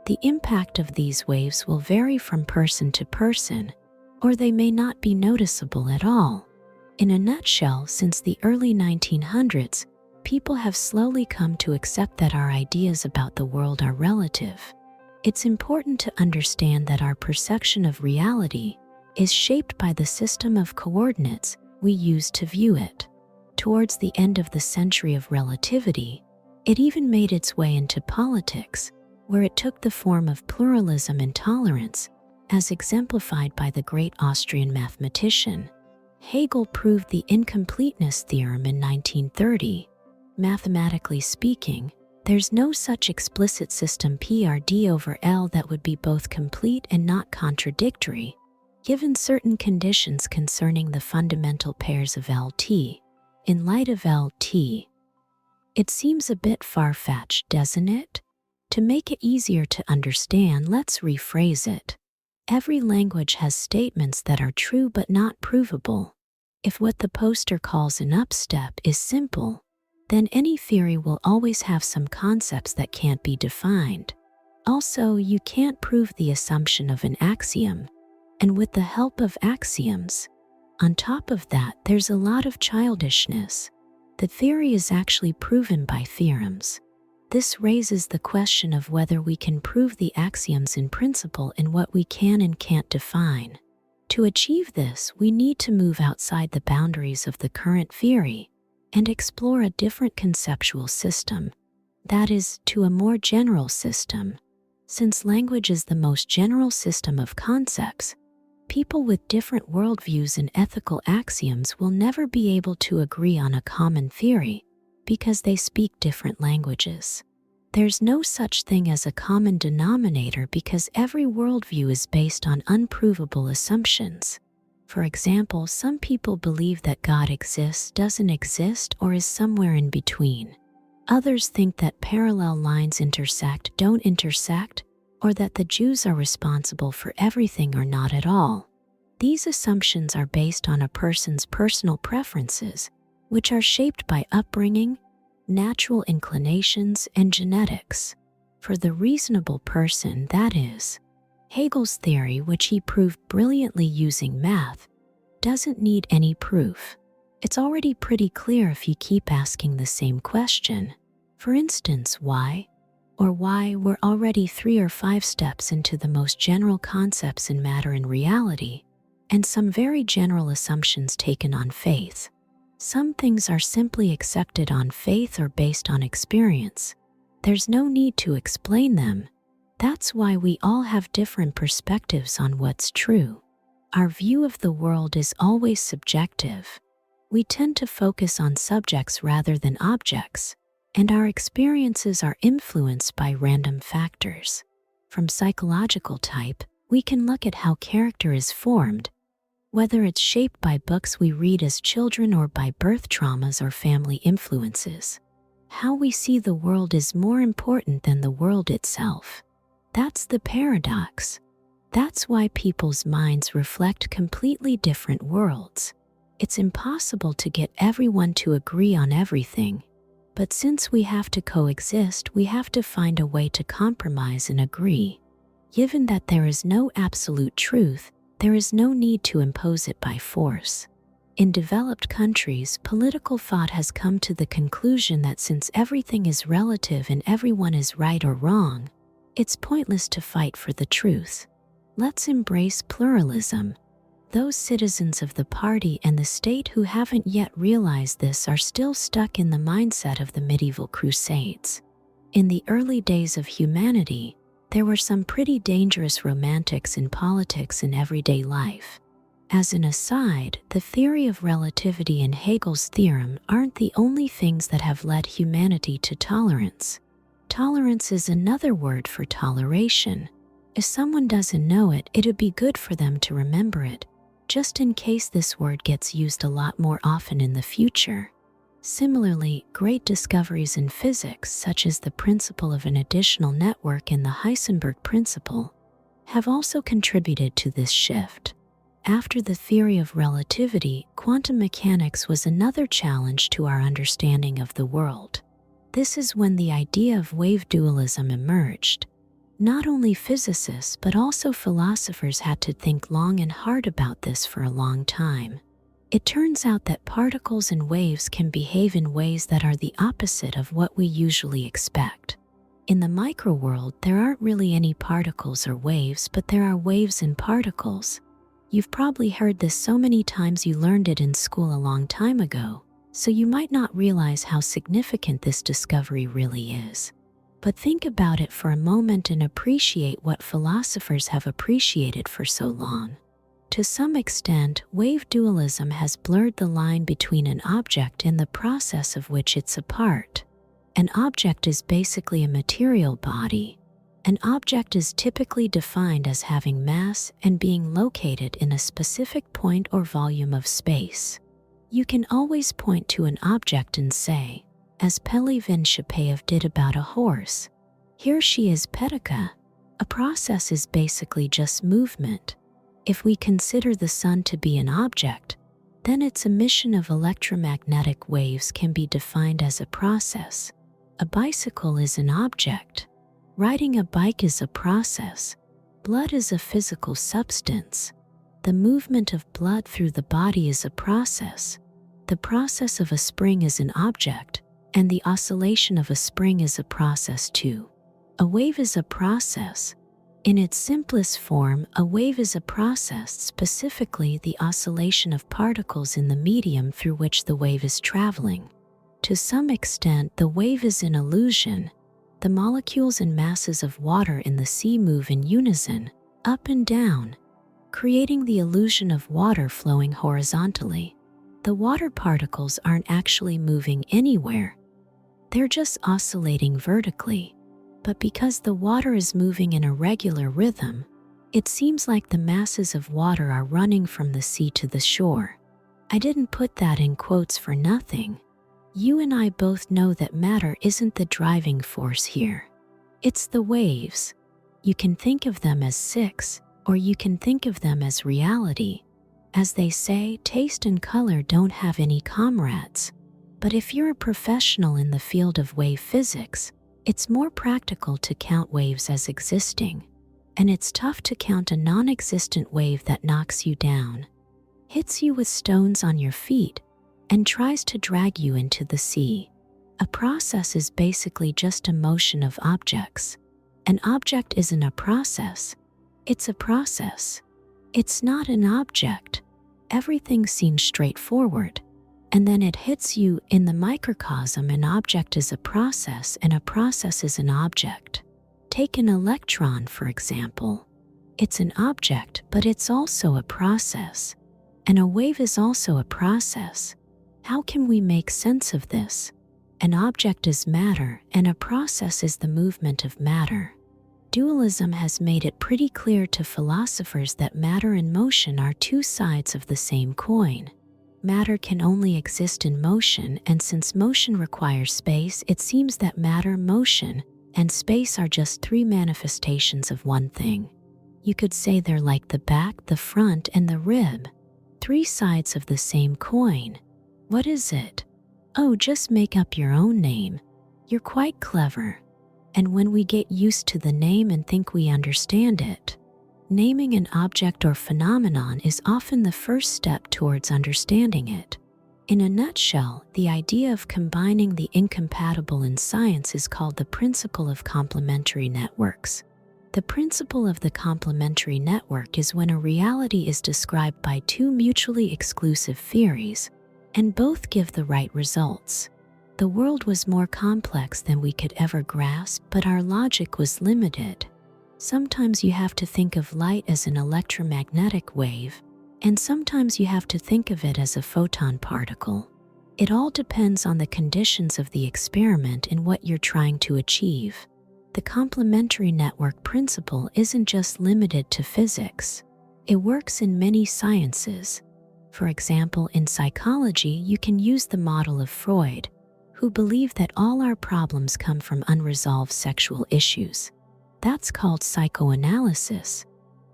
The impact of these waves will vary from person to person, or they may not be noticeable at all. In a nutshell, since the early 1900s, people have slowly come to accept that our ideas about the world are relative. It's important to understand that our perception of reality is shaped by the system of coordinates we use to view it. Towards the end of the century of relativity, it even made its way into politics, where it took the form of pluralism and tolerance, as exemplified by the great Austrian mathematician. Hegel proved the incompleteness theorem in 1930. Mathematically speaking, there's no such explicit system PRD over L that would be both complete and not contradictory, given certain conditions concerning the fundamental pairs of LT. In light of LT, it seems a bit far-fetched, doesn't it? To make it easier to understand, let's rephrase it. Every language has statements that are true but not provable. If what the poster calls an upstep is simple, then any theory will always have some concepts that can't be defined. Also, you can't prove the assumption of an axiom, and with the help of axioms, on top of that, there's a lot of childishness. The theory is actually proven by theorems. This raises the question of whether we can prove the axioms in principle and what we can and can't define. To achieve this, we need to move outside the boundaries of the current theory and explore a different conceptual system, that is, to a more general system. Since language is the most general system of concepts, people with different worldviews and ethical axioms will never be able to agree on a common theory because they speak different languages. There's no such thing as a common denominator because every worldview is based on unprovable assumptions. For example, some people believe that God exists, doesn't exist, or is somewhere in between. Others think that parallel lines intersect, don't intersect, or that the Jews are responsible for everything or not at all. These assumptions are based on a person's personal preferences, which are shaped by upbringing, natural inclinations, and genetics. For the reasonable person, that is, Hegel's theory, which he proved brilliantly using math, doesn't need any proof. It's already pretty clear if you keep asking the same question. For instance, why? Or why we're already 3 or 5 steps into the most general concepts in matter and reality, and some very general assumptions taken on faith. Some things are simply accepted on faith or based on experience. There's no need to explain them. That's why we all have different perspectives on what's true. Our view of the world is always subjective. We tend to focus on subjects rather than objects, and our experiences are influenced by random factors. From psychological type, we can look at how character is formed, whether it's shaped by books we read as children or by birth traumas or family influences. How we see the world is more important than the world itself. That's the paradox. That's why people's minds reflect completely different worlds. It's impossible to get everyone to agree on everything. But since we have to coexist, we have to find a way to compromise and agree. Given that there is no absolute truth, there is no need to impose it by force. In developed countries, political thought has come to the conclusion that since everything is relative and everyone is right or wrong, it's pointless to fight for the truth. Let's embrace pluralism. Those citizens of the party and the state who haven't yet realized this are still stuck in the mindset of the medieval crusades. In the early days of humanity, there were some pretty dangerous romantics in politics and everyday life. As an aside, the theory of relativity and Hegel's theorem aren't the only things that have led humanity to tolerance. Tolerance is another word for toleration. If someone doesn't know it, it'd be good for them to remember it, just in case this word gets used a lot more often in the future. Similarly, great discoveries in physics, such as the principle of an additional network and the Heisenberg principle, have also contributed to this shift. After the theory of relativity, quantum mechanics was another challenge to our understanding of the world. This is when the idea of wave dualism emerged. Not only physicists but also philosophers had to think long and hard about this for a long time. It turns out that particles and waves can behave in ways that are the opposite of what we usually expect. In the microworld, there aren't really any particles or waves, but there are waves and particles. You've probably heard this so many times you learned it in school a long time ago, so you might not realize how significant this discovery really is. But think about it for a moment and appreciate what philosophers have appreciated for so long. To some extent, wave dualism has blurred the line between an object and the process of which it's a part. An object is basically a material body. An object is typically defined as having mass and being located in a specific point or volume of space. You can always point to an object and say, as Pelevin Shapayev did about a horse, "Here she is, Petica." A process is basically just movement. If we consider the sun to be an object, then its emission of electromagnetic waves can be defined as a process. A bicycle is an object. Riding a bike is a process. Blood is a physical substance. The movement of blood through the body is a process. The process of a spring is an object, and the oscillation of a spring is a process too. A wave is a process. In its simplest form, a wave is a process, specifically the oscillation of particles in the medium through which the wave is traveling. To some extent, the wave is an illusion. The molecules and masses of water in the sea move in unison, up and down, creating the illusion of water flowing horizontally. The water particles aren't actually moving anywhere. They're just oscillating vertically. But because the water is moving in a regular rhythm, it seems like the masses of water are running from the sea to the shore. I didn't put that in quotes for nothing. You and I both know that matter isn't the driving force here. It's the waves. You can think of them as six, or you can think of them as reality. As they say, taste and color don't have any comrades. But if you're a professional in the field of wave physics, it's more practical to count waves as existing. And it's tough to count a non-existent wave that knocks you down, hits you with stones on your feet, and tries to drag you into the sea. A process is basically just a motion of objects. An object isn't a process. It's a process. It's not an object. Everything seems straightforward. And then it hits you in the microcosm. An object is a process, and a process is an object. Take an electron, for example. It's an object, but it's also a process. And a wave is also a process. How can we make sense of this? An object is matter, and a process is the movement of matter. Dualism has made it pretty clear to philosophers that matter and motion are two sides of the same coin. Matter can only exist in motion, and since motion requires space, it seems that matter, motion, and space are just three manifestations of one thing. You could say they're like the back, the front, and the rib. Three sides of the same coin. What is it? Oh, just make up your own name. You're quite clever. And when we get used to the name and think we understand it, Naming an object or phenomenon is often the first step towards understanding it. In a nutshell, the idea of combining the incompatible in science is called the principle of complementary networks. The principle of the complementary network is when a reality is described by two mutually exclusive theories, and both give the right results. The world was more complex than we could ever grasp, but our logic was limited. Sometimes you have to think of light as an electromagnetic wave, and sometimes you have to think of it as a photon particle. It all depends on the conditions of the experiment and what you're trying to achieve. The complementary network principle isn't just limited to physics. It works in many sciences. For example, in psychology, you can use the model of Freud, who believed that all our problems come from unresolved sexual issues. That's called psychoanalysis.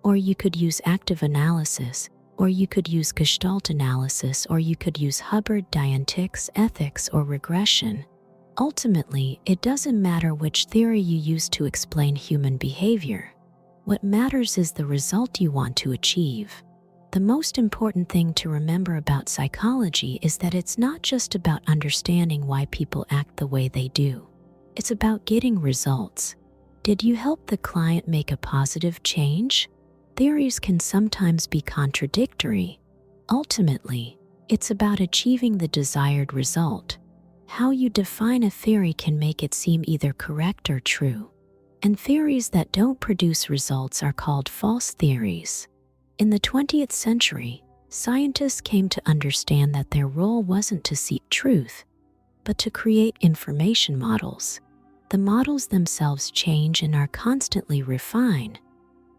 Or you could use active analysis, or you could use Gestalt analysis, or you could use Hubbard dianetics, ethics, or regression. Ultimately, it doesn't matter which theory you use to explain human behavior. What matters is the result you want to achieve. The most important thing to remember about psychology is that it's not just about understanding why people act the way they do. It's about getting results. Did you help the client make a positive change? Theories can sometimes be contradictory. Ultimately, it's about achieving the desired result. How you define a theory can make it seem either correct or true. And theories that don't produce results are called false theories. In the 20th century, scientists came to understand that their role wasn't to seek truth, but to create information models. The models themselves change and are constantly refined,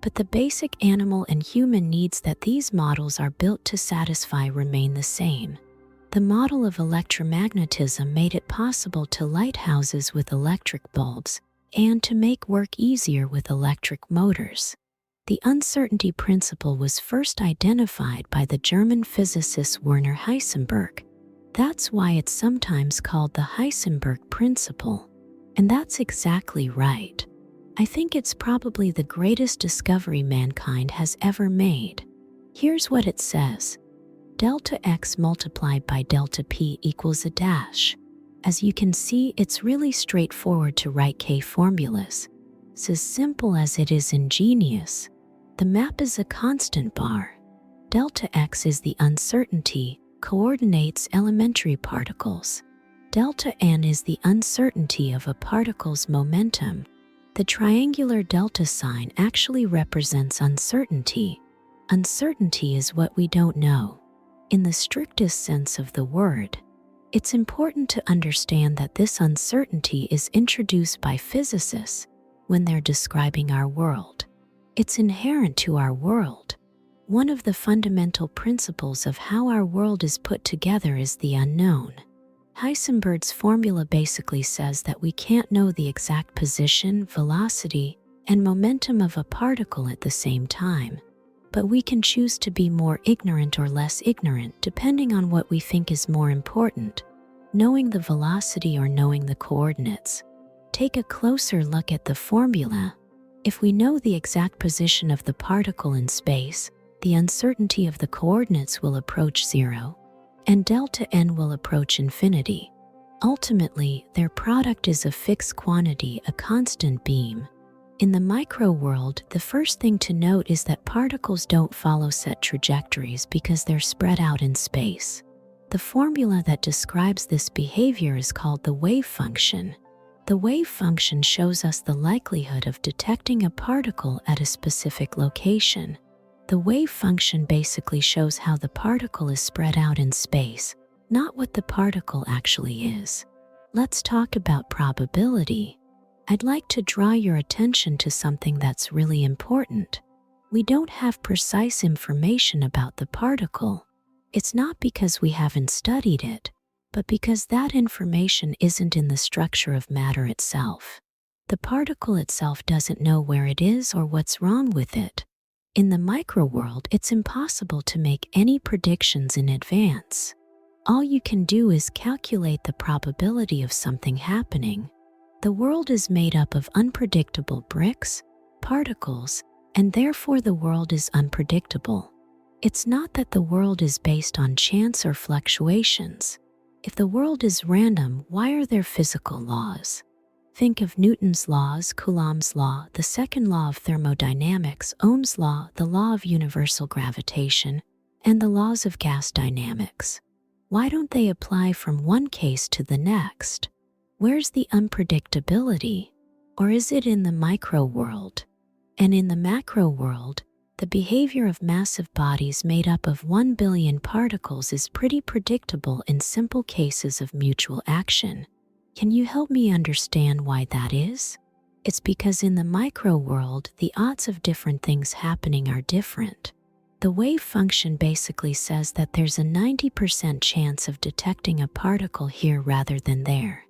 but the basic animal and human needs that these models are built to satisfy remain the same. The model of electromagnetism made it possible to light houses with electric bulbs and to make work easier with electric motors. The uncertainty principle was first identified by the German physicist Werner Heisenberg. That's why it's sometimes called the Heisenberg principle. And that's exactly right. I think it's probably the greatest discovery mankind has ever made. Here's what it says. Delta x multiplied by delta p equals a dash. As you can see, it's really straightforward to write K formulas. It's as simple as it is ingenious. The map is a constant bar. Delta x is the uncertainty, coordinates elementary particles. Delta n is the uncertainty of a particle's momentum. The triangular delta sign actually represents uncertainty. Uncertainty is what we don't know. In the strictest sense of the word, it's important to understand that this uncertainty is introduced by physicists when they're describing our world. It's inherent to our world. One of the fundamental principles of how our world is put together is the unknown. Heisenberg's formula basically says that we can't know the exact position, velocity, and momentum of a particle at the same time. But we can choose to be more ignorant or less ignorant depending on what we think is more important, knowing the velocity or knowing the coordinates. Take a closer look at the formula. If we know the exact position of the particle in space, the uncertainty of the coordinates will approach zero, and delta n will approach infinity. Ultimately, their product is a fixed quantity, a constant beam. In the micro world, the first thing to note is that particles don't follow set trajectories because they're spread out in space. The formula that describes this behavior is called the wave function. The wave function shows us the likelihood of detecting a particle at a specific location. The wave function basically shows how the particle is spread out in space, not what the particle actually is. Let's talk about probability. I'd like to draw your attention to something that's really important. We don't have precise information about the particle. It's not because we haven't studied it, but because that information isn't in the structure of matter itself. The particle itself doesn't know where it is or what's wrong with it. In the microworld, it's impossible to make any predictions in advance. All you can do is calculate the probability of something happening. The world is made up of unpredictable bricks, particles, and therefore the world is unpredictable. It's not that the world is based on chance or fluctuations. If the world is random, why are there physical laws? Think of Newton's laws, Coulomb's law, the second law of thermodynamics, Ohm's law, the law of universal gravitation, and the laws of gas dynamics. Why don't they apply from one case to the next? Where's the unpredictability? Or is it in the micro world? And in the macro world, the behavior of massive bodies made up of 1 billion particles is pretty predictable in simple cases of mutual action. Can you help me understand why that is? It's because in the micro world, the odds of different things happening are different. The wave function basically says that there's a 90% chance of detecting a particle here rather than there.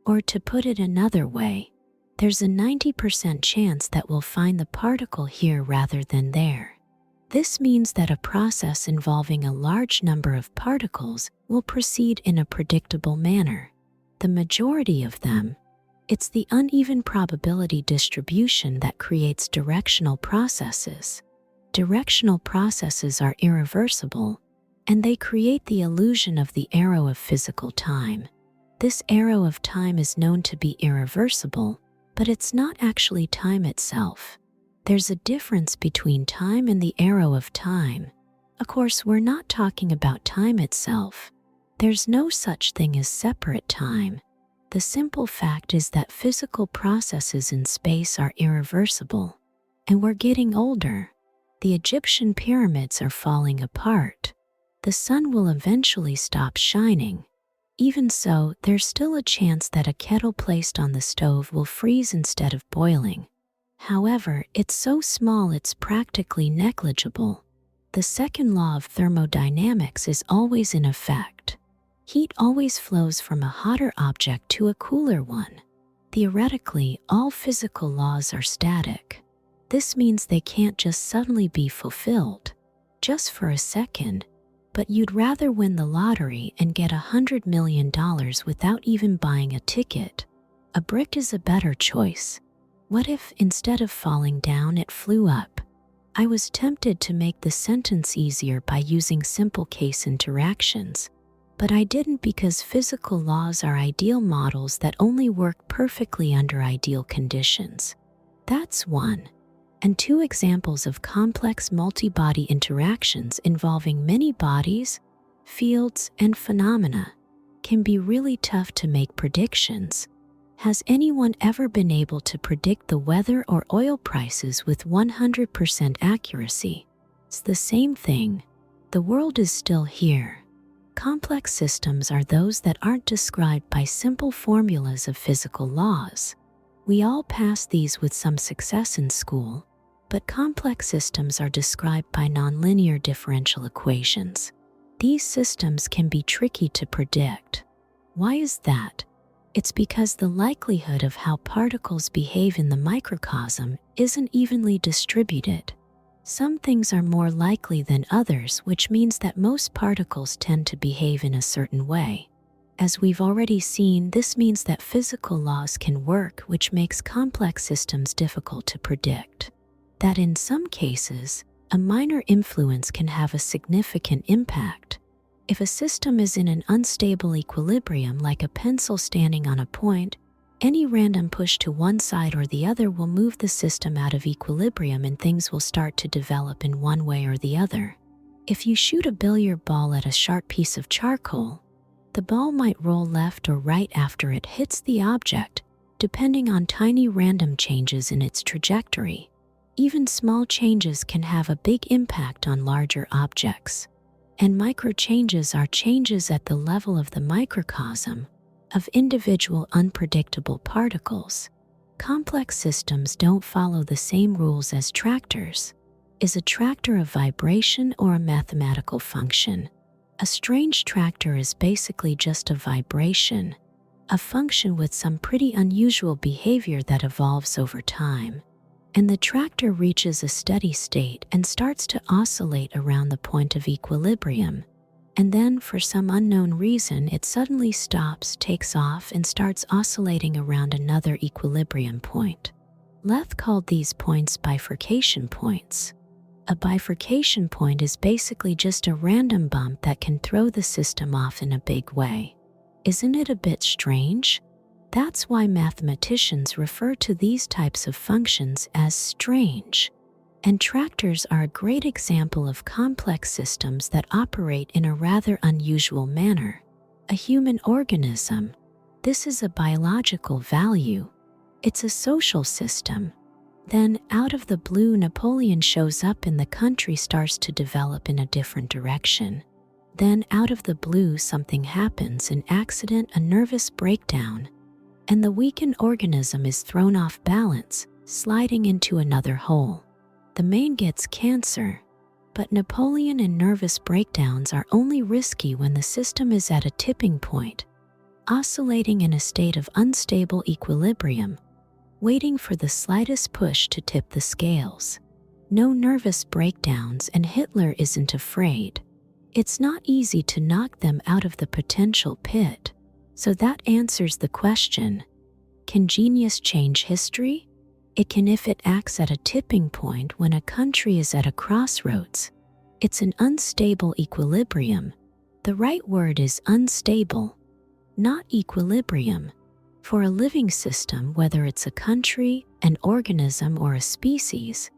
Or to put it another way, there's a 90% chance that we'll find the particle here rather than there. This means that a process involving a large number of particles will proceed in a predictable manner. The majority of them. It's the uneven probability distribution that creates directional processes. Directional processes are irreversible, and they create the illusion of the arrow of physical time. This arrow of time is known to be irreversible, but it's not actually time itself. There's a difference between time and the arrow of time. Of course, we're not talking about time itself. There's no such thing as separate time. The simple fact is that physical processes in space are irreversible. And we're getting older. The Egyptian pyramids are falling apart. The sun will eventually stop shining. Even so, there's still a chance that a kettle placed on the stove will freeze instead of boiling. However, it's so small it's practically negligible. The second law of thermodynamics is always in effect. Heat always flows from a hotter object to a cooler one. Theoretically, all physical laws are static. This means they can't just suddenly be fulfilled, just for a second, but you'd rather win the lottery and get $100 million without even buying a ticket. A brick is a better choice. What if, instead of falling down, it flew up? I was tempted to make the sentence easier by using simple case interactions, but I didn't because physical laws are ideal models that only work perfectly under ideal conditions. That's one. And two examples of complex multi-body interactions involving many bodies, fields, and phenomena can be really tough to make predictions. Has anyone ever been able to predict the weather or oil prices with 100% accuracy? It's the same thing. The world is still here. Complex systems are those that aren't described by simple formulas of physical laws. We all pass these with some success in school, but complex systems are described by nonlinear differential equations. These systems can be tricky to predict. Why is that? It's because the likelihood of how particles behave in the microcosm isn't evenly distributed. Some things are more likely than others, which means that most particles tend to behave in a certain way. As we've already seen, this means that physical laws can work, which makes complex systems difficult to predict. That in some cases, a minor influence can have a significant impact. If a system is in an unstable equilibrium, like a pencil standing on a point, any random push to one side or the other will move the system out of equilibrium and things will start to develop in one way or the other. If you shoot a billiard ball at a sharp piece of charcoal, the ball might roll left or right after it hits the object, depending on tiny random changes in its trajectory. Even small changes can have a big impact on larger objects. And micro changes are changes at the level of the microcosm, of individual unpredictable particles. Complex systems don't follow the same rules as tractors. Is a tractor a vibration or a mathematical function? A strange tractor is basically just a vibration, a function with some pretty unusual behavior that evolves over time. And the tractor reaches a steady state and starts to oscillate around the point of equilibrium. And then, for some unknown reason, it suddenly stops, takes off, and starts oscillating around another equilibrium point. Leth called these points bifurcation points. A bifurcation point is basically just a random bump that can throw the system off in a big way. Isn't it a bit strange? That's why mathematicians refer to these types of functions as strange. And tractors are a great example of complex systems that operate in a rather unusual manner. A human organism. This is a biological value. It's a social system. Then, out of the blue, Napoleon shows up and the country starts to develop in a different direction. Then, out of the blue, something happens, an accident, a nervous breakdown, and the weakened organism is thrown off balance, sliding into another hole. The man gets cancer. But Napoleon and nervous breakdowns are only risky when the system is at a tipping point, oscillating in a state of unstable equilibrium, waiting for the slightest push to tip the scales. No nervous breakdowns, and Hitler isn't afraid. It's not easy to knock them out of the potential pit. So that answers the question, can genius change history? It can if it acts at a tipping point when a country is at a crossroads. It's an unstable equilibrium. The right word is unstable, not equilibrium. For a living system, whether it's a country, an organism, or a species,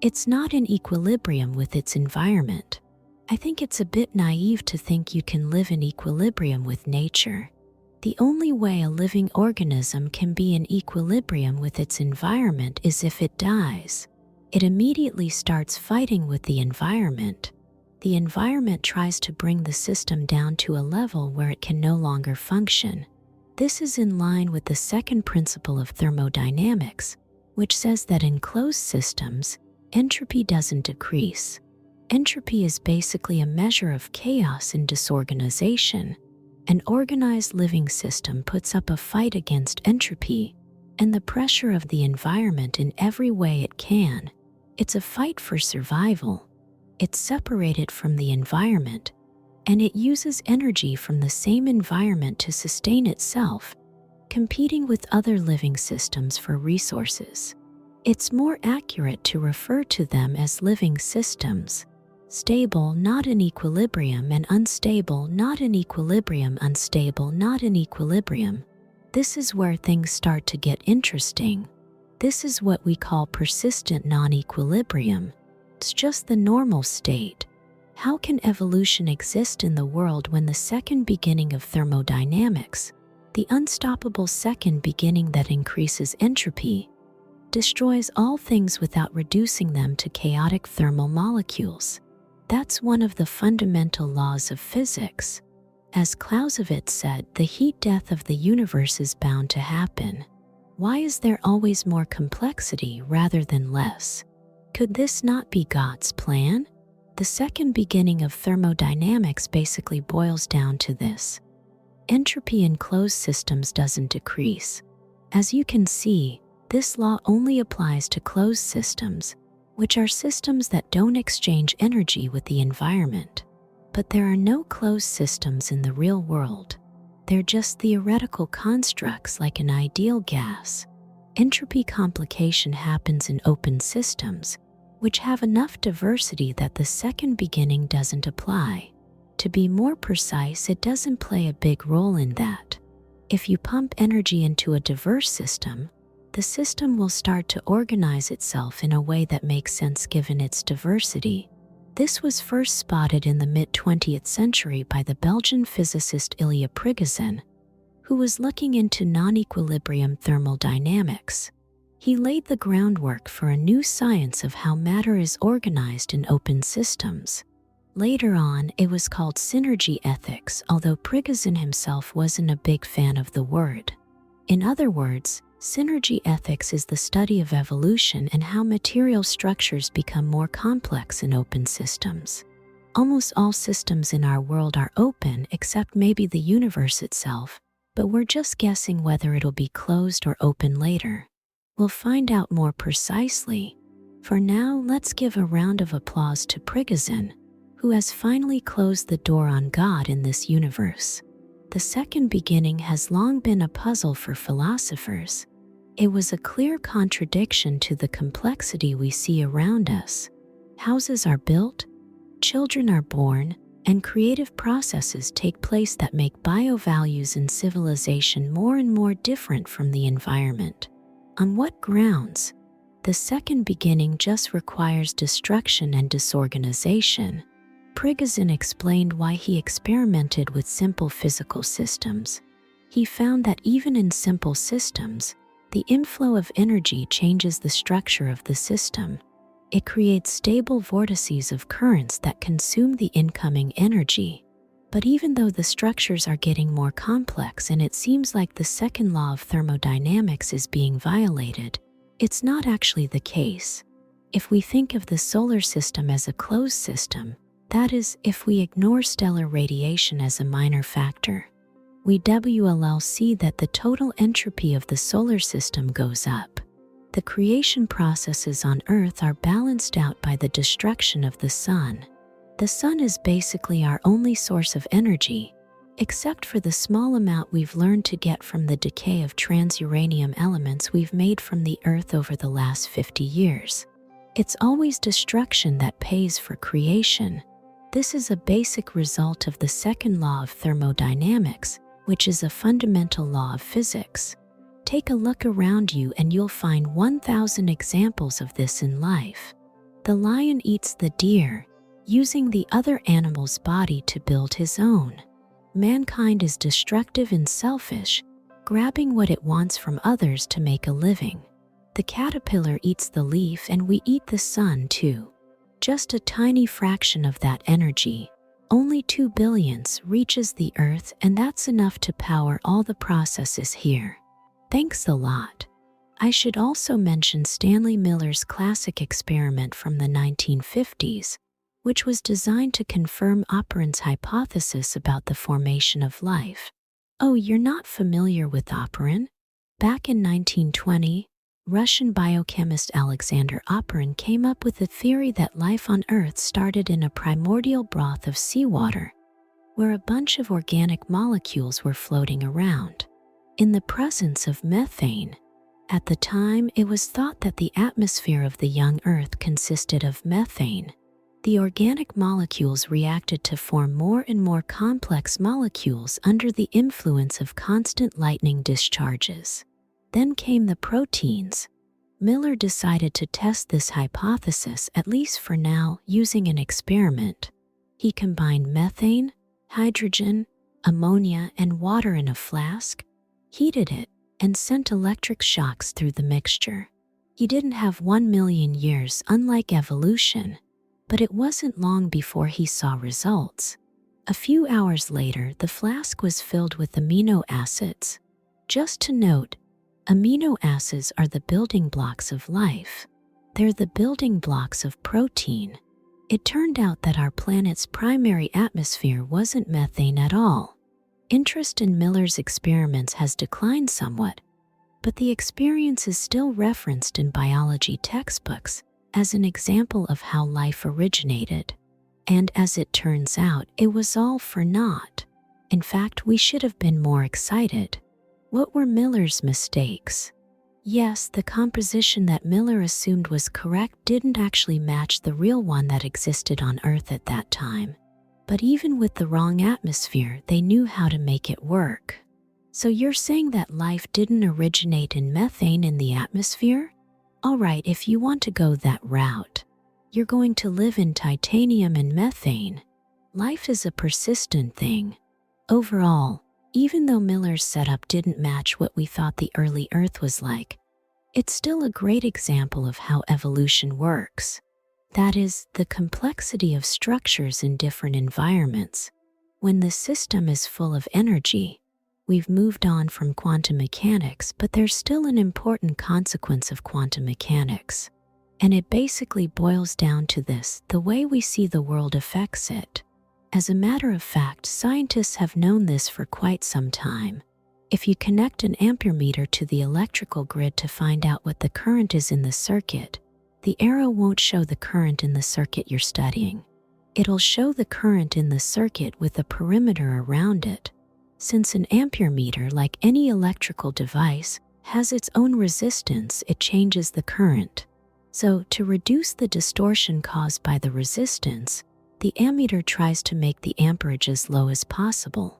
it's not in equilibrium with its environment. I think it's a bit naive to think you can live in equilibrium with nature. The only way a living organism can be in equilibrium with its environment is if it dies. It immediately starts fighting with the environment. The environment tries to bring the system down to a level where it can no longer function. This is in line with the second principle of thermodynamics, which says that in closed systems, entropy doesn't decrease. Entropy is basically a measure of chaos and disorganization. An organized living system puts up a fight against entropy and the pressure of the environment in every way it can. It's a fight for survival. It's separated from the environment, and it uses energy from the same environment to sustain itself, competing with other living systems for resources. It's more accurate to refer to them as living systems. Stable, not in equilibrium, and unstable, not in equilibrium, unstable, not in equilibrium. This is where things start to get interesting. This is what we call persistent non-equilibrium. It's just the normal state. How can evolution exist in the world when the second beginning of thermodynamics, the unstoppable second beginning that increases entropy, destroys all things without reducing them to chaotic thermal molecules? That's one of the fundamental laws of physics. As Clausewitz said, the heat death of the universe is bound to happen. Why is there always more complexity rather than less? Could this not be God's plan? The second beginning of thermodynamics basically boils down to this. Entropy in closed systems doesn't decrease. As you can see, this law only applies to closed systems, which are systems that don't exchange energy with the environment. But there are no closed systems in the real world. They're just theoretical constructs like an ideal gas. Entropy complication happens in open systems, which have enough diversity that the second beginning doesn't apply. To be more precise, it doesn't play a big role in that. If you pump energy into a diverse system, the system will start to organize itself in a way that makes sense given its diversity. This was first spotted in the mid-20th century by the Belgian physicist Ilya Prigozhin, who was looking into non-equilibrium thermodynamics. He laid the groundwork for a new science of how matter is organized in open systems. Later on, it was called synergy ethics, although Prigozhin himself wasn't a big fan of the word. In other words, synergy ethics is the study of evolution and how material structures become more complex in open systems. Almost all systems in our world are open except maybe the universe itself, but we're just guessing whether it'll be closed or open later. We'll find out more precisely. For now, let's give a round of applause to Prigozhin, who has finally closed the door on God in this universe. The second beginning has long been a puzzle for philosophers. It was a clear contradiction to the complexity we see around us. Houses are built, children are born, and creative processes take place that make biovalues in civilization more and more different from the environment. On what grounds? The second beginning just requires destruction and disorganization. Prigozhin explained why he experimented with simple physical systems. He found that even in simple systems, the inflow of energy changes the structure of the system. It creates stable vortices of currents that consume the incoming energy. But even though the structures are getting more complex and it seems like the second law of thermodynamics is being violated, it's not actually the case. If we think of the solar system as a closed system, that is, if we ignore stellar radiation as a minor factor, we will see that the total entropy of the solar system goes up. The creation processes on Earth are balanced out by the destruction of the sun. The sun is basically our only source of energy, except for the small amount we've learned to get from the decay of transuranium elements we've made from the Earth over the last 50 years. It's always destruction that pays for creation. This is a basic result of the second law of thermodynamics, which is a fundamental law of physics. Take a look around you and you'll find 1,000 examples of this in life. The lion eats the deer, using the other animal's body to build his own. Mankind is destructive and selfish, grabbing what it wants from others to make a living. The caterpillar eats the leaf and we eat the sun too. Just a tiny fraction of that energy, only 2 billionths, reaches the Earth, and that's enough to power all the processes here. Thanks a lot. I should also mention Stanley Miller's classic experiment from the 1950s, which was designed to confirm Oparin's hypothesis about the formation of life. Oh, you're not familiar with Oparin? Back in 1920, Russian biochemist Alexander Oparin came up with the theory that life on Earth started in a primordial broth of seawater, where a bunch of organic molecules were floating around, in the presence of methane. At the time, it was thought that the atmosphere of the young Earth consisted of methane. The organic molecules reacted to form more and more complex molecules under the influence of constant lightning discharges. Then came the proteins. Miller decided to test this hypothesis, at least for now, using an experiment. He combined methane, hydrogen, ammonia, and water in a flask, heated it, and sent electric shocks through the mixture. He didn't have 1 million years, unlike evolution, but it wasn't long before he saw results. A few hours later, the flask was filled with amino acids. Just to note, amino acids are the building blocks of life. They're the building blocks of protein. It turned out that our planet's primary atmosphere wasn't methane at all. Interest in Miller's experiments has declined somewhat, but the experience is still referenced in biology textbooks as an example of how life originated. And as it turns out, it was all for naught. In fact, we should have been more excited. What were Miller's mistakes? Yes, the composition that Miller assumed was correct didn't actually match the real one that existed on Earth at that time. But even with the wrong atmosphere, they knew how to make it work. So you're saying that life didn't originate in methane in the atmosphere? Alright, if you want to go that route, you're going to live in titanium and methane. Life is a persistent thing. Overall, even though Miller's setup didn't match what we thought the early Earth was like, it's still a great example of how evolution works. That is, the complexity of structures in different environments. When the system is full of energy, we've moved on from quantum mechanics, but there's still an important consequence of quantum mechanics. And it basically boils down to this: the way we see the world affects it. As a matter of fact, scientists have known this for quite some time. If you connect an amperemeter to the electrical grid to find out what the current is in the circuit, the arrow won't show the current in the circuit you're studying. It'll show the current in the circuit with a perimeter around it. Since an amperemeter, like any electrical device, has its own resistance, it changes the current. So, to reduce the distortion caused by the resistance, the ammeter tries to make the amperage as low as possible.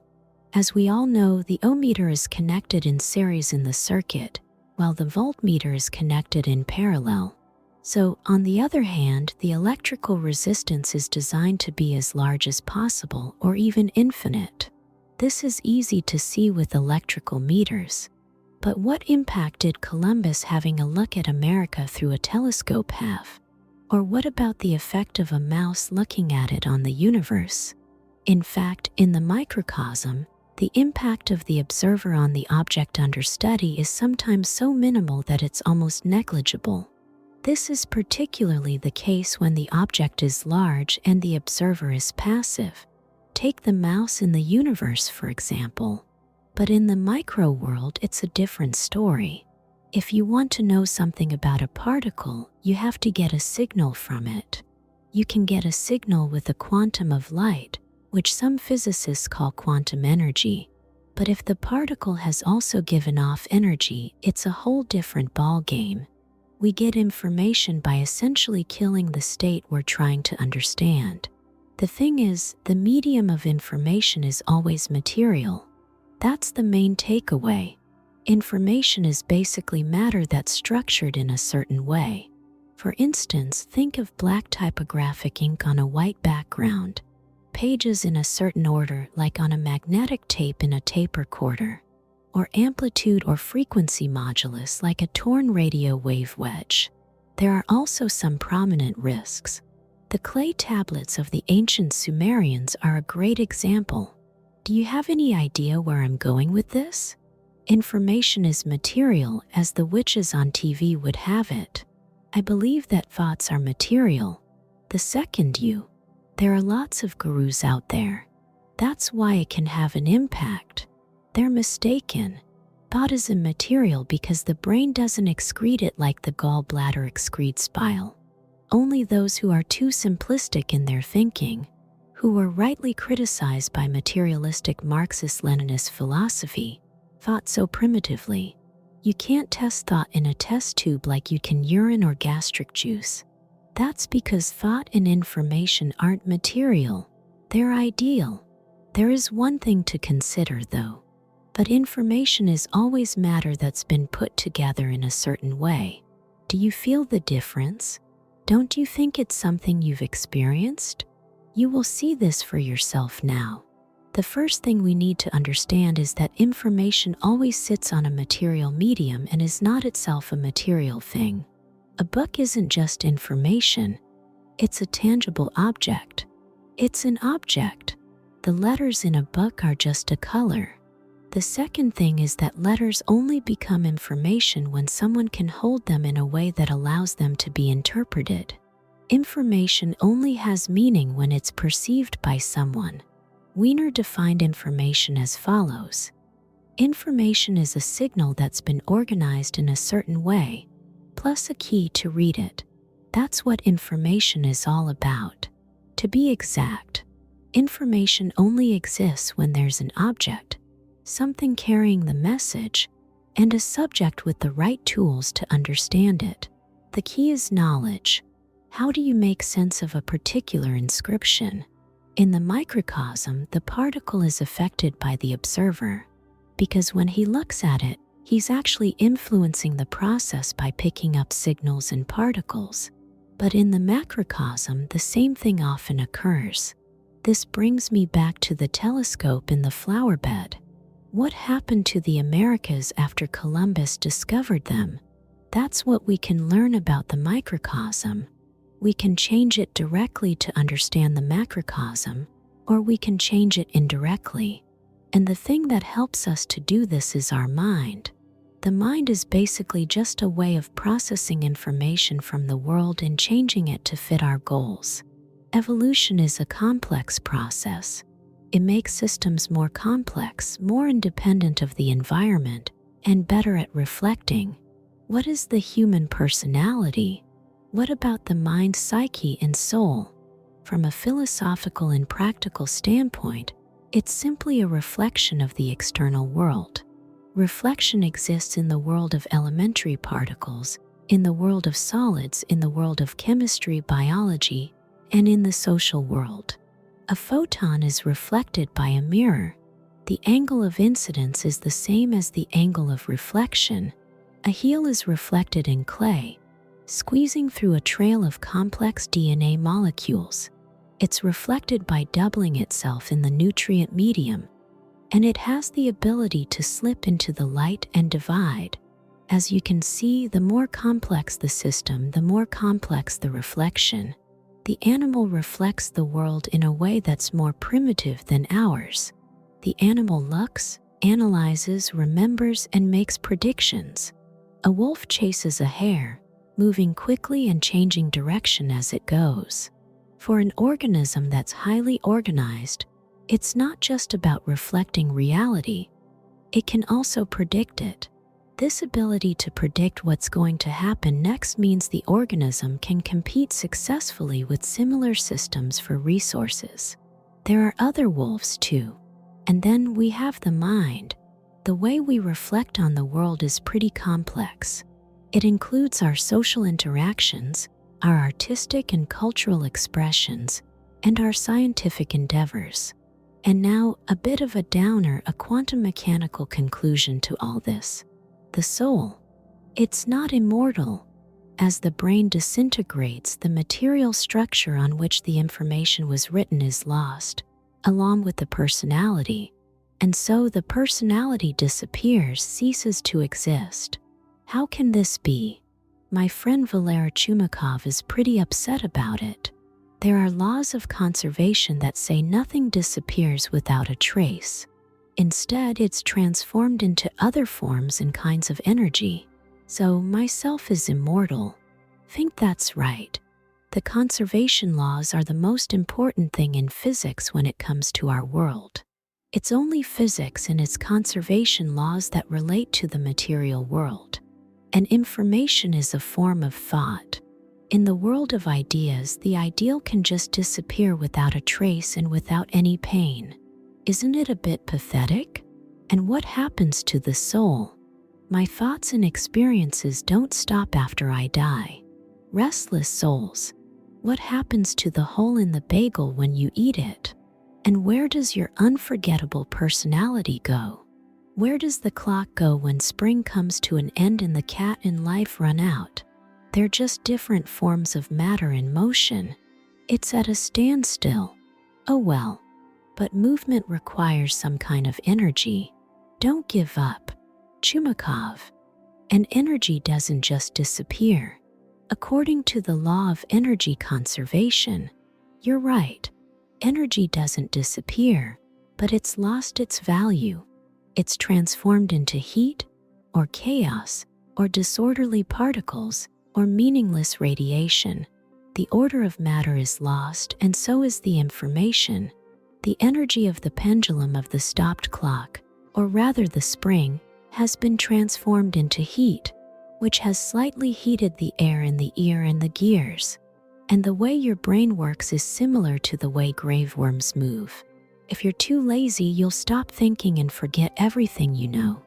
As we all know, the ohmmeter is connected in series in the circuit, while the voltmeter is connected in parallel. So, on the other hand, the electrical resistance is designed to be as large as possible or even infinite. This is easy to see with electrical meters. But what impact did Columbus having a look at America through a telescope have? Or what about the effect of a mouse looking at it on the universe? In fact, in the microcosm, the impact of the observer on the object under study is sometimes so minimal that it's almost negligible. This is particularly the case when the object is large and the observer is passive. Take the mouse in the universe, for example. But in the micro world, it's a different story. If you want to know something about a particle, you have to get a signal from it. You can get a signal with a quantum of light, which some physicists call quantum energy. But if the particle has also given off energy, it's a whole different ballgame. We get information by essentially killing the state we're trying to understand. The thing is, the medium of information is always material. That's the main takeaway. Information is basically matter that's structured in a certain way. For instance, think of black typographic ink on a white background, pages in a certain order like on a magnetic tape in a tape recorder, or amplitude or frequency modulus like a torn radio wave wedge. There are also some prominent risks. The clay tablets of the ancient Sumerians are a great example. Do you have any idea where I'm going with this? Information is material, as the witches on TV would have it. I believe that thoughts are material. The second you. There are lots of gurus out there. That's why it can have an impact. They're mistaken. Thought is immaterial because the brain doesn't excrete it like the gallbladder excretes bile. Only those who are too simplistic in their thinking, who were rightly criticized by materialistic Marxist-Leninist philosophy, thought so primitively. You can't test thought in a test tube like you can urine or gastric juice. That's because thought and information aren't material, they're ideal. There is one thing to consider though. But information is always matter that's been put together in a certain way. Do you feel the difference? Don't you think it's something you've experienced? You will see this for yourself now. The first thing we need to understand is that information always sits on a material medium and is not itself a material thing. A book isn't just information, it's a tangible object. It's an object. The letters in a book are just a color. The second thing is that letters only become information when someone can hold them in a way that allows them to be interpreted. Information only has meaning when it's perceived by someone. Wiener defined information as follows. Information is a signal that's been organized in a certain way, plus a key to read it. That's what information is all about. To be exact, information only exists when there's an object, something carrying the message, and a subject with the right tools to understand it. The key is knowledge. How do you make sense of a particular inscription? In the microcosm, the particle is affected by the observer, because when he looks at it, he's actually influencing the process by picking up signals and particles. But in the macrocosm, the same thing often occurs. This brings me back to the telescope in the flower bed. What happened to the Americas after Columbus discovered them? That's what we can learn about the microcosm. We can change it directly to understand the macrocosm, or we can change it indirectly. And the thing that helps us to do this is our mind. The mind is basically just a way of processing information from the world and changing it to fit our goals. Evolution is a complex process. It makes systems more complex, more independent of the environment, and better at reflecting. What is the human personality? What about the mind, psyche, and soul? From a philosophical and practical standpoint, it's simply a reflection of the external world. Reflection exists in the world of elementary particles, in the world of solids, in the world of chemistry, biology, and in the social world. A photon is reflected by a mirror. The angle of incidence is the same as the angle of reflection. A heel is reflected in clay, squeezing through a trail of complex DNA molecules. It's reflected by doubling itself in the nutrient medium, and it has the ability to slip into the light and divide. As you can see, the more complex the system, the more complex the reflection. The animal reflects the world in a way that's more primitive than ours. The animal looks, analyzes, remembers, and makes predictions. A wolf chases a hare, moving quickly and changing direction as it goes. For an organism that's highly organized, it's not just about reflecting reality, it can also predict it. This ability to predict what's going to happen next means the organism can compete successfully with similar systems for resources. There are other wolves too. And then we have the mind. The way we reflect on the world is pretty complex. It includes our social interactions, our artistic and cultural expressions, and our scientific endeavors. And now, a bit of a downer, a quantum mechanical conclusion to all this. The soul. It's not immortal. As the brain disintegrates, the material structure on which the information was written is lost, along with the personality. And so the personality disappears, ceases to exist. How can this be? My friend Valery Chumakov is pretty upset about it. There are laws of conservation that say nothing disappears without a trace. Instead, it's transformed into other forms and kinds of energy. So, myself is immortal. Think that's right. The conservation laws are the most important thing in physics when it comes to our world. It's only physics and its conservation laws that relate to the material world. And information is a form of thought. In the world of ideas, the ideal can just disappear without a trace and without any pain. Isn't it a bit pathetic? And what happens to the soul? My thoughts and experiences don't stop after I die. Restless souls. What happens to the hole in the bagel when you eat it? And where does your unforgettable personality go? Where does the clock go when spring comes to an end and the cat in life run out? They're just different forms of matter in motion. It's at a standstill. Oh well. But movement requires some kind of energy. Don't give up. Chumakov. And energy doesn't just disappear. According to the law of energy conservation, you're right. Energy doesn't disappear, but it's lost its value. It's transformed into heat, or chaos, or disorderly particles, or meaningless radiation. The order of matter is lost, and so is the information. The energy of the pendulum of the stopped clock, or rather the spring, has been transformed into heat, which has slightly heated the air in the ear and the gears. And the way your brain works is similar to the way graveworms move. If you're too lazy, you'll stop thinking and forget everything you know.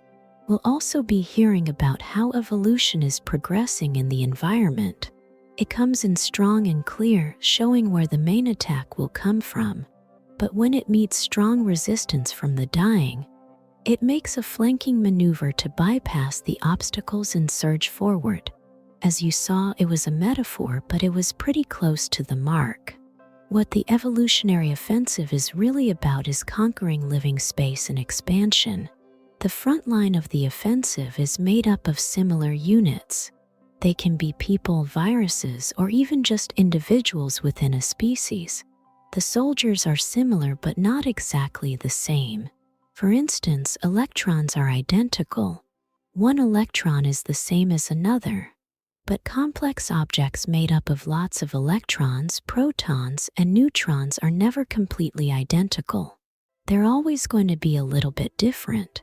We'll also be hearing about how evolution is progressing in the environment. It comes in strong and clear, showing where the main attack will come from. But when it meets strong resistance from the dying, it makes a flanking maneuver to bypass the obstacles and surge forward. As you saw, it was a metaphor, but it was pretty close to the mark. What the evolutionary offensive is really about is conquering living space and expansion. The front line of the offensive is made up of similar units. They can be people, viruses, or even just individuals within a species. The soldiers are similar but not exactly the same. For instance, electrons are identical. One electron is the same as another. But complex objects made up of lots of electrons, protons, and neutrons are never completely identical. They're always going to be a little bit different.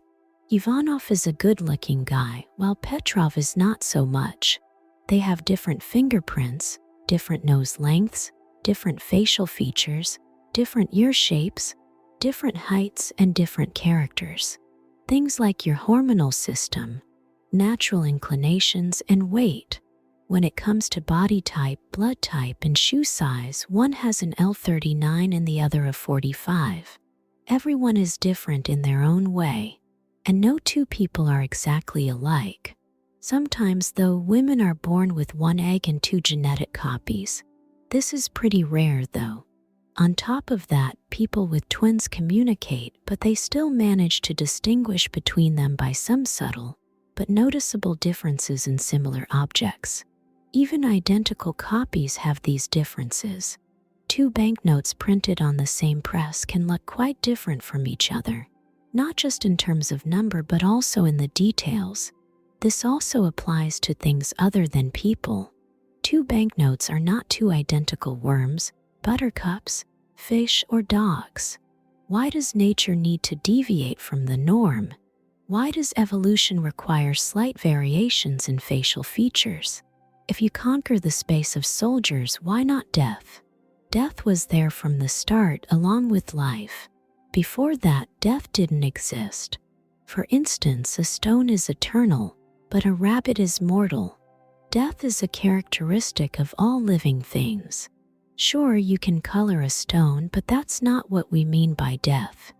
Ivanov is a good-looking guy, while Petrov is not so much. They have different fingerprints, different nose lengths, different facial features, different ear shapes, different heights, and different characters. Things like your hormonal system, natural inclinations, and weight. When it comes to body type, blood type, and shoe size, one has an L39 and the other a 45. Everyone is different in their own way, and no two people are exactly alike. Sometimes, though, women are born with one egg and two genetic copies. This is pretty rare, though. On top of that, people with twins communicate, but they still manage to distinguish between them by some subtle but noticeable differences in similar objects. Even identical copies have these differences. Two banknotes printed on the same press can look quite different from each other, not just in terms of number but also in the details. This also applies to things other than people. Two banknotes are not two identical worms, buttercups, fish, or dogs. Why does nature need to deviate from the norm? Why does evolution require slight variations in facial features? If you conquer the space of soldiers, why not death? Death was there from the start along with life. Before that, death didn't exist. For instance, a stone is eternal, but a rabbit is mortal. Death is a characteristic of all living things. Sure, you can color a stone, but that's not what we mean by death.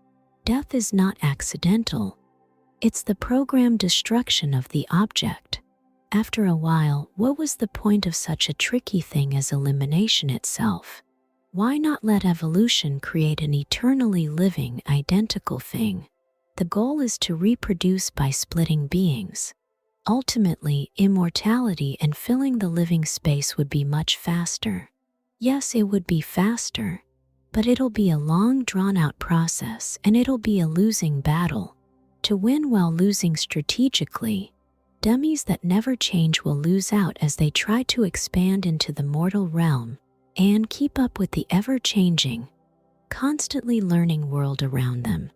Death is not accidental. It's the programmed destruction of the object. After a while, what was the point of such a tricky thing as elimination itself? Why not let evolution create an eternally living, identical thing? The goal is to reproduce by splitting beings. Ultimately, immortality and filling the living space would be much faster. Yes, it would be faster, but it'll be a long, drawn-out process, and it'll be a losing battle. To win while losing strategically, dummies that never change will lose out as they try to expand into the mortal realm and keep up with the ever-changing, constantly learning world around them.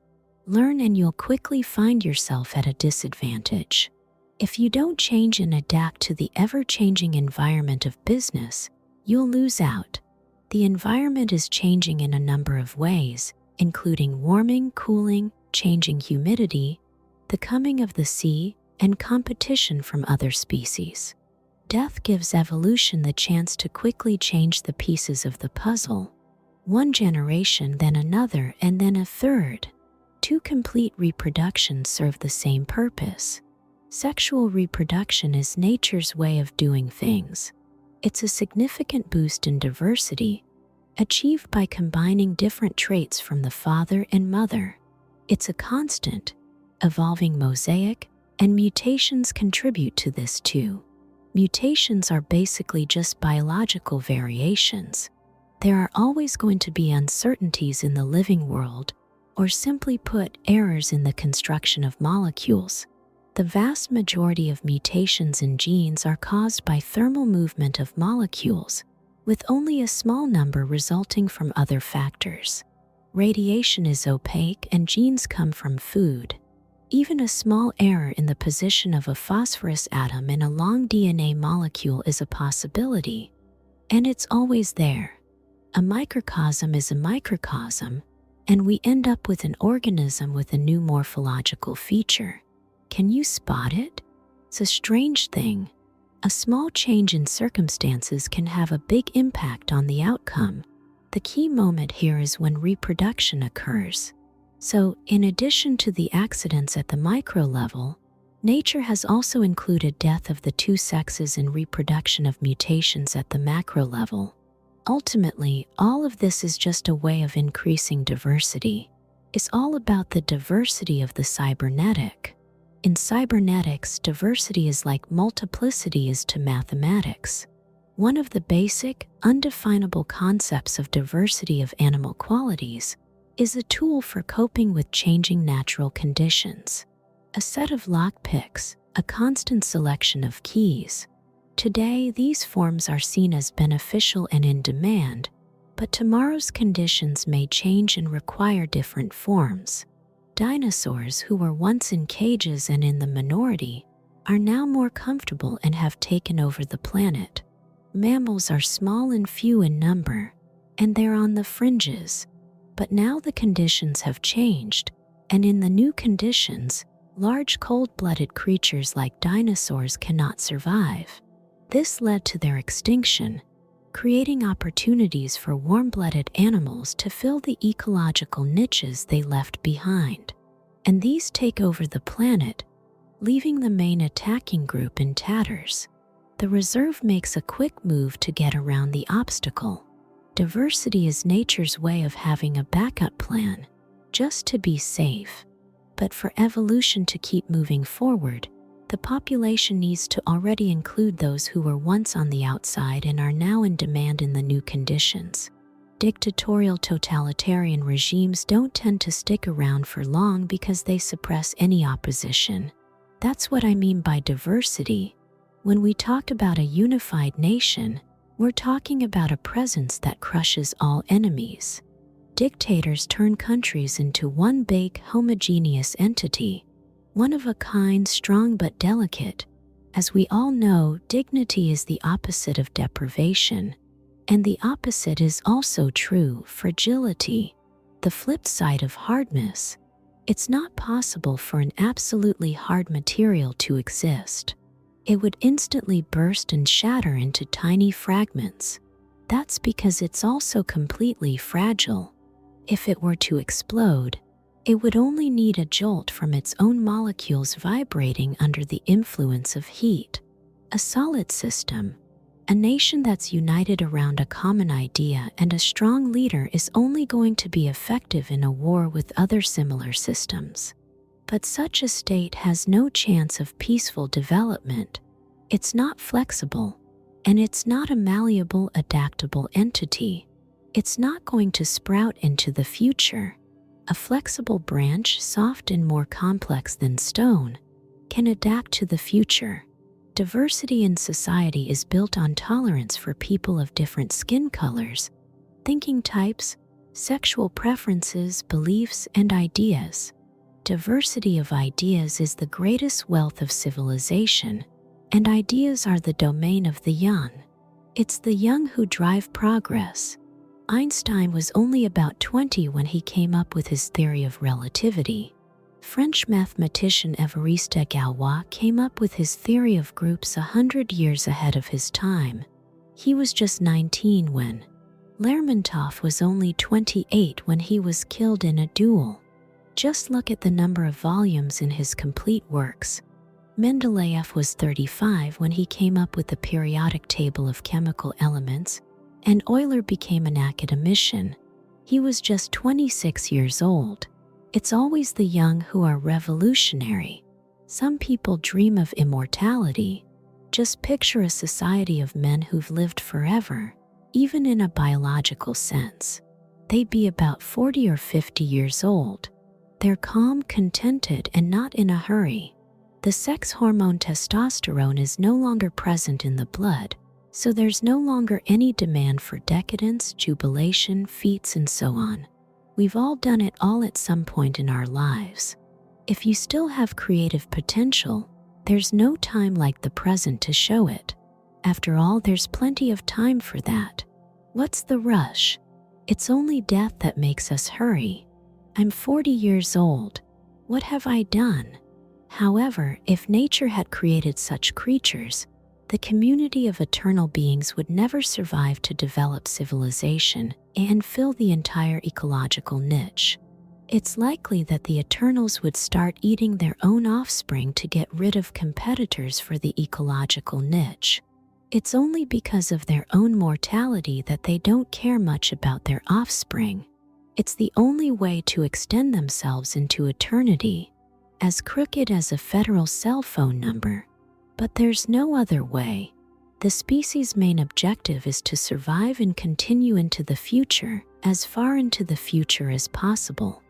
Learn and you'll quickly find yourself at a disadvantage. If you don't change and adapt to the ever-changing environment of business, you'll lose out. The environment is changing in a number of ways, including warming, cooling, changing humidity, the coming of the sea, and competition from other species. Death gives evolution the chance to quickly change the pieces of the puzzle. One generation, then another, and then a third. Two complete reproductions serve the same purpose. Sexual reproduction is nature's way of doing things. It's a significant boost in diversity, achieved by combining different traits from the father and mother. It's a constant, evolving mosaic, and mutations contribute to this too. Mutations are basically just biological variations. There are always going to be uncertainties in the living world, or simply put, errors in the construction of molecules. The vast majority of mutations in genes are caused by thermal movement of molecules, with only a small number resulting from other factors. Radiation is opaque and genes come from food. Even a small error in the position of a phosphorus atom in a long DNA molecule is a possibility, and it's always there. A microcosm is a microcosm, and we end up with an organism with a new morphological feature. Can you spot it? It's a strange thing. A small change in circumstances can have a big impact on the outcome. The key moment here is when reproduction occurs. So, in addition to the accidents at the micro level, nature has also included death of the two sexes and reproduction of mutations at the macro level. Ultimately, all of this is just a way of increasing diversity. It's all about the diversity of the cybernetic. In cybernetics, diversity is like multiplicity is to mathematics. One of the basic, undefinable concepts of diversity of animal qualities is a tool for coping with changing natural conditions. A set of lockpicks, a constant selection of keys. Today, these forms are seen as beneficial and in demand, but tomorrow's conditions may change and require different forms. Dinosaurs, who were once in cages and in the minority, are now more comfortable and have taken over the planet. Mammals are small and few in number, and they're on the fringes. But now the conditions have changed, and in the new conditions, Large cold-blooded creatures like dinosaurs cannot survive. This led to their extinction, creating opportunities for warm-blooded animals to fill the ecological niches they left behind. And these take over the planet, leaving the main attacking group in tatters. The reserve makes a quick move to get around the obstacle. Diversity is nature's way of having a backup plan, just to be safe. But for evolution to keep moving forward, the population needs to already include those who were once on the outside and are now in demand in the new conditions. Dictatorial totalitarian regimes don't tend to stick around for long because they suppress any opposition. That's what I mean by diversity. When we talk about a unified nation, we're talking about a presence that crushes all enemies. Dictators turn countries into one big, homogeneous entity, one of a kind, strong but delicate. As we all know, dignity is the opposite of deprivation. And the opposite is also true, fragility, the flip side of hardness. It's not possible for an absolutely hard material to exist. It would instantly burst and shatter into tiny fragments. That's because it's also completely fragile. If it were to explode, it would only need a jolt from its own molecules vibrating under the influence of heat. A solid system, a nation that's united around a common idea and a strong leader, is only going to be effective in a war with other similar systems. But such a state has no chance of peaceful development. It's not flexible, and it's not a malleable, adaptable entity. It's not going to sprout into the future. A flexible branch, soft and more complex than stone, can adapt to the future. Diversity in society is built on tolerance for people of different skin colors, thinking types, sexual preferences, beliefs, and ideas. Diversity of ideas is the greatest wealth of civilization, and ideas are the domain of the young. It's the young who drive progress. Einstein was only about 20 when he came up with his theory of relativity. French mathematician Évariste Galois came up with his theory of groups 100 years ahead of his time. He was just 19 when Lermontov was only 28 when he was killed in a duel. Just look at the number of volumes in his complete works. Mendeleev was 35 when he came up with the periodic table of chemical elements, and Euler became an academician. He was just 26 years old. It's always the young who are revolutionary. Some people dream of immortality. Just picture a society of men who've lived forever, even in a biological sense. They'd be about 40 or 50 years old. They're calm, contented, and not in a hurry. The sex hormone testosterone is no longer present in the blood, so there's no longer any demand for decadence, jubilation, feats, and so on. We've all done it all at some point in our lives. If you still have creative potential, there's no time like the present to show it. After all, there's plenty of time for that. What's the rush? It's only death that makes us hurry. I'm 40 years old. What have I done? However, if nature had created such creatures, the community of eternal beings would never survive to develop civilization and fill the entire ecological niche. It's likely that the Eternals would start eating their own offspring to get rid of competitors for the ecological niche. It's only because of their own mortality that they don't care much about their offspring. It's the only way to extend themselves into eternity, as crooked as a federal cell phone number. But there's no other way. The species' main objective is to survive and continue into the future, as far into the future as possible.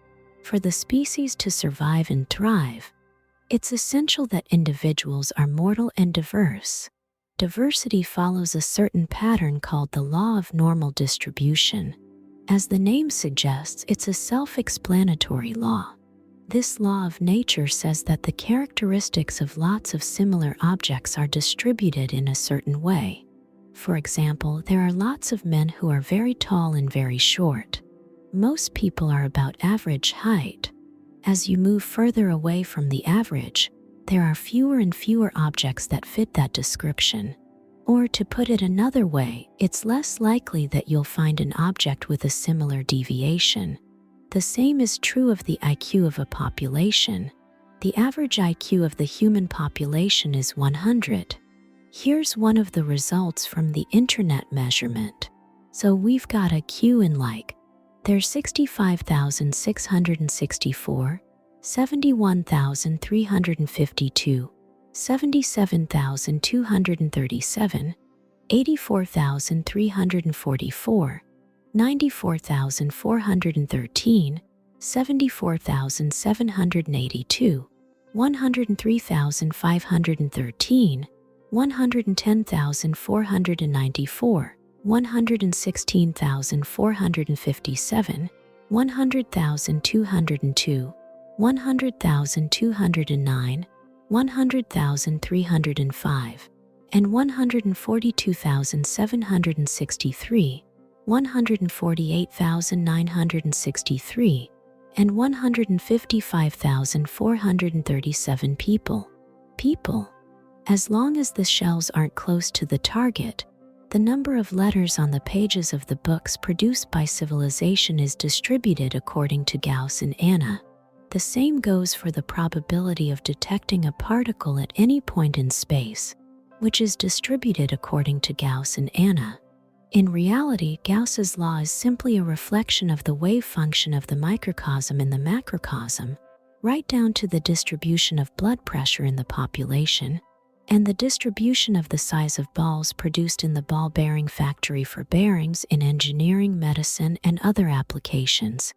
For the species to survive and thrive, it's essential that individuals are mortal and diverse. Diversity follows a certain pattern called the law of normal distribution. As the name suggests, it's a self-explanatory law. This law of nature says that the characteristics of lots of similar objects are distributed in a certain way. For example, there are lots of men who are very tall and very short. Most people are about average height. As you move further away from the average, there are fewer and fewer objects that fit that description. Or to put it another way, it's less likely that you'll find an object with a similar deviation. The same is true of the IQ of a population. The average IQ of the human population is 100. Here's one of the results from the internet measurement. So we've got a Q in there's 65,664, 71,352, 77,237, 84,344, 94,413, 74,782, 103,513, 110,494, 116,457, 100,202, 100,209, 100,305, and 142,763, 148,963, and 155,437 people. As long as the shells aren't close to the target, the number of letters on the pages of the books produced by civilization is distributed according to Gauss and Anna. The same goes for the probability of detecting a particle at any point in space, which is distributed according to Gauss and Anna. In reality, Gauss's law is simply a reflection of the wave function of the microcosm in the macrocosm, right down to the distribution of blood pressure in the population, and the distribution of the size of balls produced in the ball bearing factory for bearings in engineering, medicine, and other applications.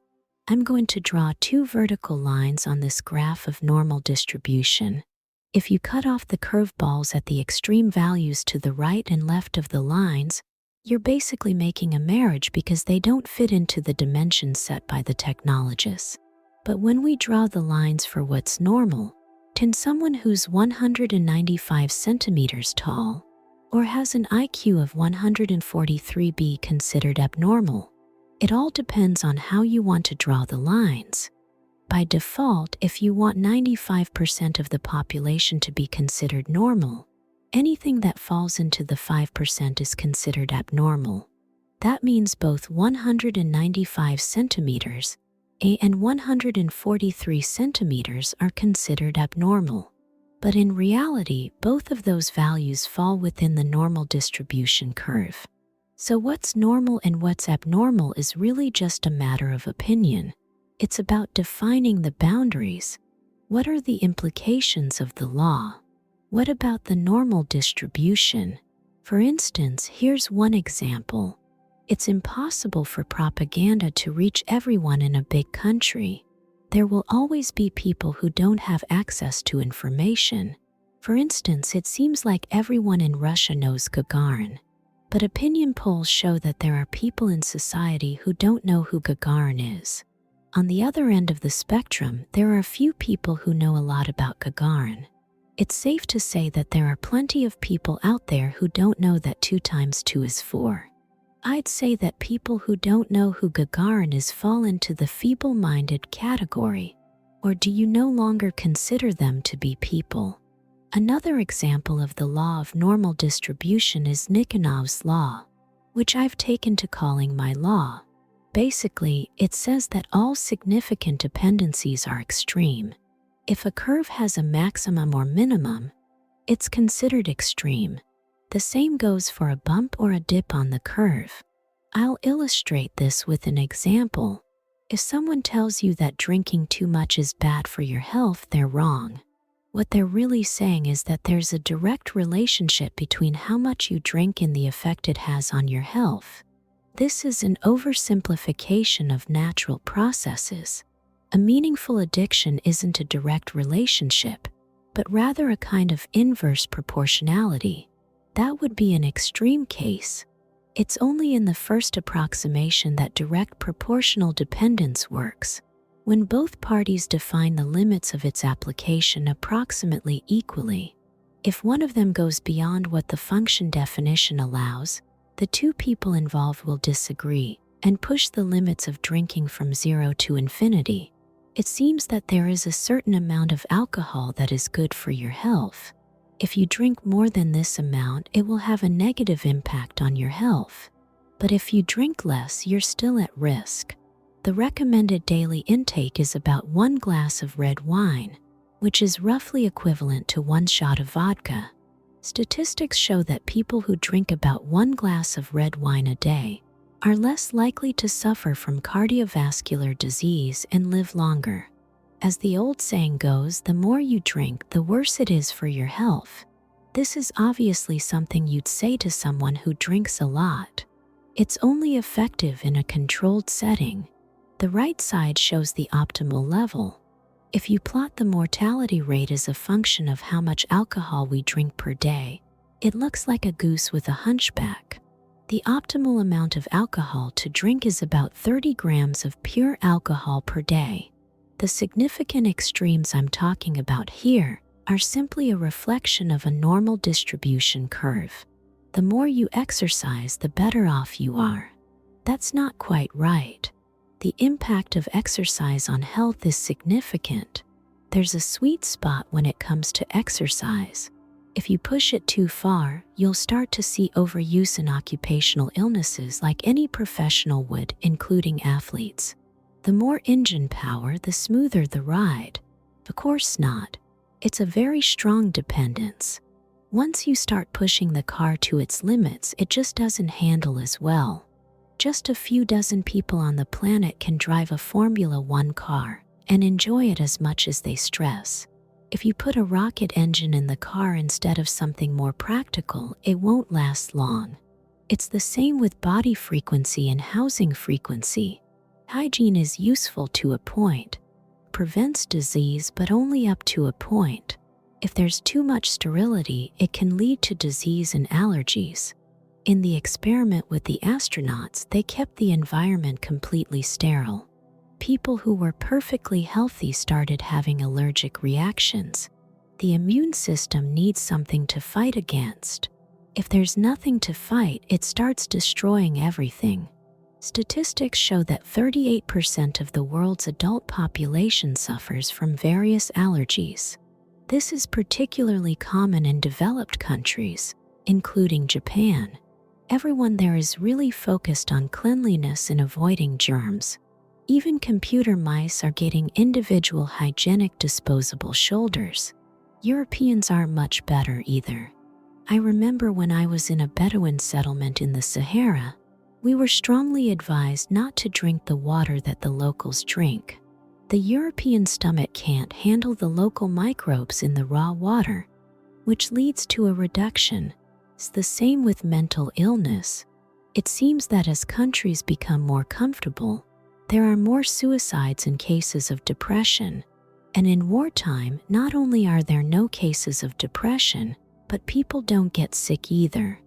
I'm going to draw two vertical lines on this graph of normal distribution. If you cut off the curved balls at the extreme values to the right and left of the lines, you're basically making a marriage because they don't fit into the dimensions set by the technologists. But when we draw the lines for what's normal, can someone who's 195 centimeters tall or has an IQ of 143 be considered abnormal? It all depends on how you want to draw the lines. By default, if you want 95% of the population to be considered normal, anything that falls into the 5% is considered abnormal. That means both 195 centimeters and 143 centimeters are considered abnormal. But in reality, both of those values fall within the normal distribution curve. So what's normal and what's abnormal is really just a matter of opinion. It's about defining the boundaries. What are the implications of the law? What about the normal distribution? For instance, here's one example. It's impossible for propaganda to reach everyone in a big country. There will always be people who don't have access to information. For instance, it seems like everyone in Russia knows Gagarin. But opinion polls show that there are people in society who don't know who Gagarin is. On the other end of the spectrum, there are a few people who know a lot about Gagarin. It's safe to say that there are plenty of people out there who don't know that 2 times 2 is 4. I'd say that people who don't know who Gagarin is fall into the feeble-minded category. Or do you no longer consider them to be people? Another example of the law of normal distribution is Nikhonov's law, which I've taken to calling my law. Basically, it says that all significant dependencies are extreme. If a curve has a maximum or minimum, it's considered extreme. The same goes for a bump or a dip on the curve. I'll illustrate this with an example. If someone tells you that drinking too much is bad for your health, they're wrong. What they're really saying is that there's a direct relationship between how much you drink and the effect it has on your health. This is an oversimplification of natural processes. A meaningful addiction isn't a direct relationship, but rather a kind of inverse proportionality. That would be an extreme case. It's only in the first approximation that direct proportional dependence works, when both parties define the limits of its application approximately equally. If one of them goes beyond what the function definition allows, the two people involved will disagree and push the limits of drinking from 0 to infinity. It seems that there is a certain amount of alcohol that is good for your health. If you drink more than this amount, it will have a negative impact on your health. But if you drink less, you're still at risk. The recommended daily intake is about 1 glass of red wine, which is roughly equivalent to 1 shot of vodka. Statistics show that people who drink about 1 glass of red wine a day are less likely to suffer from cardiovascular disease and live longer. As the old saying goes, the more you drink, the worse it is for your health. This is obviously something you'd say to someone who drinks a lot. It's only effective in a controlled setting. The right side shows the optimal level. If you plot the mortality rate as a function of how much alcohol we drink per day, it looks like a goose with a hunchback. The optimal amount of alcohol to drink is about 30 grams of pure alcohol per day. The significant extremes I'm talking about here are simply a reflection of a normal distribution curve. The more you exercise, the better off you are. That's not quite right. The impact of exercise on health is significant. There's a sweet spot when it comes to exercise. If you push it too far, you'll start to see overuse in occupational illnesses like any professional would, including athletes. The more engine power, the smoother the ride. Of course not. It's a very strong dependence. Once you start pushing the car to its limits, it just doesn't handle as well. Just a few dozen people on the planet can drive a Formula One car and enjoy it as much as they stress. If you put a rocket engine in the car instead of something more practical, it won't last long. It's the same with body frequency and housing frequency. Hygiene is useful to a point. Prevents disease, but only up to a point. If there's too much sterility, it can lead to disease and allergies. In the experiment with the astronauts, they kept the environment completely sterile. People who were perfectly healthy started having allergic reactions. The immune system needs something to fight against. If there's nothing to fight, it starts destroying everything. Statistics show that 38% of the world's adult population suffers from various allergies. This is particularly common in developed countries, including Japan. Everyone there is really focused on cleanliness and avoiding germs. Even computer mice are getting individual hygienic disposable shoulders. Europeans aren't much better either. I remember when I was in a Bedouin settlement in the Sahara, we were strongly advised not to drink the water that the locals drink. The European stomach can't handle the local microbes in the raw water, which leads to a reduction. It's the same with mental illness. It seems that as countries become more comfortable, there are more suicides and cases of depression. And in wartime, not only are there no cases of depression, but people don't get sick either.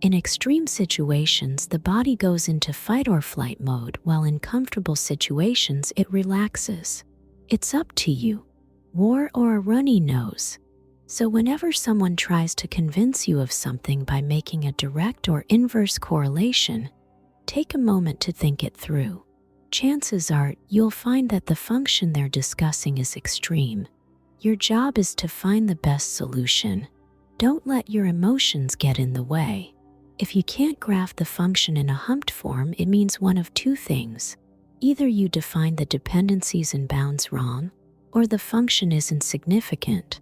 In extreme situations, the body goes into fight or flight mode, while in comfortable situations, it relaxes. It's up to you. War or a runny nose. So whenever someone tries to convince you of something by making a direct or inverse correlation, take a moment to think it through. Chances are you'll find that the function they're discussing is extreme. Your job is to find the best solution. Don't let your emotions get in the way. If you can't graph the function in a humped form, it means one of two things. Either you define the dependencies and bounds wrong, or the function isn't significant.